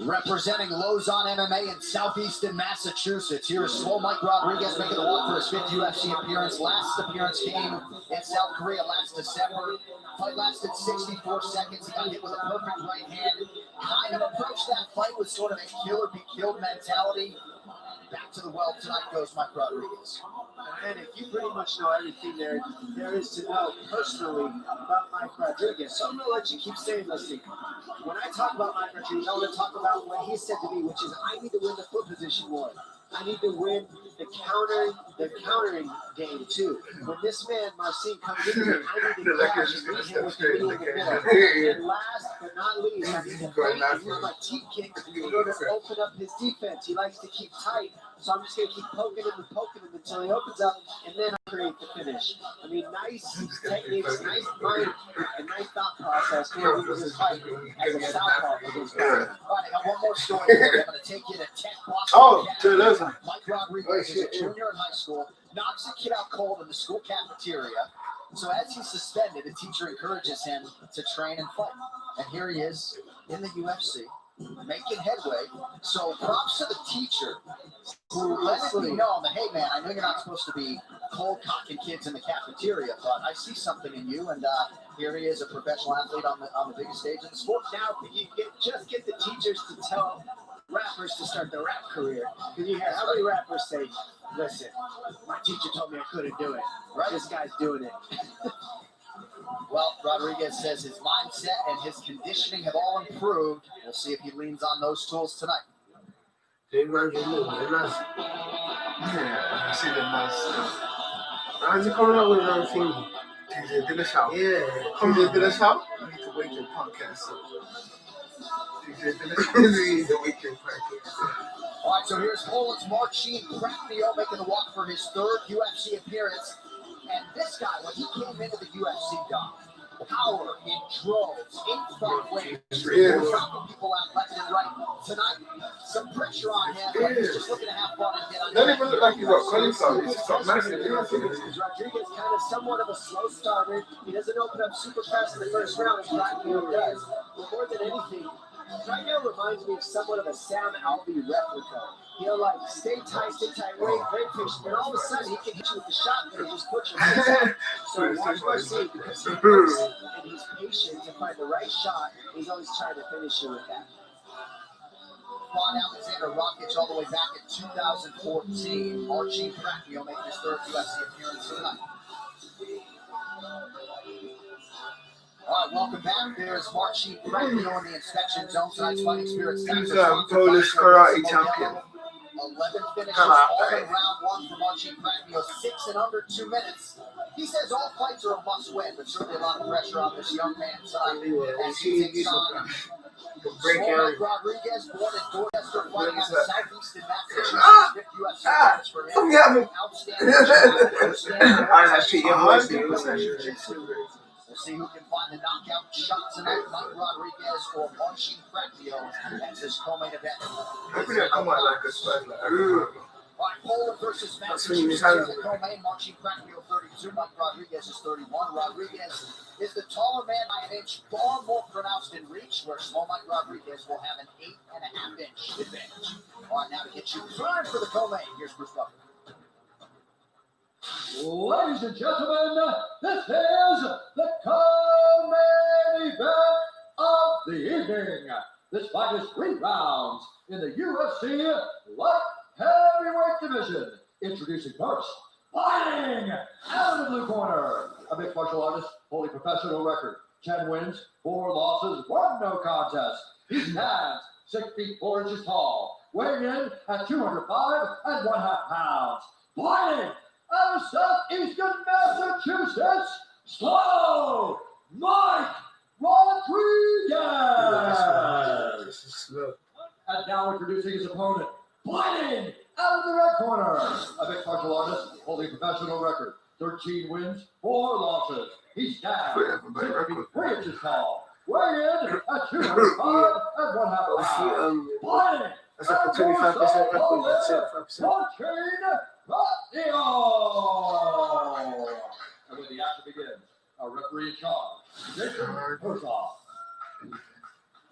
Representing Lozon MMA in southeastern Massachusetts, here is Slow Mike Rodriguez making the walk for his 5th UFC appearance. Last appearance came in South Korea last December. Fight lasted 64 seconds. He got hit with a perfect right hand. Kind of approached that fight with sort of a kill or be killed mentality. Back to the well tonight goes Mike Rodriguez. And if you pretty much know everything there is to know personally about Mike Rodriguez, so I'm going to let you keep saying this thing. When I talk about Mike Rodriguez, I want to talk about what he said to me, which is I need to win the foot position war. I need to win the countering game too. When this man Marcin comes in, I need to catch and meet him with the knee in the middle. And last but not least, I need to use my teep kick in order to open up his defense. He likes to keep tight, so I'm just going to keep poking him until he opens up, and then I create the finish. I mean, nice techniques, nice mind, and nice thought process going into this fight as a southpaw against Pedro. All right, I got one more story for you. I'm going to take you to Tech Boston. Oh, listen. Mike Rodriguez is a junior in high school, knocks a kid out cold in the school cafeteria. So as he's suspended, a teacher encourages him to train and fight. And here he is in the UFC, making headway. So props to the teacher who lets me know that, hey man, I know you're not supposed to be cold cocking kids in the cafeteria, but I see something in you. And here he is, a professional athlete on the biggest stage in the sport. Now, you just get the teachers to tell rappers to start their rap career. Because you hear how many rappers say, listen, my teacher told me I couldn't do it. Right? This guy's doing it. Well, Rodriguez says his mindset and his conditioning have all improved. We'll see if he leans on those tools tonight. Yeah, I see the nice. How's he coming up with another thing? TJ Dillashaw. Yeah. TJ Dillashaw? You need to wake your punk ass up. TJ Dillashaw. He's a weekend practice. All right, so here's Poland's Marcin Kraknio making the walk for his third UFC appearance. And this guy, when he came into the UFC, Dom, power in droves, 8-5 wins, knocking people out left and right. Tonight, some pressure on him, but he's just looking to have fun and get on. Doesn't even look like he's got cauliflower. He's just got massive. Rodriguez kind of somewhat of a slow starter. He doesn't open up super fast in the first round as Kraknio does. But more than anything, Kraknio reminds me of somewhat of a Sam Alvey replica. He'll like stay tight, wait, very patient, and all of a sudden he can hit you with the shot and just put your face out. So watch Marcin because he works and he's patient to find the right shot. He's always trying to finish you with that. Ron Alexander Rakic all the way back in 2014. Marcin Kraknio making his third UFC appearance tonight. All right, welcome back. There's Marcin Kraknio in the inspection zone. Tonight's Fighting Spirits. He's a Polish karate champion. 11 finishes, all in round one for Marcin Kraknio, 6 in under 2 minutes. He says all fights are a must-win, but certainly a lot of pressure on this young man tonight as he takes on Rodriguez, born in Dorchester, fighting out of Southeastern Massachusetts. UFC match for him. We'll see who can find the knockout shot tonight, Mike Rodriguez or Marcin Kraknio, as his co-main event. Come on, like a sweat. All right, Poland versus Massachusetts in the co-main. Marcin Kraknio 32, Mike Rodriguez is 31. Rodriguez is the taller man by an inch, far more pronounced in reach, where small Mike Rodriguez will have an 8.5 inch advantage. All right, now to get you primed for the co-main, here's Bruce Buffer. Ladies and gentlemen, this is the co-main event of the evening. This fight is 3 rounds in the UFC light heavyweight division. Introducing first, fighting out of the blue corner, a mixed martial artist, holding professional record, 10 wins, 4 losses, 1 no contest. He stands 6 feet 4 inches tall, weighing in at 205 1/2 pounds. Fighting out of southeastern Massachusetts, Slow Mike Rodriguez. And now introducing his opponent, fighting out of the red corner, a mixed martial artist holding a professional record, 13 wins, 4 losses. He stands 6 feet 3 inches tall, weighing in at 205 1/2 pounds. Fighting that's like a 25% record. That's it, 5%. And when the action begins, our referee in charge, Jason.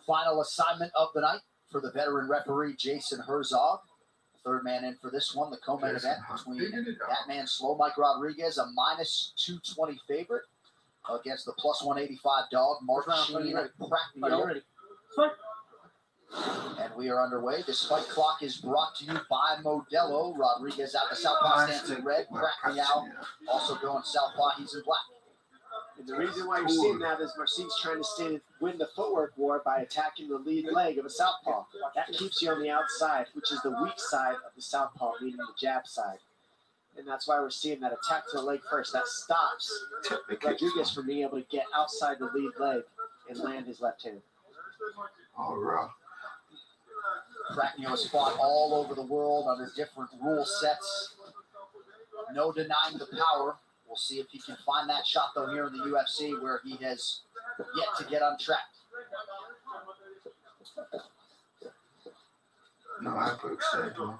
Final assignment of the night for the veteran referee Jason Herzog. Third man in for this one, the co-main event between that man Slow Mike Rodriguez, a -220 favorite, against the +185 dog Marcin Kraknio. And we are underway. This fight clock is brought to you by Modelo. Rodriguez out the southpaw stands in red. Kraknio also going southpaw. He's in black. And the reason why you're seeing that is Marcin's trying to win the footwork war by attacking the lead leg of a southpaw. That keeps you on the outside, which is the weak side of the southpaw, meaning the jab side. And that's why we're seeing that attack to the leg first. That stops Rodriguez from being able to get outside the lead leg and land his left hand. All right. Kraknio has fought all over the world under different rule sets. No denying the power. We'll see if he can find that shot, though, here in the UFC, where he has yet to get untrapped. No, I put excited on.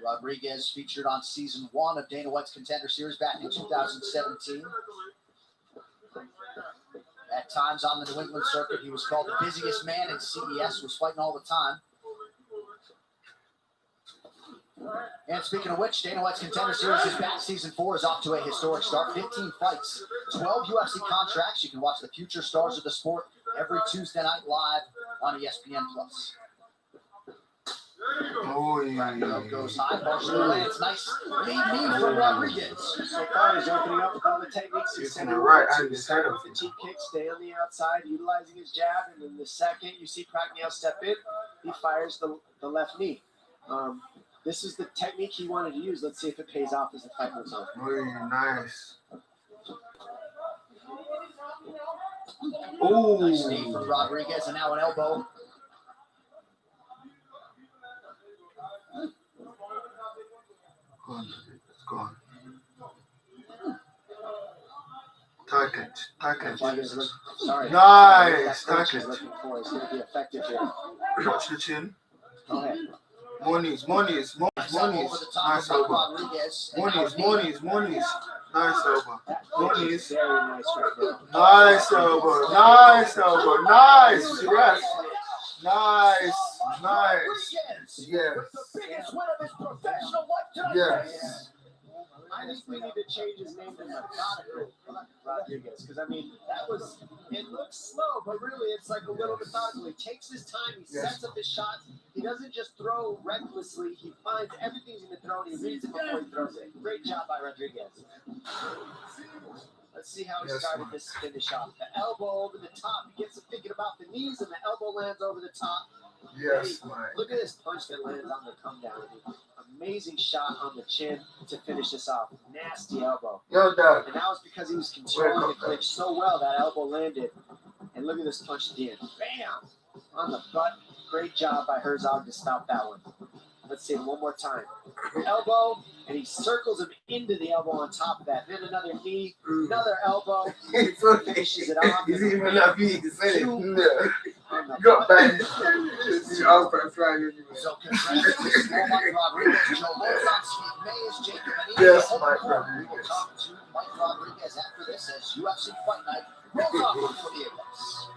Rodriguez featured on season 1 of Dana White's Contender Series back in 2017. At times on the New England circuit, he was called the busiest man in CES, was fighting all the time. And speaking of which, Dana White's Contender Series is back. Season 4 is off to a historic start. 15 fights, 12 UFC contracts. You can watch the future stars of the sport every Tuesday night live on ESPN+. Oh, yeah. Goes high, partially lands. Nice lead knee from Rodriguez. So far, he's opening up with all the techniques. He's in the right hand start with the cheek kick, stay on the outside, utilizing his jab, and then the second you see Pacquiao step in, he fires the left knee. This is the technique he wanted to use. Let's see if it pays off as the fight moves on. Oh, nice. Oh, nice knee from Rodriguez, and now an elbow. It's gone. Target. Sorry. Nice. Target. It's going to be effective here. Watch the chin. Go ahead. Monies. Nice elbow. Monies. Nice elbow. Monies. Nice elbow. Nice. Yes. Nice. Yes. Yes. I think we need to change his name to Methodical Rodriguez, because I mean it looks slow, but really it's like a little methodical. He takes his time, he sets up his shots, he doesn't just throw recklessly, he finds everything he's going to throw and he reads it before he throws it. Great job by Rodriguez. Let's see how he started this finish off. The elbow over the top, he gets him thinking about the knees, and the elbow lands over the top. Yes, Mike. Look at this punch that lands on the come down. Amazing shot on the chin to finish this off. Nasty elbow. Yo, Doug. And that was because he was controlling the clinch so well that elbow landed. And look at this punch at the end. Bam! On the butt. Great job by Herzog to stop that one. Let's see it one more time. Elbow, and he circles him into the elbow on top of that. Then another knee, another elbow. Finishes it off. He's even not being excited. Got back. I'll start flying anyway. So congratulations, Mike Rodriguez, Joe Lozon, Steve Mays, Jacob Anita. Yes, Mike Rodriguez. We will talk to Mike Rodriguez after this as UFC Fight Night rolls off for the Apex.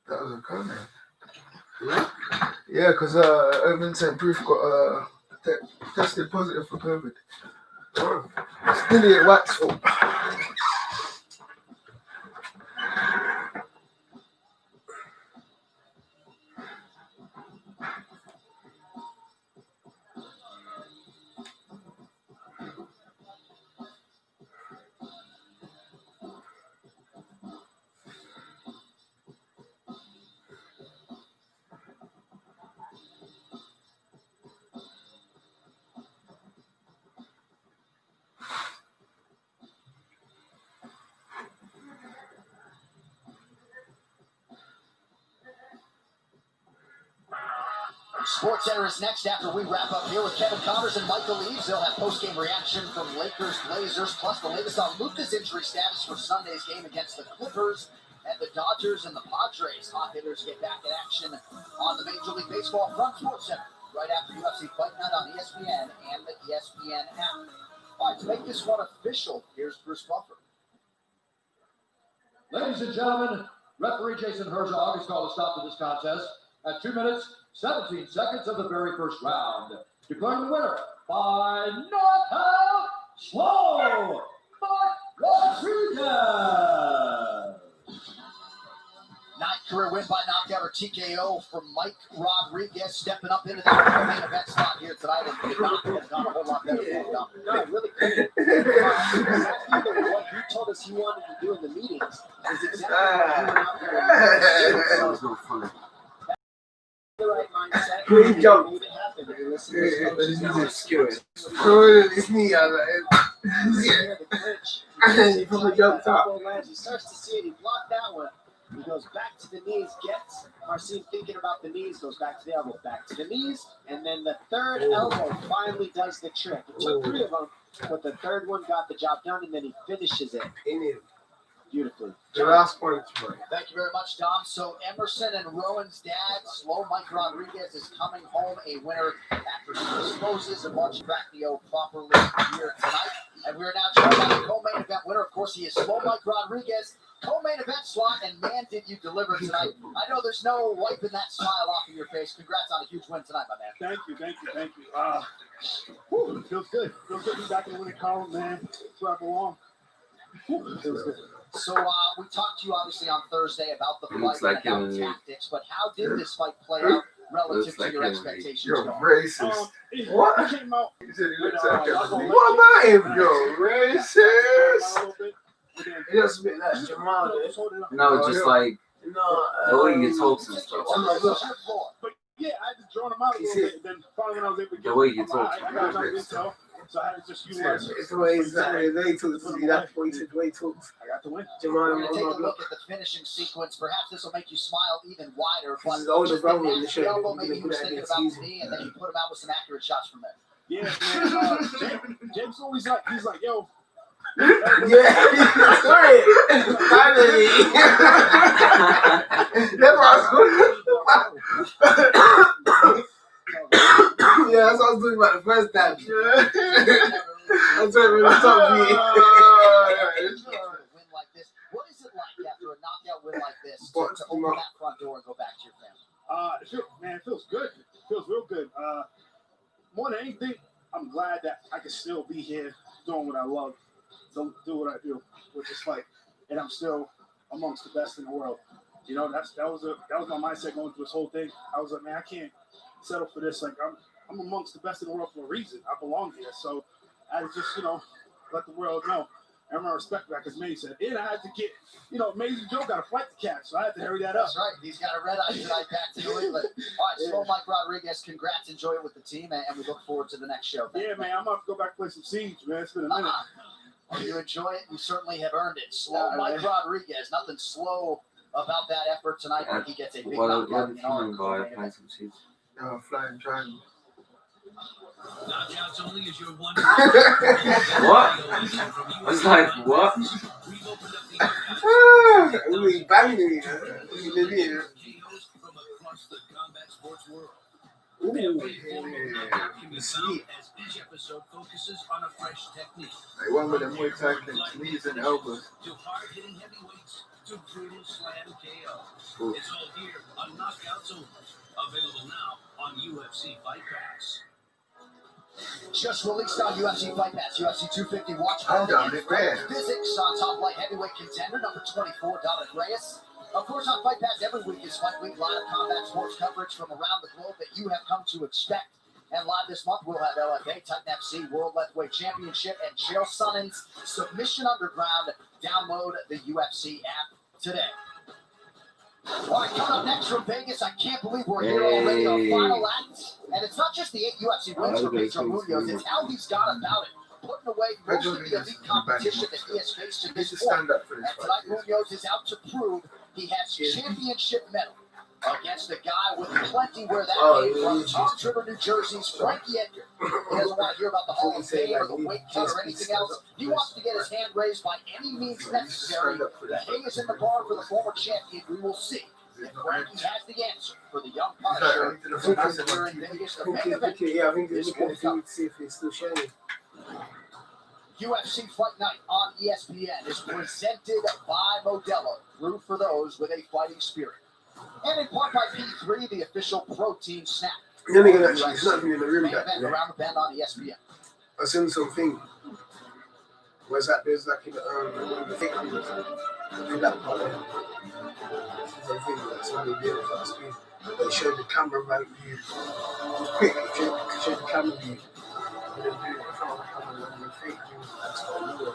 That was a comment. Yeah, because Urban St. Proof got tested positive for COVID. Still at Waxful. Sports Center is next after we wrap up here with Kevin Connors and Michael Eaves. They'll have post-game reaction from Lakers, Blazers, plus the latest on Luka's injury status for Sunday's game against the Clippers and the Dodgers and the Padres. Hot hitters get back in action on the Major League Baseball from Sports Center right after UFC Fight Night on ESPN and the ESPN app. All right, to make this one official, here's Bruce Buffer. Ladies and gentlemen, referee Jason Herzog has called a stop to this contest at 2 minutes, 17 seconds of the very first round. Declaring the winner by knockout, slow, Mike Rodriguez. Ninth career win by knockout or TKO for Mike Rodriguez, stepping up into the main event slot here tonight. And did not have gone a whole lot better for him. No, really quick. What you told us you wanted to do in the meetings is exactly what you went out there and That was no fun. the right mindset. Great job. Made it happen. You listen to Yeah, but his it's coaches. obscure. Throwing his knee out of it. Here, the clinch. And from the jump top. He starts to see it. He blocked that one. He goes back to the knees, gets Marcin thinking about the knees, goes back to the elbow, back to the knees, and then the third elbow finally does the trick. It took 3 of them, but the third one got the job done, and then he finishes it beautifully. The last point is mine. Thank you very much, Dom. So Emerson and Rowan's dad, Slow Mike Rodriguez, is coming home a winner after he disposes of March Pacquiao properly here tonight. And we're now joined by the co-main event winner. Of course, he is Slow Mike Rodriguez. Co-main event slot, and man, did you deliver tonight. I know there's no wiping that smile off of your face. Congrats on a huge win tonight, my man. Thank you. Whew, feels good. Feels good to be back in the winning column, man. That's where I belong. Whew, feels good. So we talked to you obviously on Thursday about the fight and about tactics, but how did this fight play out relative to your expectations? You're racist. What? It came out. You said he looks like him. What about him? You're racist. It doesn't look like Jamal. No, just like no, the way you talk and stuff. But yeah, I just drawn him out a little bit. Then finally when I was able to get The way you talk. I got a nice intel. So I had to just utilize it. it's the way he's talks. That's what he said. The way he talks. I got the win. Jamal, We're going to take a look at the finishing sequence. Perhaps this will make you smile even wider. But His older brother in the show. elbow, maybe he was thinking about the knee, and then you put him out with some accurate shots from there. Yeah, man. James always he's like, yo. Yeah, sorry. Finally. That's what I was yeah, that's what I was doing about the first time. That's what we were talking Win like this. What is it like after a knockout win like this to open that front door and go back to your family? It feels good. It feels real good. More than anything, I'm glad that I can still be here doing what I love, to do what I do, which is fight, and I'm still amongst the best in the world. You know, that was my mindset going through this whole thing. I was like, man, I can't settle for this. Like I'm amongst the best in the world for a reason. I belong here. So I just, let the world know. And my respect back, as May said. And I had to get, Amazing Joe got a fight to catch, so I had to hurry that up. That's right. He's got a red eye tonight back to New England. All right, so Mike Rodriguez, congrats. Enjoy it with the team, and we look forward to the next show. Yeah, man, I'm going to go back and play some Siege, man. It's been a minute. Well, you enjoy it. You certainly have earned it. Slow Mike Rodriguez. Nothing slow about that effort tonight when he gets a big knockout. Flying triangle. Knockouts only is your one. What? I was like, what? We banging it. From across the combat sports world. Every can be found as each episode focuses on a fresh technique. Like one with them more tight than knees and elbows. To hard-hitting heavyweights, to brutal slam KO. It's all here on Knockouts Only. Available now on UFC Fight Pass. Just released on UFC Fight Pass, UFC 250 watch I'm party down and there. physics on top light heavyweight contender number 24, Donald Reyes. Of course, on Fight Pass every week is Fight Week, live combat sports coverage from around the globe that you have come to expect. And live this month, we'll have LFA, Titan FC, World Lightweight Championship, and Chael Sonnen's Submission Underground. Download the UFC app today. All right, coming up next from Vegas, I can't believe we're here already on final act. And it's not just the 8 UFC wins for Pedro Munhoz, it's how he's gone about it. Putting away most of the elite competition that he has faced to this point. And tonight, Munhoz is out to prove he has championship medal against a guy with plenty where that came from. Tom's River, New Jersey's Frankie Edgar. He doesn't want to hear about the Hall of Fame or the weight cut or anything else. He wants to get his hand raised by any means necessary. The hay is in the barn for the former champion. We will see if Frankie has the answer for the young Punisher. Here in Vegas, the main event. Yeah, I think they're looking at to see if it's still shining. UFC Fight Night on ESPN is presented by Modelo. Root for those with a fighting spirit. And in part by P3, the official protein snack. Then again, actually, it's not even in the room that day. Around the bend on ESPN. I seen something. Where's that? There's like the fake videos. In that part there. Something that's only there for the screen. They showed the camera right view. Quick, it showed the camera view. And then do it in front of the camera and the fake view. That's what we were.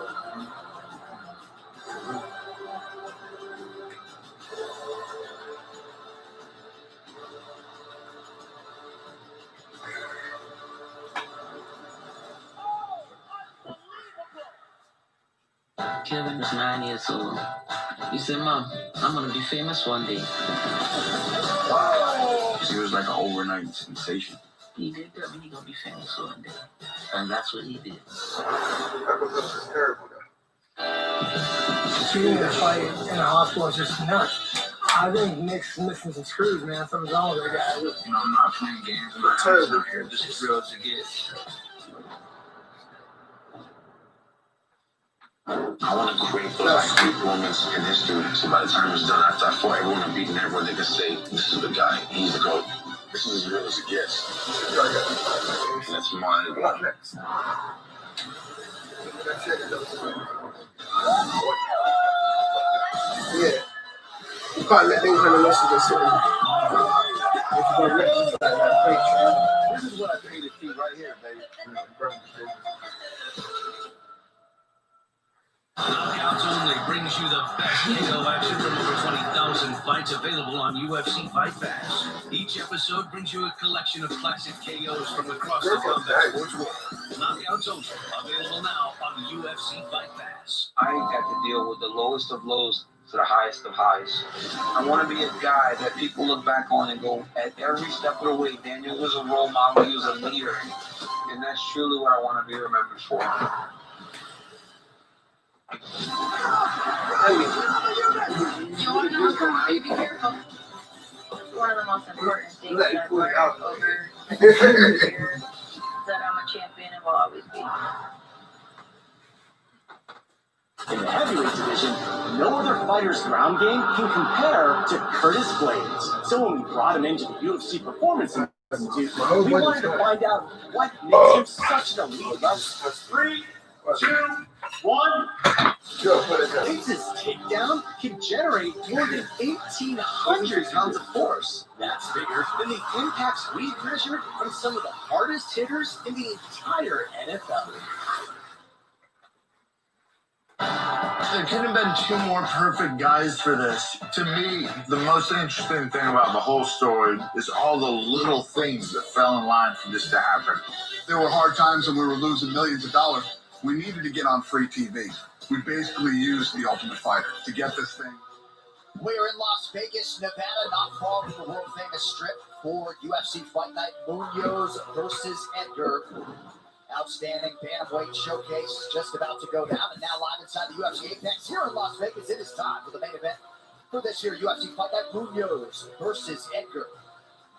Kevin was 9 years old. He said, Mom, I'm going to be famous one day. He was like an overnight sensation. He did tell me he going to be famous one day. And that's what he did. That terrible, Shooting a fight in a hospital is just nuts. I think Nick's missing some screws, man. Something's wrong with that guy. You know, I'm not playing games. I'm not here. This is real as it gets. I want to create those iconic moments in history. So by the time it's done, after I fought everyone and beaten everyone, they can say, this is the guy. He's the GOAT. This is as real as it gets. That's my one. Yeah. You can't let them kind of losses just sit in. If you don't rectify that, This is what I paid to see right here, baby. Knockouts Only brings you the best KO action from over 20,000 fights available on UFC Fight Pass. Each episode brings you a collection of classic KOs from across the combat sports world. Knockouts Only, available now on UFC Fight Pass. I ain't got to deal with the lowest of lows to the highest of highs. I want to be a guy that people look back on and go, at every step of the way, Daniel was a role model, he was a leader. And that's truly what I want to be remembered for. You want to know how to be careful? One of the most important things that I've learned over the years that I'm a champion and will always be. In the heavyweight division, no other fighter's ground game can compare to Curtis Blades. So when we brought him into the UFC Performance Institute, we wanted to find out what makes him such an elite wrestler. 3, 2, 1. Blades' takedown can generate more than 1,800 pounds of force. That's bigger than the impacts we've measured from some of the hardest hitters in the entire NFL. There couldn't have been two more perfect guys for this. To me, the most interesting thing about the whole story is all the little things that fell in line for this to happen. There were hard times when we were losing millions of dollars. We needed to get on free TV. We basically used The Ultimate Fighter to get this thing. We're in Las Vegas, Nevada, not far from the world-famous Strip for UFC Fight Night Munhoz versus Edgar. Outstanding bantamweight showcase just about to go down, and now live inside the UFC Apex here in Las Vegas. It is time for the main event for this year UFC Fight Night Munhoz versus Edgar.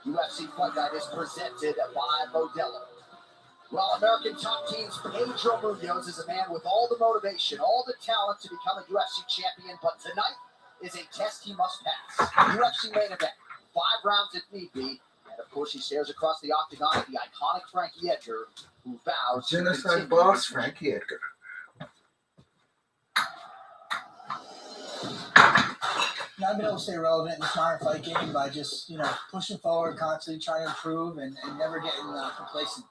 UFC Fight Night is presented by Modelo. Well, American top team's Pedro Munhoz is a man with all the motivation, all the talent to become a UFC champion, but tonight is a test he must pass. UFC main event, 5 rounds if need be, and of course he stares across the octagon at the iconic Frankie Edgar, who vows Genocide boss Frankie Edgar. I've been able to stay relevant in the modern fight game by just, pushing forward, constantly trying to improve and never getting complacent.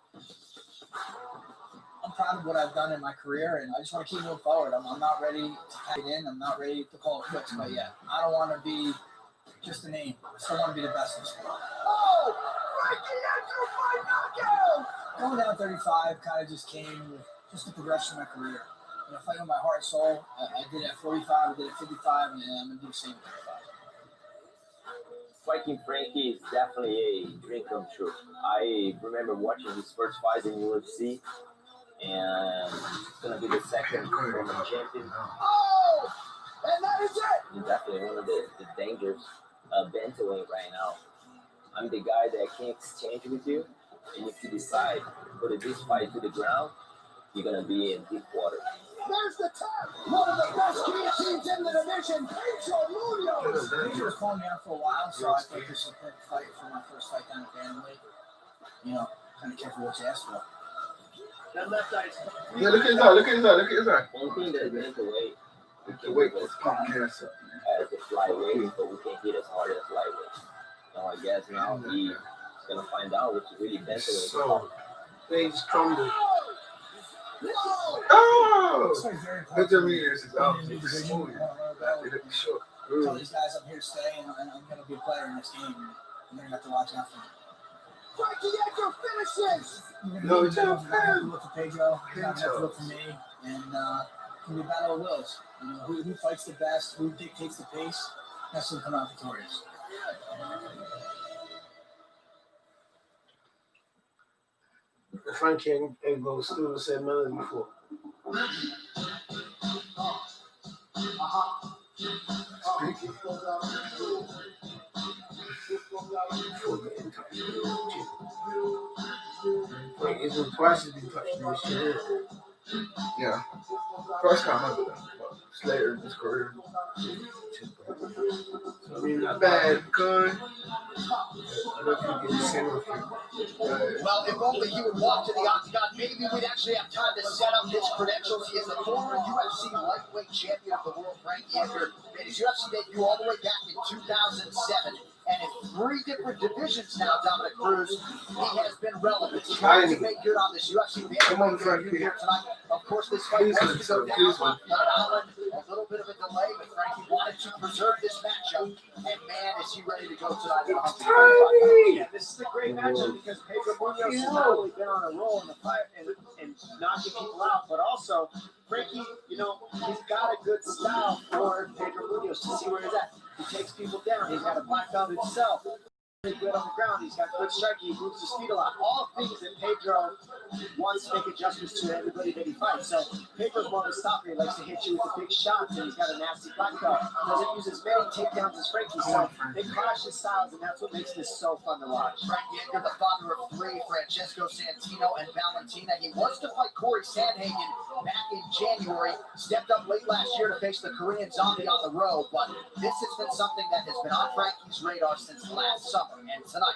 I'm proud of what I've done in my career, and I just want to keep moving forward. I'm not ready to pack it in. I'm not ready to call it quits, but yeah, I don't want to be just a name. I still want to be the best in the sport. Oh, Frankie Edgar by knockout! Going down 35 kind of just came with just the progression of my career. Fighting with my heart and soul. I did it at 45, I did it at 55, and I'm going to do the same at 35. Fighting Frankie is definitely a dream come true. I remember watching his first fight in UFC, and it's going to be the second Roman champion. Oh, and that is it! He's definitely one of the dangers bantamweight right now. I'm the guy that can exchange with you, and if you decide to put this fight to the ground, you're going to be in deep water. There's the tap! One of the best guillotines in the division, Pedro Munhoz! Pedro was calling me out for a while, so I thought this was a perfect fight for my first fight down at bantamweight. Kind of careful what you ask for. That left eye. Yeah, look at his eye, look at his eye, look at his eye. One thing that bantamweight, The weight was pumping ass up. as a flyweight, but we can't hit as hard as lightweight. So I guess now he's going to find out what's really bantamweight. So, they just crumbled. Oh! It's very important. Pedro Munhoz is out. Tell these guys I'm here to stay, and I'm going to be a player in this game, and they're going to have to watch out for me. Frankie Edgar finishes! No, it's I'm not going to have to look for Pedro, he's going to have to look for me, and it's going to be a battle of wills. Who fights the best, who dictates the pace, that's who will come out victorious. Frankie Edgar was still the same man as before. Wait, it's been twice he's been touching this shit. Yeah. First time I remember that. later in his career. I mean, not bad, good. I don't think he's the same with him. Well, if only he would walk to the octagon, maybe we'd actually have time to set up his credentials. He is the former UFC lightweight champion of the world, Frankie Edgar. Made his UFC debut all the way back in 2007. And in 3 different divisions now, Dominic Cruz, he has been relevant. He's trying to make good on this UFC debut here tonight. Of course, this fight was to go down on Island. A little bit of a delay, but Frankie wanted to preserve this matchup. And man, is he ready to go tonight. Yeah, this is a great matchup because Pedro Munhoz has not only been on a roll in the fight and knocking people out, but also Frankie, you know, he's got a good style for Pedro Munhoz to see where he's at. He takes people down. He's got a black belt himself. He's good on the ground. He's got good striking. He moves his feet a lot. All things that Pedro wants to make adjustments to everybody that he fights. So Pedro's more of a stopper. He likes to hit you with the big shots, and he's got a nasty black belt. Doesn't use as many takedowns as Frankie. So they clash his styles, and that's what makes this so fun to watch. Frankie Edgar, the father of 3, Francesco Santino and Valentina. He was to fight Corey Sandhagen back in January. Stepped up late last year to face the Korean Zombie on the road. But this has been something that has been on Frankie's radar since last summer. And tonight,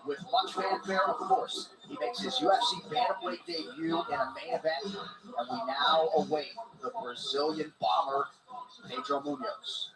with much fanfare, of course, he makes his UFC bantamweight debut in a main event, and we now await the Brazilian bomber, Pedro Munhoz.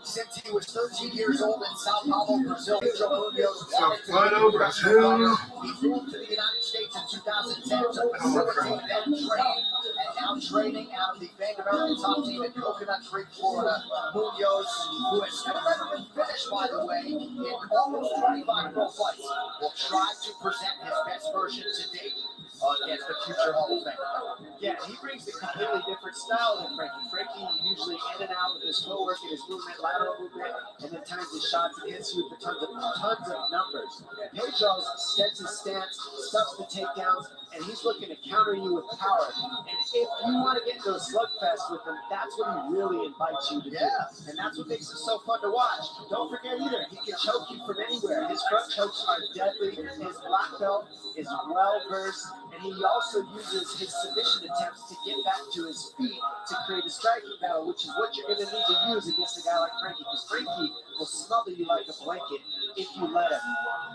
Since he was 13 years old in Sao Paulo, Brazil, Pedro Munhoz wanted to be Brazil. He moved to the United States in 2010 to facilitate that training, and now training out of the Bank American top team in Coconut Creek, Florida. Munhoz, who has never been finished, by the way, in almost 25 pro fights, will try to present his best version to date against the future Hall of Famer. Yeah, he brings a completely different style than Frankie. Frankie usually in and out with his footwork and his movement, lateral movement, and then times his shots and hits you with tons of numbers. Pedro sets his stance, stuffs the takedowns, and he's looking to counter you with power. And if you want to get into a slugfest with him, that's what he really invites you to do. And that's what makes it so fun to watch. Don't forget either, he can choke you from anywhere. His front chokes are deadly. His black belt is well versed, and he also uses his submission attempts to get back to his feet to create a striking battle, which is what you're going to need to use against a guy like Frankie, because Frankie will smother you like a blanket if you let him.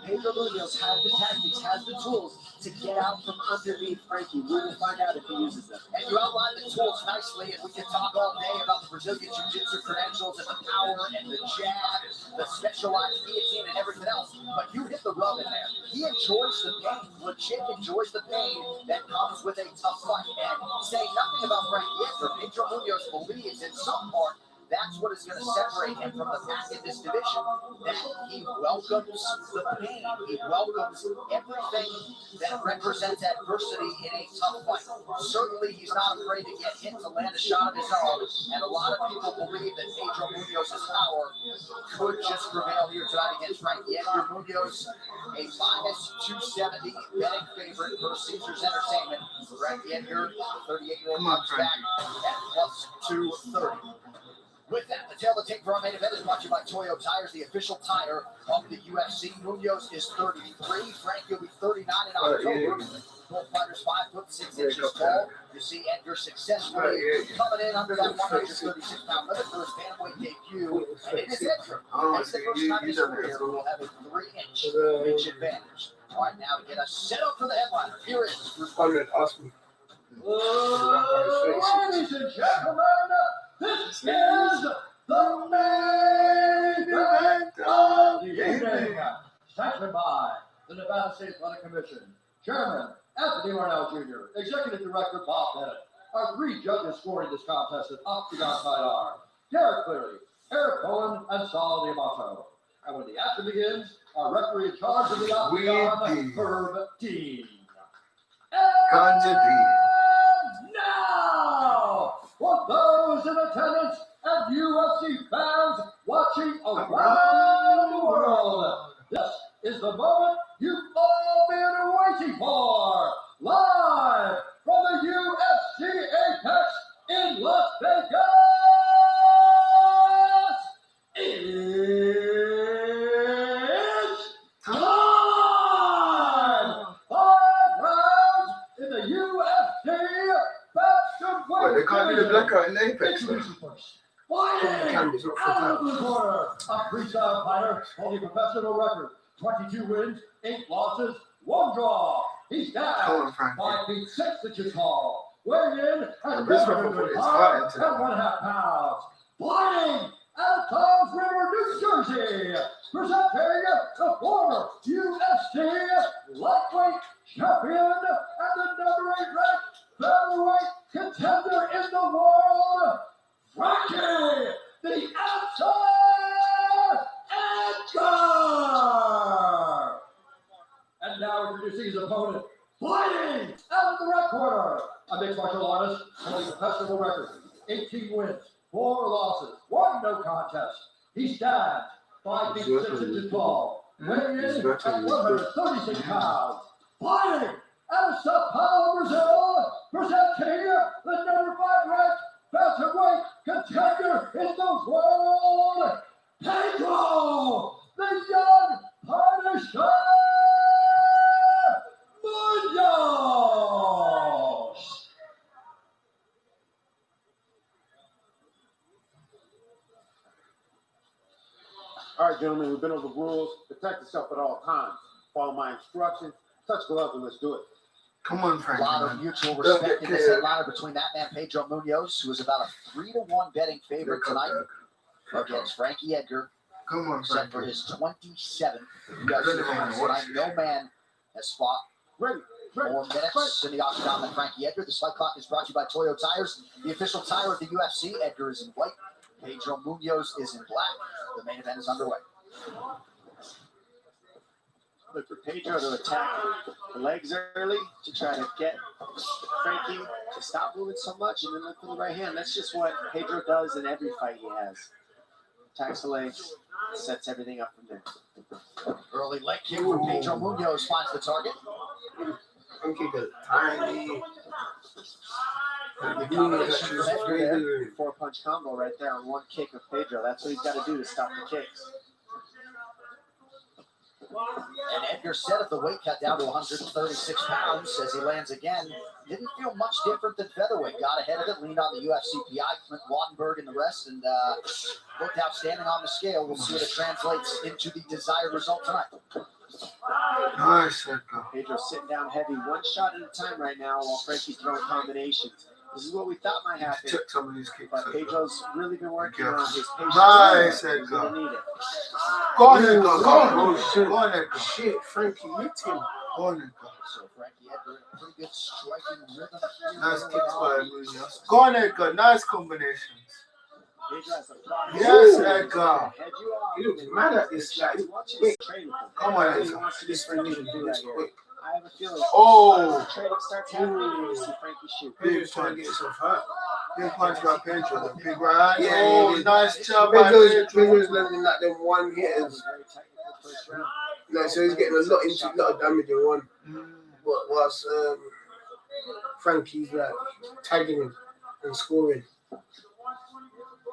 Pedro Munhoz has the tactics, has the tools to get out from underneath Frankie. We will find out if he uses them. And you outlined the tools nicely, and we can talk all day about the Brazilian Jiu-Jitsu credentials and the power and the jab, the specialized guillotine and everything else. But you hit the rub in there. He enjoys the pain. Legit enjoys the pain that comes with a tough fight. And saying nothing about Frankie Edgar, Pedro Munhoz believes in some part that's what is going to separate him from the pack in this division. That he welcomes the pain. He welcomes everything that represents adversity in a tough fight. Certainly, he's not afraid to get hit to land a shot of his own. And a lot of people believe that Pedro Munhoz's power could just prevail here tonight against Frankie Edgar. Munhoz, a -270 betting favorite for Caesars Entertainment. Frankie Edgar, 38-year-old, comes back at +230. With that, the tail to take for our main event is brought to you by Toyo Tires, the official tire of the UFC. Munhoz is 33. Frankie will be 39 in October. Both fighters 5'6" tall. You see Edgar successfully coming in under that 136-pound limit for his bantamweight debut. And it is Edgar. That's the first time in his career will have a 3-inch reach advantage. All right, now to get us set up for the headliner. Here is Responded awesome. Ladies and gentlemen, this is the main event of the evening. Sanctioned by the Nevada State Athletic Commission, Chairman Anthony Marnell Jr., Executive Director Bob Bennett. Our 3 judges scoring this contest at Octagon side are Derek Cleary, Eric Cohen, and Saul Diamato. And when the action begins, our referee in charge of the Octagon, Herb Dean. And now, for those in attendance and UFC fans watching around the world, the moment you've all been waiting for. Live from the UFC Apex in Las Vegas, it's time! 5 rounds in the UFC Wait, they can't do the blackout in Apex. Fighting out of the blue corner, a freestyle fighter holding a professional record, 22 wins, 8 losses, 1 draw. He's down 5 feet 6 inches tall, weighing in at 105 and 1/2 pounds. Fighting out of Toms River, New Jersey, presenting the former UFC lightweight champion and the number 8 ranked featherweight contender in the world, Frankie, the outside Edgar! And now introducing his opponent, fighting out of the red corner, a mixed martial artist holding a professional record, 18 wins, 4 losses, 1 no contest. He stands 5 feet 6 inches tall, weighing in at 136 pounds. Fighting out of Sao Paulo, Brazil, presenting the number 5 ranked featherweight contender in the world, Pedro, the young Punisher Munhoz. All right, gentlemen, we've been over the rules. Protect yourself at all times. Follow my instructions. Touch gloves and let's do it. Come on, Frankie. A lot of mutual respect in this headliner between that man Pedro Munhoz, who is about a 3-1 betting favorite tonight, against Frankie Edgar. Come on, set for his 27th UFC fight tonight. No man has fought 4 minutes in the octagon than Frankie Edgar. The Fight Clock is brought to you by Toyo Tires, the official tire of the UFC. Edgar is in white. Pedro Munhoz is in black. The main event is underway. Look for Pedro to attack the legs early to try to get Frankie to stop moving so much, and then look for the right hand. That's just what Pedro does in every fight he has. Attacks the legs, sets everything up from there. Early leg kick from Pedro Munhoz finds the target. Frankie got tiny. The combination from Edgar there, 4-punch combo right there on 1 kick of Pedro. That's what he's got to do to stop the kicks. And Edgar set at the weight cut down to 136 pounds as he lands again. Didn't feel much different than featherweight. Got ahead of it, leaned on the UFC PI, Clint Wattenberg and the rest, and looked outstanding on the scale. We'll see what it translates into the desired result tonight. Nice, Edgar. Pedro sitting down heavy, 1 shot at a time right now while Frankie's throwing combinations. This is what we thought might happen. Check some of these kicks. But Pedro's really been working on his patience. Nice, He's Edgar. gonna need it. Go on, Edgar. Go on. Oh, shit. Go on, Edgar. Shit, Frankie, hit him. Go on, Edgar. So Frankie Edgar, pretty good striking rhythm. Nice kicks by Munhoz. Go on, Edgar. Nice combinations. Yes, Edgar. He looks mad at this guy. Come on, He Edgar. wants to just Frankie to do that here. I have a feeling. Oh. Trading starts happening. You see Frankie shoot. Pedro's trying to get himself hurt. Big punch by Pedro. Big right. Yeah, Oh, yeah. nice job by Pedro. Pedro's leveling like them 1 hitters. No, so he's getting a lot of damage in one. But whilst Frankie's like tagging him and scoring,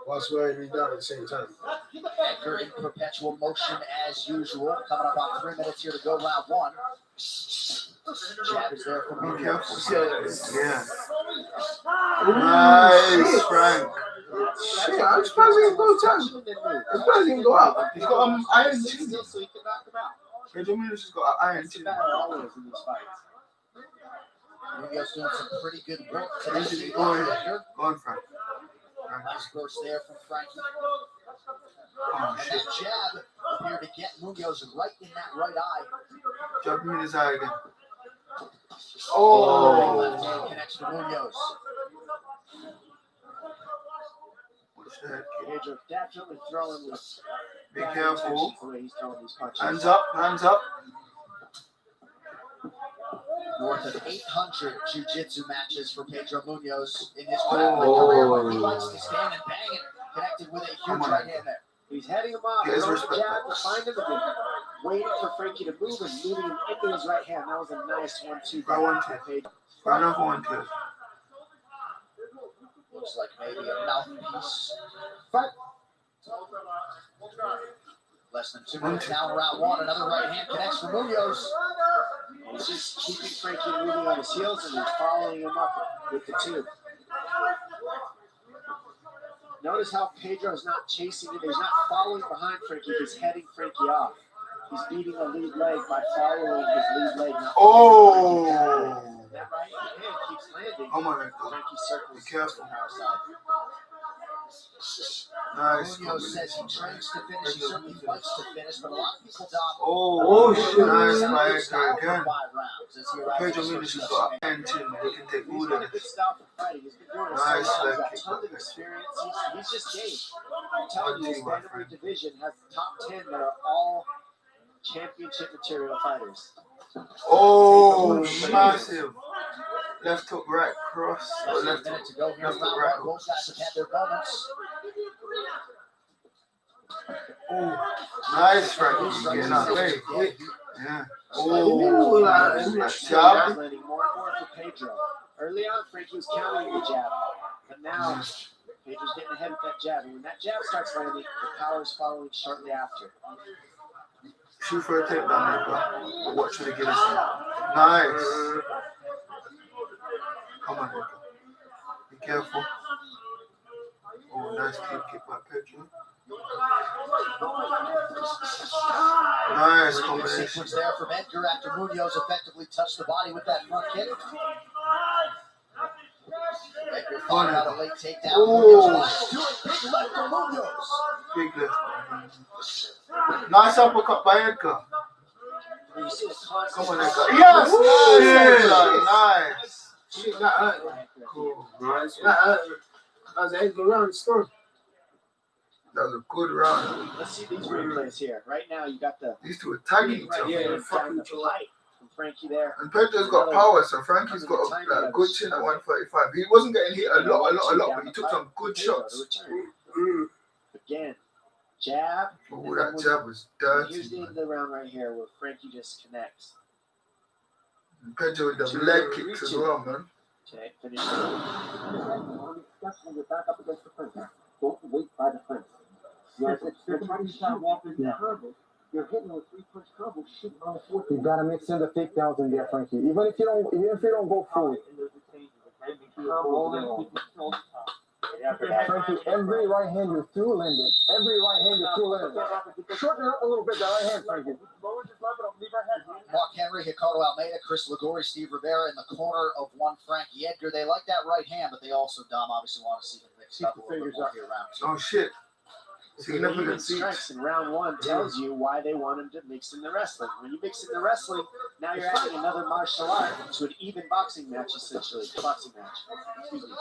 whilst wearing him down at the same time. Edgar in perpetual motion as usual. Coming up on 3 minutes here to go, round 1. Jab is there from Munhoz. Yeah. Nice, Frank. Shit, I'm surprised he didn't go touch. I'm surprised he didn't go out. He's got iron chin. So he can knock him out. Pedro Munhoz has got an iron chin. Always in these fights. Munhoz doing some pretty good work today. Go on, Frank. Nice burst there from Frankie. Oh, And shit. that jab appeared to get Munhoz right in that right eye. Jab him in his eye again. Oh, left hand connects to Munhoz. Pedro definitely throwing with. Be careful. The way he's throwing these punches. Hands up, hands up. North of 800 jiu-jitsu matches for Pedro Munhoz in his career. He likes to stand and bang it. Connected with a huge right hand there. He's heading him off. He has Throwing the respect. jab to find him again. waiting for Frankie to move and moving him into his right hand. That was a nice 1-2 by Pedro. Another 1-2. Looks like maybe a mouthpiece. Fight. Less than 2 minutes now in round 1. Another right hand connects for Munhoz. He's just keeping Frankie moving on his heels and then following him up with the 2. Notice how Pedro's not chasing him. He's not following behind Frankie. He's heading Frankie off. He's beating the lead leg by following his lead leg. Oh! That right hand keeps landing. Oh my God. Frankie circles Be careful. the power side. Nice. Munhoz says he trains to finish. He certainly fights to finish, but a lot of people doubt. Oh shit. Nice by Edgar again. 5 rounds as he arrives Pedro at Munhoz has got a hand chin. He can take all He's of got a it. good style for fighting. He's been doing it so Nice long. He's leg got kick. tons of experience. He's just game. I'm telling you, this bantamweight division has top 10 that are all championship material fighters. Oh, massive. Left hook, right cross. Or left minute hook, to go here. left hook, Round right 1. hook. Both guys have had their moments. Oh, nice, Frankie. Getting out of the way. Yeah. Oh, jab. landing more and more for Pedro. Early on, Frankie was countering the jab, but now Pedro's getting ahead with that jab. And when that jab starts landing, the power is following shortly after. Shoot for a takedown, Edgar. But watch for the guillotine. Nice. Come on, Edgar. Be careful. Oh, nice kick by Pedro. Nice combination. Sequence there from Edgar after Munhoz effectively touched the body with that front kick. Edgar fought out a late takedown. Munhoz doing big left to Munhoz. Big left. Nice uppercut by Edgar. Come on, Edgar. Yes! Nice. Shit, not hurt. Cool. Nice. Not hurt. That was an Edgar round score. That was a good round. Let's see these replays here. Right now, you got the These two are tagging each other. yeah, down the pipe from Frankie there. And Pedro's got power, so Frankie's got a good chin at 135. He wasn't getting hit a lot, but he took some good shots. Again, jab. Oh, that jab was Here's dirty. the end of the round right here where Frankie just connects. And Pedro with the leg kicks as well, man. Okay, finish. That's when you're back up against the fence. Don't wait by the fence. You're trying to shot off in the combo. You're hitting with 3-punch combo, shooting on the 4th. You gotta mix in the takedowns in there, Frankie. Even if you don't go full. Frankie, every right hand you're through landed. Every right hand you're through landed. Shorten it up a little bit, that right hand, Frankie. Mark Henry, Ricardo Almeida, Chris Ligori, Steve Rivera in the corner of one Frankie Edgar. They like that right hand, but they also, Dom, obviously want to see him mixed up a little bit more here round 2. Oh, shit. Significant strikes in round 1 tells you why they want him to mix in the wrestling. When you mix in the wrestling, now you're adding another martial art to an even boxing match, essentially. Boxing match. Excuse me.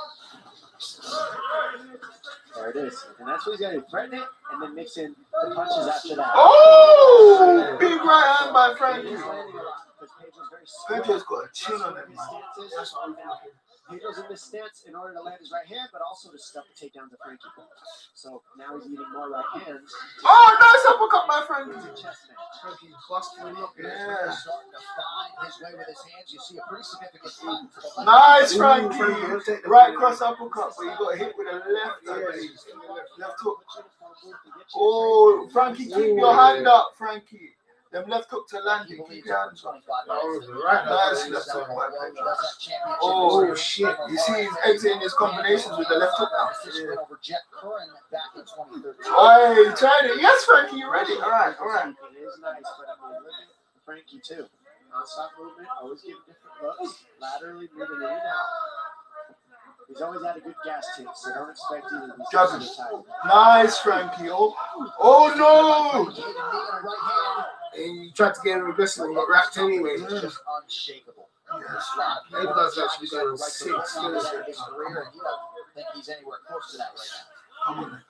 There it is. And that's what he's got to do. Threaten it and then mix in the punches after that. Oh! Big right hand by Frankie. Pedro's got a chin on him, man. Pedro's in this stance in order to land his right hand, but also to stuff the takedown to Frankie. So now he's needing more right hands. Oh, nice uppercut by Frankie. Frankie busting him up. Yeah. Starting to find his way with his hands. You see a pretty significant fight. Nice, Frankie. Right cross uppercut, but you got hit with a left hook. Oh, Frankie, keep your hand up, Frankie. Them left hook to land it. Keep your hands up. Nice left hook by Pedro. Oh, shit. You see he's exiting his combinations with the left hook now. Oh, he tried it. Yes, Frankie, you ready? All right. It is nice, but I mean, look at Frankie, too. Non-stop movement, always giving different looks, laterally moving in and out. He's always had a good gas tank, so don't expect either of these Jabbing. to time. Nice, Frankie. Oh no! And you tried to get him aggressive and got wrapped anyway. Just unshakable. Edgar's actually got a 6. His career, and you don't think he's anywhere close to that right now. Come on.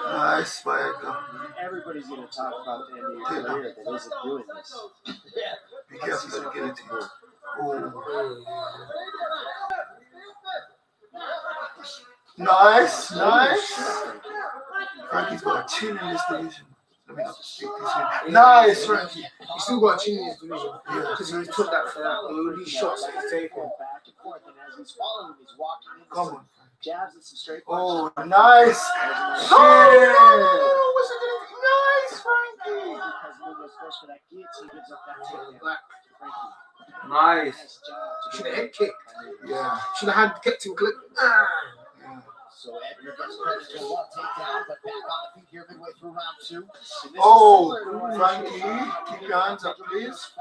Nice by Edgar. Everybody's going to talk about the end of your career that isn't doing this. Be careful of the guillotine. Oh. Nice. Frankie's got a chin in this division. Let me not speak this in. Nice, Frankie. He still got a chin in his division. Because he took that for that. All these shots that he's taking. Back and forth, and as he's following him, he's walking into Come some on. jabs and some straight Oh, punches. nice. Shit! Oh, what's it gonna be? Nice, Frankie. Because Munhoz goes for that guillotine, gives up that takedown. Frankie. Nice. Should have head kicked. Yeah. Should have had kept him clip. So Edgar gets credit to one takedown, but back on the feet here midway through round 2. Oh, Frankie, keep your hands up, please.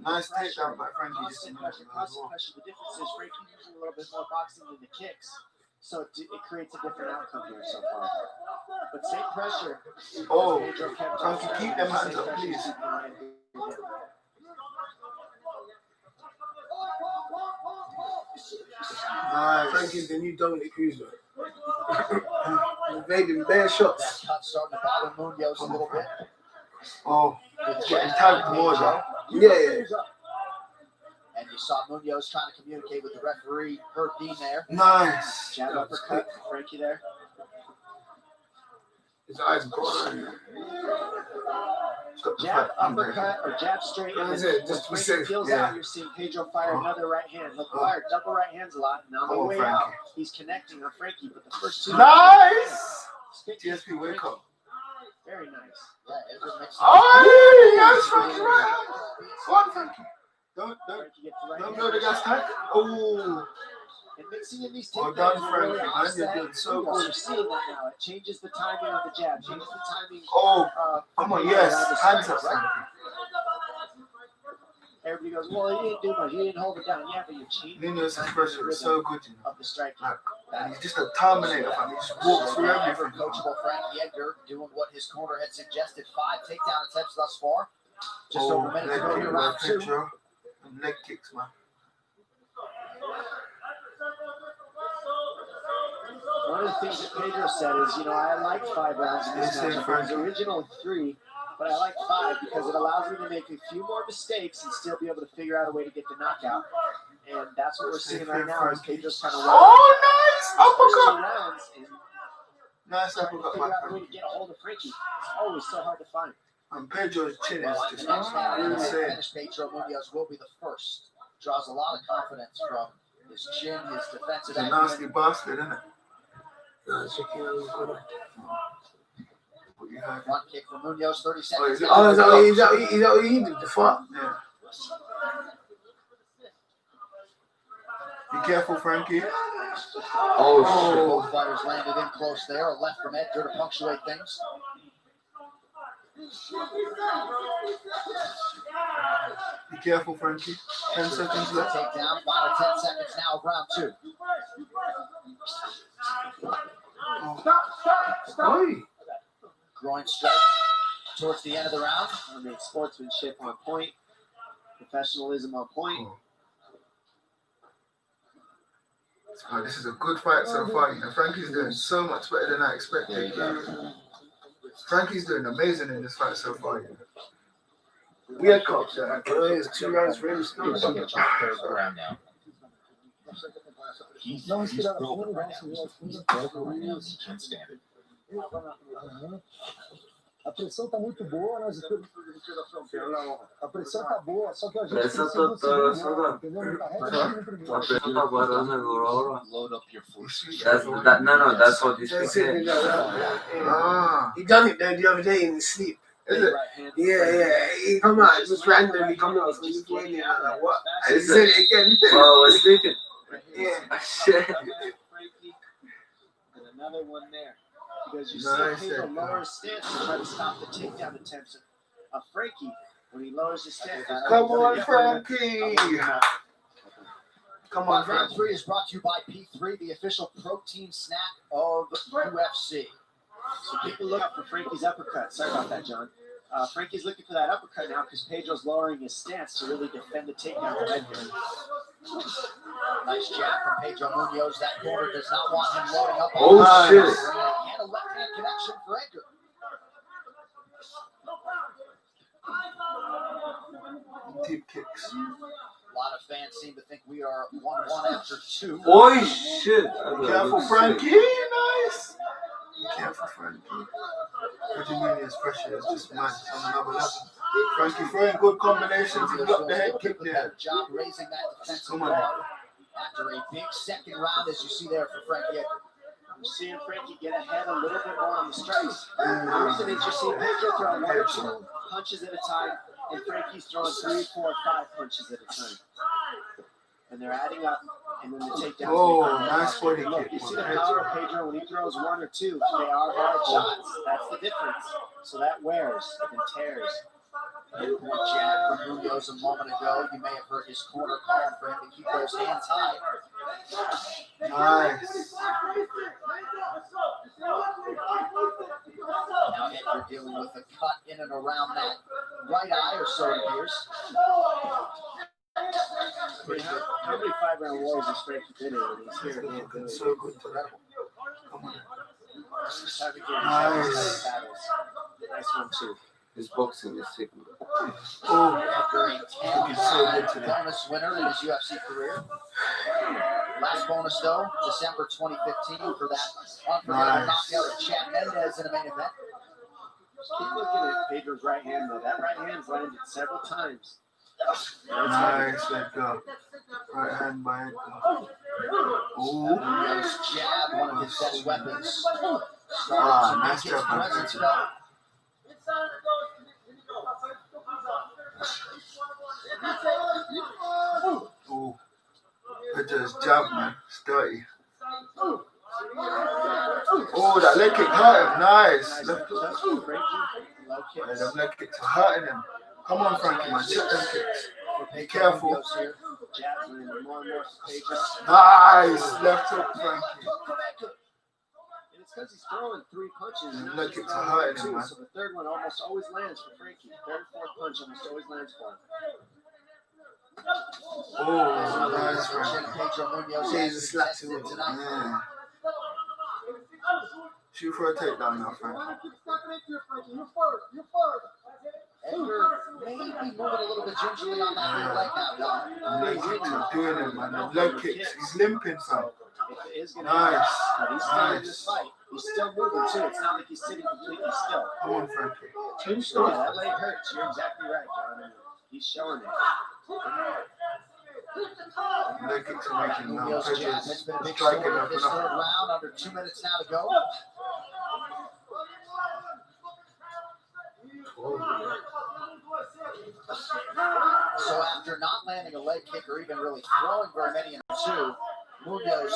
Nice takedown by Frankie. Constant pressure. The difference is Frankie using a little bit more boxing than the kicks, so it creates a different outcome here so far. But same pressure. Oh, Frankie, keep them hands up, please. Nice. Frankie's the new Dominic Cruz, though. Evading bare shots. That cut starting to bother Munhoz a little bit. Oh, it's getting tagged more, though. Yeah. And you saw Munhoz trying to communicate with the referee, Herb Dean there. Nice. Jab uppercut, Frankie there. His eyes are gone. Jab uppercut or jab straight. That's it, just to be safe. Feels out. You're seeing Pedro fire another right hand. He'll fire double right hands a lot. And on the way out, he's connecting on Frankie. But the first two. Nice. TSP, wake up. Very nice. Yeah, Edgar makes. Oh, yes, Frankie. Go on, Frankie. Don't blow the gas tank. Oh. And mixing in these Well takedowns done, Frankie. really Man, you're doing so good. You're seeing that now. It changes the timing of the jab. Changes the timing. Oh, come on, yes. Hands up, Frankie. Everybody goes, well, he didn't do much. He didn't hold it down. Yeah, but you cheated. Munhoz's pressure is so good, you know. Of the strike. And he's just a terminator, fam. He just walks through everything. Coachable Frankie Edgar doing what his corner had suggested. 5 takedown attempts thus far. Just over a minute to go here, round 2. And leg kicks, man. One of the things that Pedro said is, I like 5 rounds in this matchup. It was originally 3, but I like 5 because it allows me to make a few more mistakes and still be able to figure out a way to get the knockout. And that's what we're seeing right now. Is Pedro's kind of nice uppercut! Nice uppercut, figure out a way to get a hold of Frankie. It's always so hard to find. And Pedro's chin is just insane. Pedro Munhoz will be the first. Draws a lot of confidence from his chin, his defensive. He's a nasty bastard, isn't it? Front kick from Munhoz, 30 seconds. Oh, is that what he did? The fuck? Yeah. Be careful, Frankie. Oh, both fighters landed in close there. A left from Edgar to punctuate things. Be careful, Frankie. 10 seconds left. Takedown, final 10 seconds now of round 2. Stop. Groin strike towards the end of the round. I mean, sportsmanship on point. Professionalism on point. Oh, this is a good fight so far. Frankie's doing so much better than I expected. Frankie's doing amazing in this fight so far. We had cops that it's 2 rounds for him still. Around now. He's broken right now. He's broken right now. He can't stand it. A pressão tá muito boa, nós a pressão tá boa, só que a gente Pressão tá entendeu? A pressão tá boa, Load up your force. No, that's what he's saying. He done it there the other day in his sleep. Is it? Yeah. He come out, just randomly come out from his waiting. I'm like, what? And he said it again. Oh, I was sleeping. Yeah. Shit. And another one there. Because you see Pedro lower his stance to try to stop the takedown attempts of Frankie. When he lowers his stance. Come on, Frankie. Come on, Round 3 is brought to you by P3, the official protein snack of UFC. So keep a look out for Frankie's uppercut. Sorry about that, John. Frankie's looking for that uppercut now because Pedro's lowering his stance to really defend the takedown of Edgar. Nice jab from Pedro Munhoz. That corner does not want him loading up. Oh, shit. And a left-hand connection for Edgar. Deep kicks. A lot of fans seem to think we are 1-1 after 2. Oh, shit. Careful, Frankie. Nice. Careful, Frankie. Virginia's pressure is just mad. It's on another level. Frankie throwing good combinations. He blocked the head kick there. Job raising that defensive Come on. guard after a big second round, as you see there for Frankie Edgar. I'm seeing Frankie get ahead a little bit more on the strikes. The reason is you see Pedro throwing 1 or 2 punches at a time, and Frankie's throwing 3, 4, 5 punches at a time. And they're adding up, and then the takedowns. Oh, nice body Look, kick. you see the power of Pedro when he throws 1 or 2. They are hard shots. That's the difference. So that wears and tears. One jab from Munhoz a moment ago. You may have heard his corner calling for him to keep those hands high. Nice. Now Edgar dealing with a cut in and around that right eye, or so it appears. How many 5-round wars has Frankie been in when he's here? So good to that. Come on. Nice. Nice one, too. His boxing is sick. Oh, Edgar, a 10-time bonus winner in his UFC career. Last bonus, though, December 2015 for that unforgettable knockout of Chad Mendez in a main event. Keep looking at Pedro's right hand, though. That right hand's landed several times. Nice, Edgar. Right hand by Edgar. Ooh. Nice jab, one of his best weapons. Nice jab. Ooh. Pedro's jab, man. It's dirty. Oh, that leg kick hurt him. Nice. Left hook. Yeah, them leg kicks are hurting him. Come on, Frankie, man. Check them kicks. Be careful. Nice. Left hook, Frankie. And it's because he's throwing 3 punches. Them leg kicks are hurting him, man. So the third one almost always lands for Frankie. Third, fourth punch almost always lands for him. Oh, nice, Frankie. Pedro Munhoz Jesus, slaps him tonight. Yeah. Shoot for a takedown now, Frankie. Edgar may be moving a little bit gingerly on that rear leg now, Leg kicks are doing it, man. The leg kicks. He's limping, fam. Nice. But he's still in this fight. He's still moving, too. It's not like he's sitting completely still. Come on, Frankie. Yeah, that leg hurts. You're exactly right, John. He's showing it. Leg kicks are making now. Munhoz jab has been a big Striking story up of this and third up. round. Under 2 minutes now to go. So after not landing a leg kick or even really throwing very many in 2, Munhoz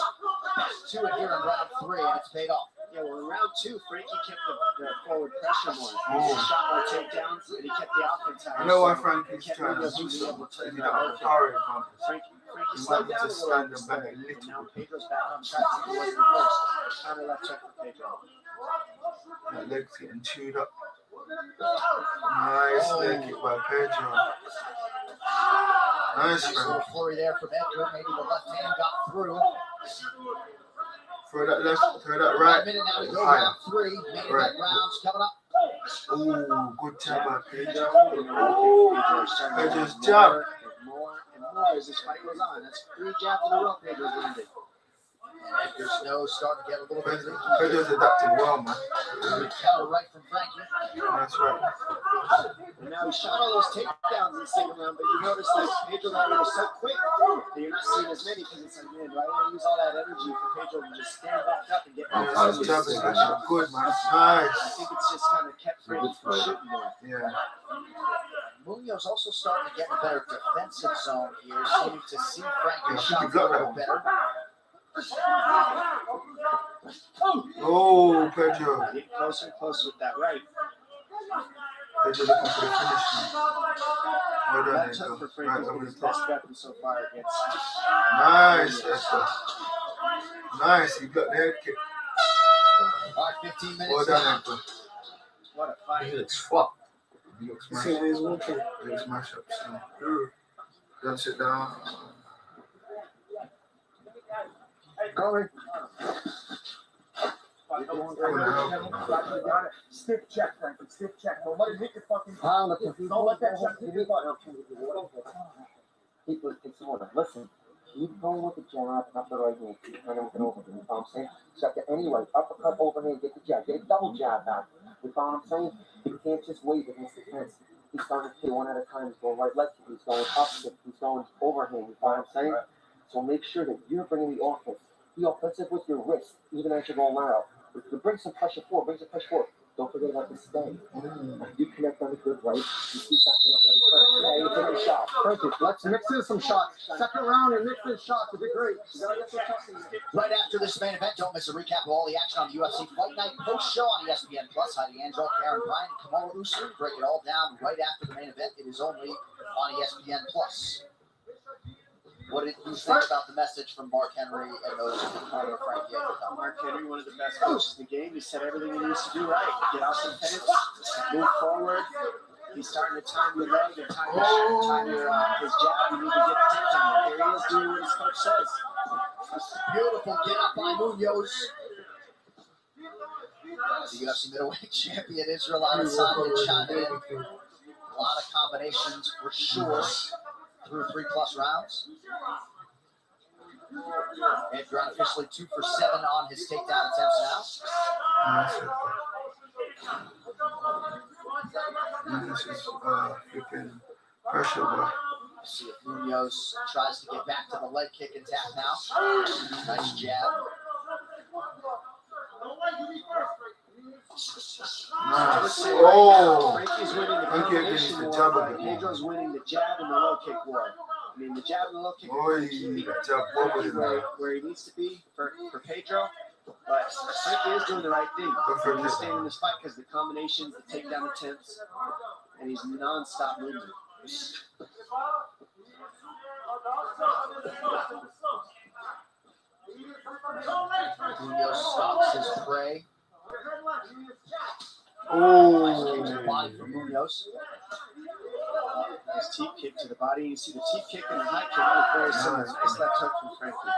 has 2 in here in round 3, and it's paid off. Yeah, well, in round 2, Frankie kept the forward pressure more. He shot more takedowns, and he kept the offense high. You know why Frankie's trying to do something? He don't have power advantage. Frankie He slowed might down a just little. stand him back a And little. now Pedro's back on track. He was the first. Counter left check for Pedro. That leg's getting chewed up. Nice leg kick by Pedro. Nice, Nice little Frankie. flurry there from Edgar. Maybe the left hand got through. Throw that left, throw that 1 right. minute now to go. Higher. Round 3. Main event Right. rounds coming up. Ooh, good jab by Pedro. Pedro's jab. More and more as this fight goes on. That's 3 jabs in a row Pedro's landed. And Edgar's nose starting to get a little bit leaky. Pedro's adapting well, man. Counter right from Frankie. That's right. And now he shot all those takedowns in the second round, but you notice that Pedro landed was so quick that you're not seeing as many because it's like, man, do I want to use all that energy for Pedro to just stand back up and get back His jab is actually good, man. Nice. I think it's just kind of kept Frankie from shooting more. Yeah. Munhoz also starting to get in a better defensive zone here, seeming to see Frankie's Yeah, shots a he got little that better. Oh, Pedro. Get closer and closer with that right. Pedro looking for the finish, man. Well done, That Edgar. took for Right Frankie's over his the top. best weapon so far against. Nice, Edgar. Nice, he got the head kick. 15 Well minutes done, now. Edgar. What a fight. He looks fucked. He looks smashed up. He looks smashed up. So. Don't sit down. Going. Stick check, Frankie. Stick check. Don't let it hit your fucking. Don't let that check hit your butt. People, it's water. Listen, Keep going with the jab, not the right hand. Keep turning with an overhand. You know what I'm saying? Check it anyway. Uppercut, overhand, get the jab. Get a double jab back. You know what I'm saying? You can't just wait against the fence. He's starting to kill one at a time. He's going right leg kick. He's going up kick. He's going overhand. You know what I'm saying? So make sure that you're bringing the offense. Be offensive with your wrist, even as you're going lateral. Bring some pressure forward. Bring some pressure forward. Don't forget about the stay. You connect on the good right. You keep backing up every turn. Hey, you take a shot. Perfect. Let's mix in some shots. Second round and mix in shots would be great. Right after this main event, don't miss a recap of all the action on the UFC Fight Night post show on ESPN Plus. Heidi Angel, Karen Bryan, Kamala Usman break it all down right after the main event. It is only on ESPN Plus. What did you think about the message from Mark Henry and those Frankie? Mark Henry, one of the best coaches in the game. He said everything he needs to do right. Get out the fence, move forward. He's starting to time your leg and time his jab. You need to get the takedown. Here he is doing what his coach says. Beautiful get up by Munhoz. The UFC middleweight champion Israel Adesanya chimed in. A lot of combinations for sure through 3+ rounds. Edgar officially 2 for 7 on his takedown attempts now. This is flipping pressure, boy. See if Munhoz tries to get back to the leg kick and tap now. Nice jab. Nice. Oh! Frankie's winning the combination war. Pedro's winning the jab and the low kick war. I mean, the jab and the low kick are keeping where he needs to be for Pedro. But Frankie is doing the right thing. He's staying in this fight because the combinations, the takedown attempts, and he's non-stop moving. Munhoz stops his prey. Oh! Kick to the body from Munhoz. Nice teep kick to the body. You see the teep kick and the high kick look very similar. Nice left hook from Frankie.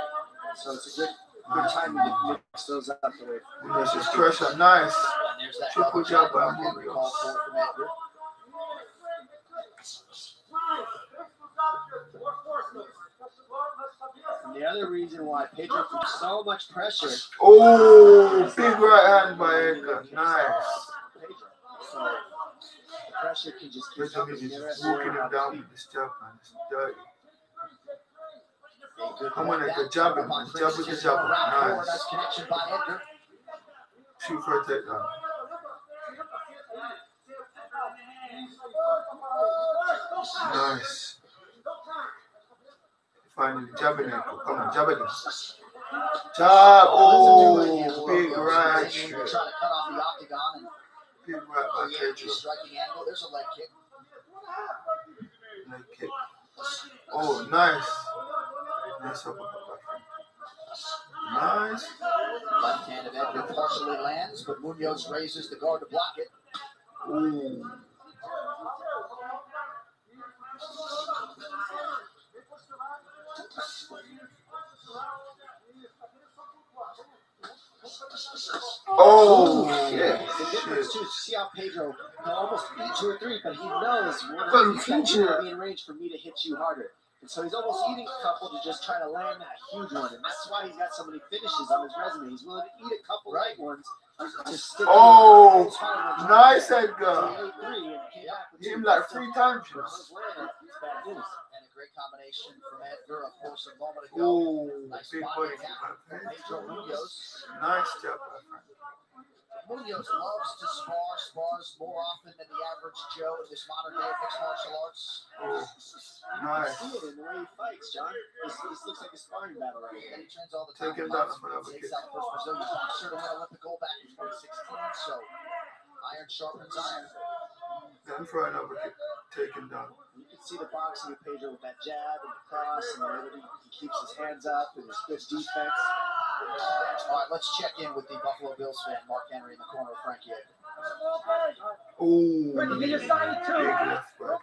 So it's a good time to mix those up. This is pressure. Nice. And there's that triple jab by Henry called for from Edgar. And the other reason why Pedro put so much pressure. Oh, big right hand by Edgar. Nice. So the pressure can just keep Pedro is just walking him down with this jab, man. It's dirty. Come on, Edgar. Jab him, man. Jab with the jab. Nice. Connection by Edgar. Shoot for a takedown. Nice. Finally, jabbing Edgar. Come on, jab again. Jab. Oh, big right. Trying to cut off the octagon and big right by Pedro. striking angle. There's a leg kick. Leg kick. Oh, nice. Nice uppercut. Nice. Left hand of Edgar partially lands, but Munhoz raises the guard to block it. Ooh. Oh, shit. The difference too is see how Pedro almost beat 2 or 3, but he knows when I'm in range for me to hit you harder. And so he's almost eating a couple to just try to land that huge one. And that's why he's got so many finishes on his resume. He's willing to eat a couple light ones to stick. Oh, nice, Edgar. Hit him like 3 times. And a great combination from Edgar, of course, a moment ago. Oh, nice big body body. attack from Pedro Munhoz. Nice job. Munhoz loves to spars more often than the average Joe in this modern day of mixed martial arts. Oh, nice. You see it in the way he fights, John. This looks like a sparring battle right here. And he trains all the time. Take him down. Takes out the first Brazilian boxer to win Olympic gold back in 2016. So iron sharpens iron. Then for another kick. Take him down. You can see the boxing of Pedro with that jab and the cross, and the way that he keeps his hands up and his good defense. All right, let's check in with the Buffalo Bills fan, Mark Henry, in the corner of Frankie. Oh, Frankie, get your side too. Big left by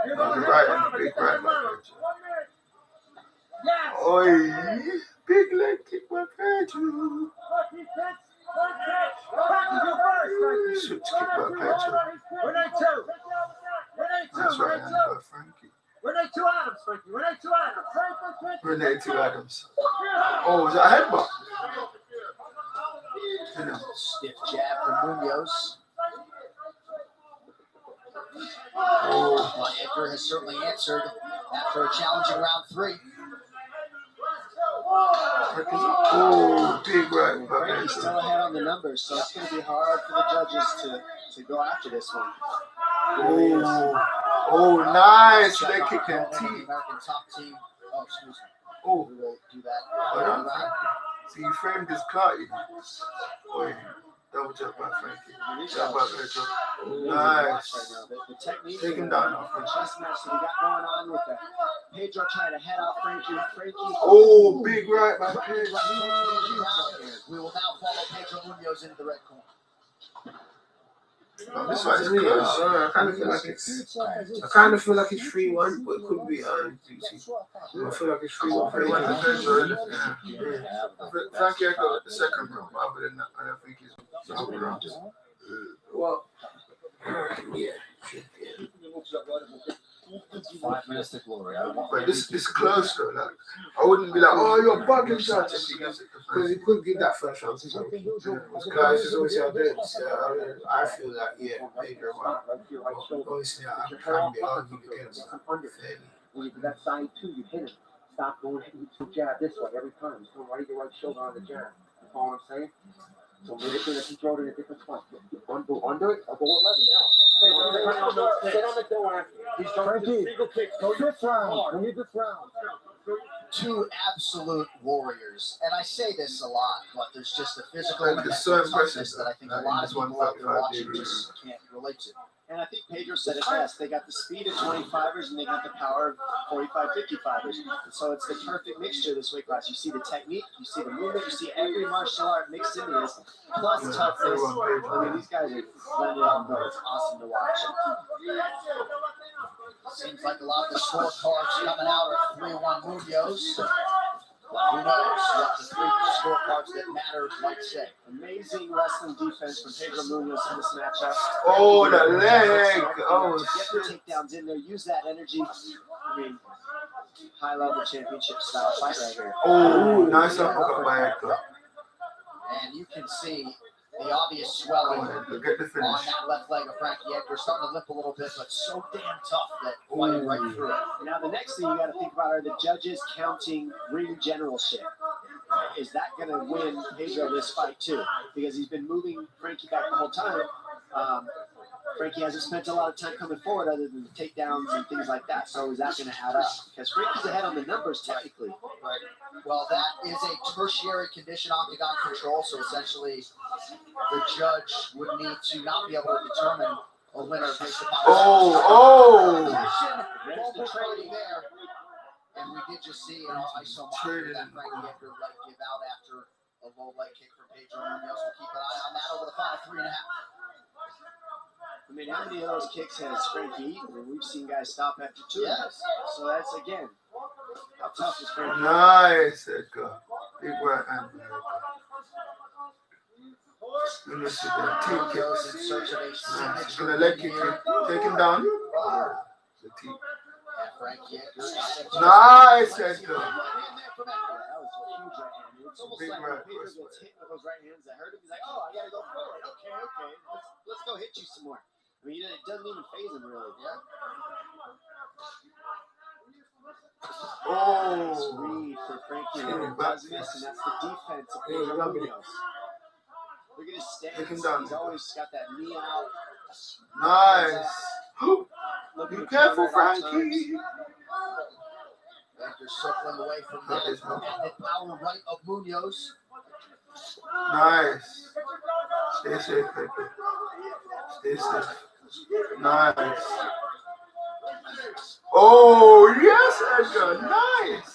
Pedro. No, the right hand, big right by Pedro. Oi, big leg kick by Pedro. Switch kick by Pedro. That's right hand by Frankie. Renee two Adams, Frankie. Renee two Adams. Renee to Adams. Oh, is that a headbutt? Stiff jab from Munhoz. Oh. Well, Edgar has certainly answered after a challenging round 3. Oh, big right. Frankie's still ahead on the numbers, so it's going to be hard for the judges to go after this one. Oh, nice. Leg kick and team. American top team. Oh, excuse me. Oh. We will do that. See, you framed his cut. Oh, double jump by Frankie. Jump by Pedro. Nice. The technique. Take him down. The chess match that we got going on with that. Pedro trying to head off Frankie. Oh, big right by Pedro. We will now follow Pedro Munhoz into the red corner. This one is close. I kind of feel like it's 3-1, but it could be juicy. I feel like it's 3-1. Frankie got the second round. Other than that, I don't think he's the round. Well, yeah. 5 minutes to glory. But this is close though. Like, I wouldn't be like, oh, you're bugging shots if he gives it. Because he could get that first round. Guys, just always out there. I feel like, yeah, Edgar, obviously, I can be argued against that. That side 2, you hit him. Stop going to jab this way every time. Just go right your right shoulder on the jab. You follow what I'm saying? So maybe if you throw it in a different spot. Go under it, I'll go 11 now. Sit on the door. He's throwing single kicks. Go this round. We need this round. 2 absolute warriors. And I say this a lot, but there's just a physical and it's so impressive that I think a lot of people out there watching just can't relate to. And I think Pedro said it best. They got the speed of 25ers and they got the power of 45, 55ers. And so it's the perfect mixture this weight class. You see the technique, you see the movement, you see every martial art mixed into this, plus toughness. I mean, these guys are blended out, but it's awesome to watch. Seems like a lot of the scorecards coming out are 3-1 Munhoz. Who knows what the 3 scorecards that matter might say. Amazing wrestling defense from Pedro Munhoz in this matchup. Oh, the leg. Oh, get the takedowns in there. Use that energy. I mean, high-level championship style fight right here. Oh, nice uppercut by Edgar. And you can see the obvious swelling on that left leg of Frankie Edgar, starting to limp a little bit, but so damn tough that fighting right through it. Now, the next thing you got to think about are the judges counting ring generalship. Is that going to win Pedro this fight too? Because he's been moving Frankie back the whole time. Frankie hasn't spent a lot of time coming forward other than the takedowns and things like that. So is that going to add up? Because Frankie's ahead on the numbers technically. Right. Well, that is a tertiary condition octagon control. So essentially, the judge would need to not be able to determine a winner based upon the trading there. And we did just see an ISO monitor that Frankie Edgar let give out after a low leg kick from Pedro Munhoz. We'll keep an eye on that over the final 3.5. I mean, how many of those kicks has Frankie eaten? And we've seen guys stop after 2. Yes. So that's, again, how tough is Frankie? Nice, Edgar. Big right hand. Let me see that. Take it. He's going to leg kick him. Take him down. The team. Nice, Edgar. That was a huge right hand. It's almost like when Pedro gets hit with those right hands that hurt him. He's like, oh, I got to go forward. Okay. Let's go hit you some more. I mean, it doesn't even phase him really. Yeah. Oh. Read for Frankie and does miss, and that's the defense of Pedro Munhoz. Look at his stance. He's always got that knee out. Nice. Be careful, Frankie. Edgar circling away from the power right of Munhoz. Nice. Stay safe, Frankie. Stay safe. Nice. Oh, yes, Edgar. Nice.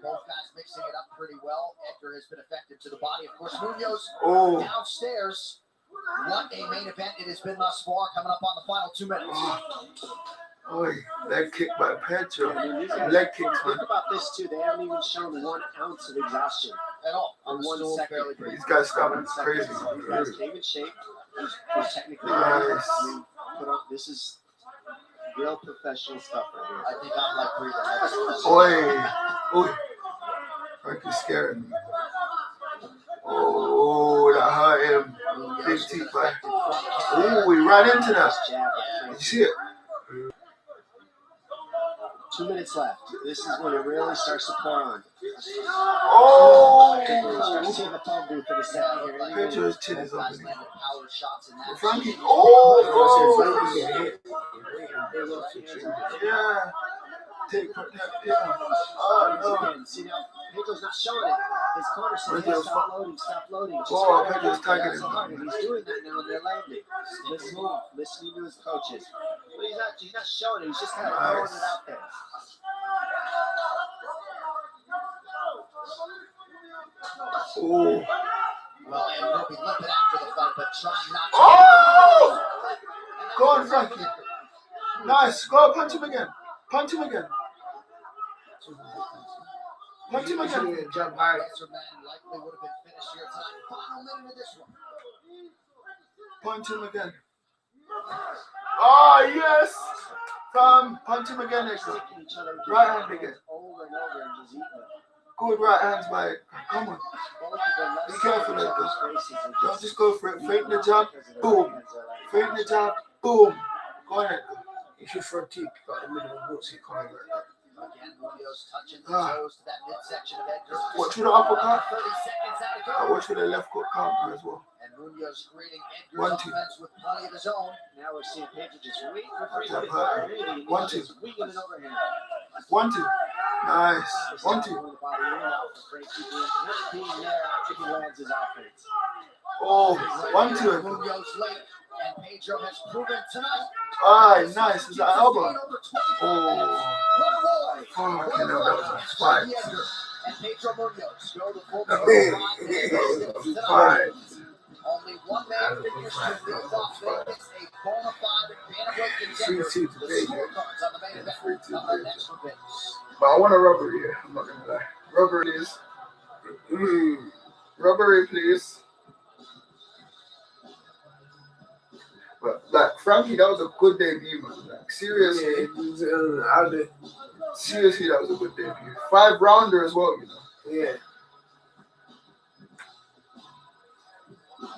Both guys mixing it up pretty well. Edgar has been effective to the body. Of course, Munhoz downstairs. What a main event it has been thus far. Coming up on the final 2 minutes. Oh, leg kick by Pedro. Leg kick. Think about this too. They haven't even shown 1 ounce of exhaustion at all. On 1 second. These guys stopping crazy. Came in shape. Was technically nice. This is real professional stuff right here. I think I'm like Pedro. Frankie's scaring me. Oh, that hurt him. Big teeth, man. Oh, we ran into that. Did you see it? 2 minutes left. This is when it really starts to pour on. Oh! Start to see the phone booth for the second here. Pedro's chin is open. Power shots in that. Frankie. Oh! Yeah. Take that. Oh, no. See now, Pedro's not showing it. His corner said, hey, stop loading. Just oh, Pedro's tagging him. And he's doing that now, and they're landing. Listening to his coaches. But he's not showing it. He's just kind of throwing it out there. Oh. Well, and he'll be limping after the fight, but trying not to. Oh! Go on, Frankie. Nice. Go on, punch him again. Punch him again. Jump high. Likely would have been finished here tonight. Final minute of this one. Punch him again. Oh, yes. Punch him again, Edgar. Right hand again. Over and over and just eating it. Good right hands, mate. Come on. Be careful, Edgar. Don't just go for it. Feint the jab. Boom. Feint the jab. Boom. Go on, Edgar. If your front teeth got the middle of the boots, he can't like that. Again, Munhoz touching the toes to that midsection of Edgar. Watch for the uppercut. 30 seconds out of I watch for the left hook counter as well. And Munhoz greeting Edgar's offense with plenty of his own. Now we're seeing Pedro just wait for Frankie to fire. Really, just winging an overhand. 1-2. Nice. 1-2. Being there after he lands his offense. Oh, 1-2. Munhoz late. And Pedro has proven tonight. Ah, nice. Is that elbow? Oh. Fucking hell, that was a fight. And Pedro Munhoz go to full Fight. Only one man figures to lead off Vegas, a bona fide bantamweight contender. The scorecards on the main event coming next for Vegas. But I want a rubbery here. I'm not gonna lie. Rubbery, please. Rubbery, please. But like Frankie, that was a good debut, man. Like seriously, seriously, that was a good debut. 5-rounder as well, you know. Yeah.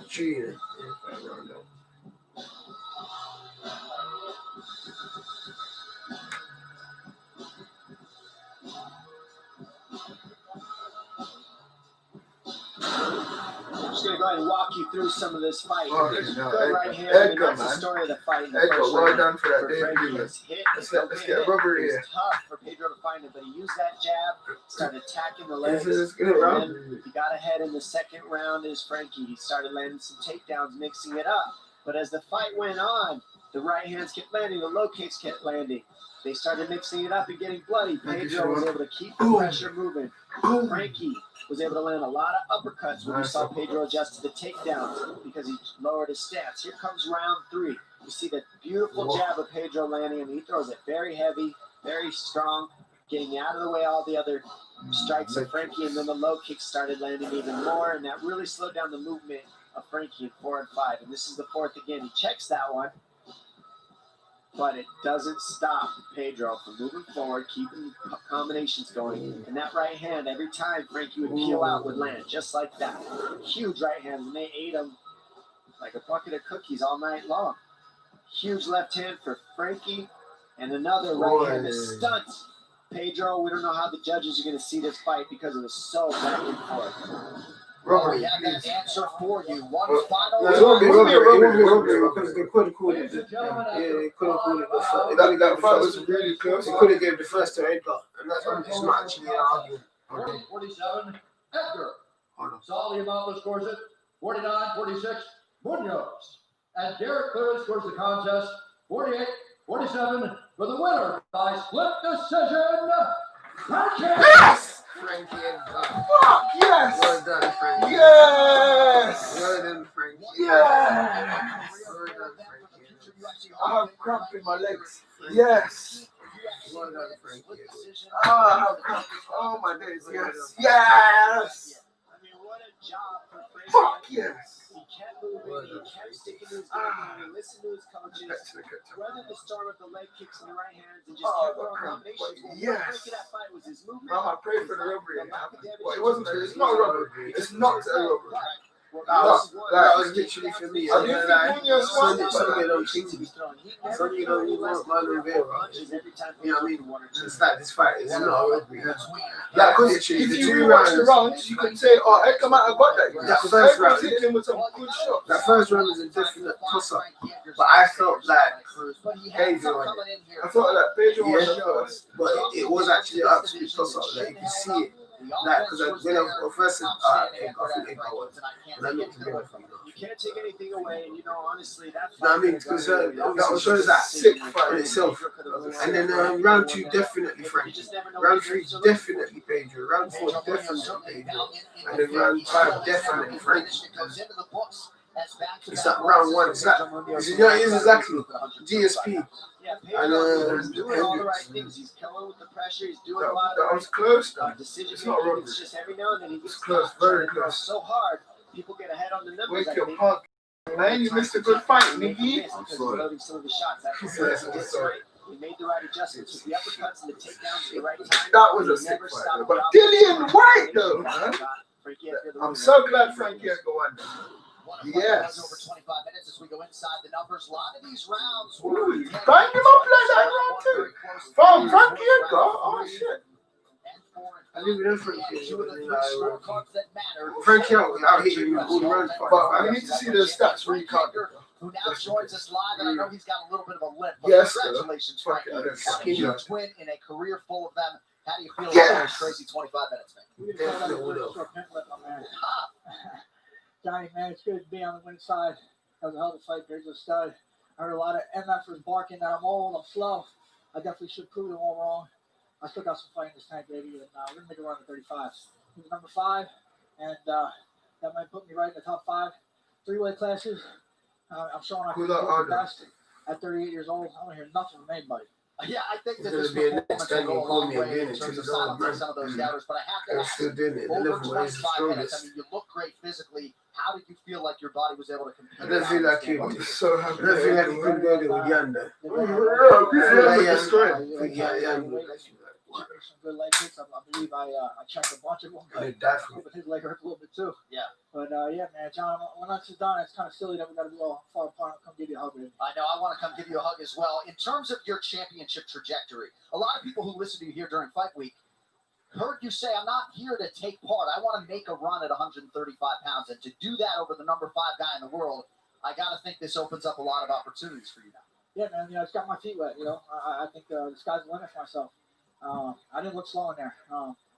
Cheating. 5-rounder. I'm just going to go ahead and walk you through some of this fight. Good right here. Edgar, that's man. the story of the fight. Edgar, well done for that debut. Let's get rubbery here. It was tough for Pedro to find it, but he used that jab, started attacking the legs. This is good, and then he got ahead in the second round as Frankie. He started landing some takedowns, mixing it up. But as the fight went on, the right hands kept landing, the low kicks kept landing. They started mixing it up and getting bloody. Pedro was able to keep the pressure moving. Frankie was able to land a lot of uppercuts when we saw Pedro adjust to the takedowns because he lowered his stance. Here comes round 3. You see the beautiful jab of Pedro landing, and he throws it very heavy, very strong, getting out of the way all the other strikes of Frankie, and then the low kicks started landing even more, and that really slowed down the movement of Frankie in 4 and 5. And this is the 4th again. He checks that one. But it doesn't stop Pedro from moving forward, keeping combinations going. And that right hand, every time Frankie would peel out, would land just like that. Huge right hand, and they ate him like a bucket of cookies all night long. Huge left hand for Frankie, and another right hand that stunts Pedro. We don't know how the judges are going to see this fight because it was so back and forth. Rubbery, we have that answer for you. One final. Rubbery, because they could have called it. Yeah, they could have called it. That fight was really close. They could have given the first to Edgar, and that's what it's not actually arguing. 47, Edgar. Solly Amala scores it. 49-46, Munhoz. And Derek clearly scores the contest. 48-47 for the winner by split decision. Frankie. Yes! Frankie Edgar. Fuck yes! Well done, Frankie. Yes! Well done, Frankie. Yes! Well done, Frankie. I have cramp in my legs. Yes! Well done, Frankie. I have cramp. Oh my days. Yes! Yes! job for Frankie. Fuck yes. He kept moving, he kept sticking to his game plan, he listened to his coaches, weathered the storm of the leg kicks and the right hands, and just kept throwing combinations. What broke that fight was his movement. I prayed for the robbery. Well, it wasn't. It's not a robbery. It's not a robbery. That was literally for me. I didn't think Munhoz won it, Some of those things you don't want Man Rivera. You know what I mean? To start this fight, it's not a robbery. Like, because if you watch the rounds, you could say, oh, Edgar might have got that. That first round, hit him with some good shots. that first round was a definite toss-up. But I felt like Pedro won it. I thought that Pedro was the first. But it was actually an absolute toss-up. Like, you can see it. Like, because when I first said, I think Edgar won. And I looked at him from you can't take anything away, and honestly, that fight. I mean, because that shows that sick fight in itself. And then round 2, definitely Frankie. Round 3, definitely Pedro. Round 4, definitely Pedro. And then round 5, definitely Frankie. It's that round 1. It's that. It is exactly GSP. And he's doing all the right things. He's killing with the pressure. He's doing a lot of that was close, though. decision It's not making. It's just every now and then he gets close, very close. so hard. People get ahead on the numbers. Wake your punk. Man, you missed a good fight, nigga. Loading some of the shots. He made the right adjustments with the uppercuts and the takedowns at the right time. That was a sick fight, but Dillian White, though, man. I'm so glad Frankie Edgar won. Yes. Over 25 minutes as we go inside the numbers. A lot of these rounds. Ooh, he banged him up like that round 2. From Frankie Edgar. Oh, shit. I didn't know Frankie. Frankie out here in all the rounds. But I need to see the stats recount. Who now joins us live, and I know he's got a little bit of a limp. But yes, congratulations, Frankie. A huge win in a career full of them. How do you feel about those crazy 25 minutes, man? Johnny, man, it's good to be on the winning side. That was a hell of a fight. There's a stud. I heard a lot of MFers barking that I'm old, I'm slow. I definitely should prove them all wrong. I still got some fight in this tank, baby, and we're going to make a run at 35. He was number 5, and that might put me right in the top 5. 3-weight classes. I'm showing I can do the best at 38 years old. I don't hear nothing from anybody. Yeah, I think that this performance will go a long way in terms of silencing some of those doubters, but I have to ask you, over 25 minutes, I mean, you look great physically. How did you feel like your body was able to compete? I don't feel like you. I'm so happy. I don't feel like you couldn't go there with Yanda. Some good leg kicks. I believe I checked a bunch of them. But his leg hurt a little bit too. Yeah. But yeah, man, John, when that's done, it's kind of silly that we got to be all far apart and come give you a hug, baby. I know. I want to come give you a hug as well. In terms of your championship trajectory, a lot of people who listen to you here during fight week heard you say, I'm not here to take part. I want to make a run at 135 pounds. And to do that over the number 5 guy in the world, I got to think this opens up a lot of opportunities for you now. Yeah, man. It's got my feet wet. I think the sky's the limit for myself. I didn't look slow in there.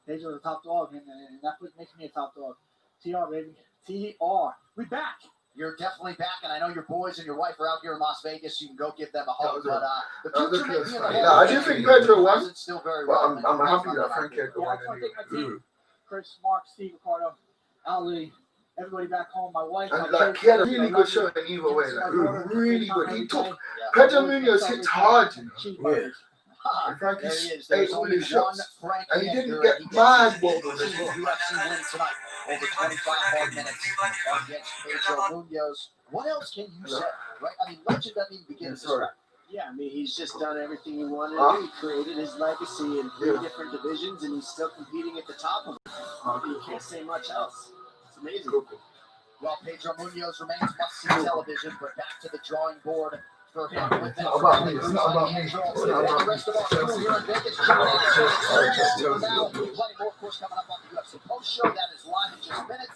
Pedro was a top dog, and that makes me a top dog. TR, baby. TR. We back. You're definitely back, and I know your boys and your wife are out here in Las Vegas, so you can go give them a hug. But the future may be in the I do think Pedro won. Still very but well. I'm happy that Frankie Edgar won. I want to thank my team. Chris, Mark, Steve, Ricardo, Ali, everybody back home, my wife. And like, he had a really good show in either way. Like, really good. He took Pedro Munhoz hits hard, Yeah. And Frankie ate all his shots. And he didn't get mad wobbled as well. UFC win tonight over 25 hard minutes against Pedro Munhoz. What else can you say, right? I mean, legend doesn't even begin to describe. Yeah, I mean, he's just done everything he wanted to do. He created his legacy in 3 different divisions, and he's still competing at the top of it. You can't say much else. It's amazing. Well, Pedro Munhoz remains must-see television, but back to the drawing board for him with that. It's not about me. It's not about me. The rest of our crew here in Vegas, now plenty more, of course, coming up on the UFC post show. That is live in just minutes.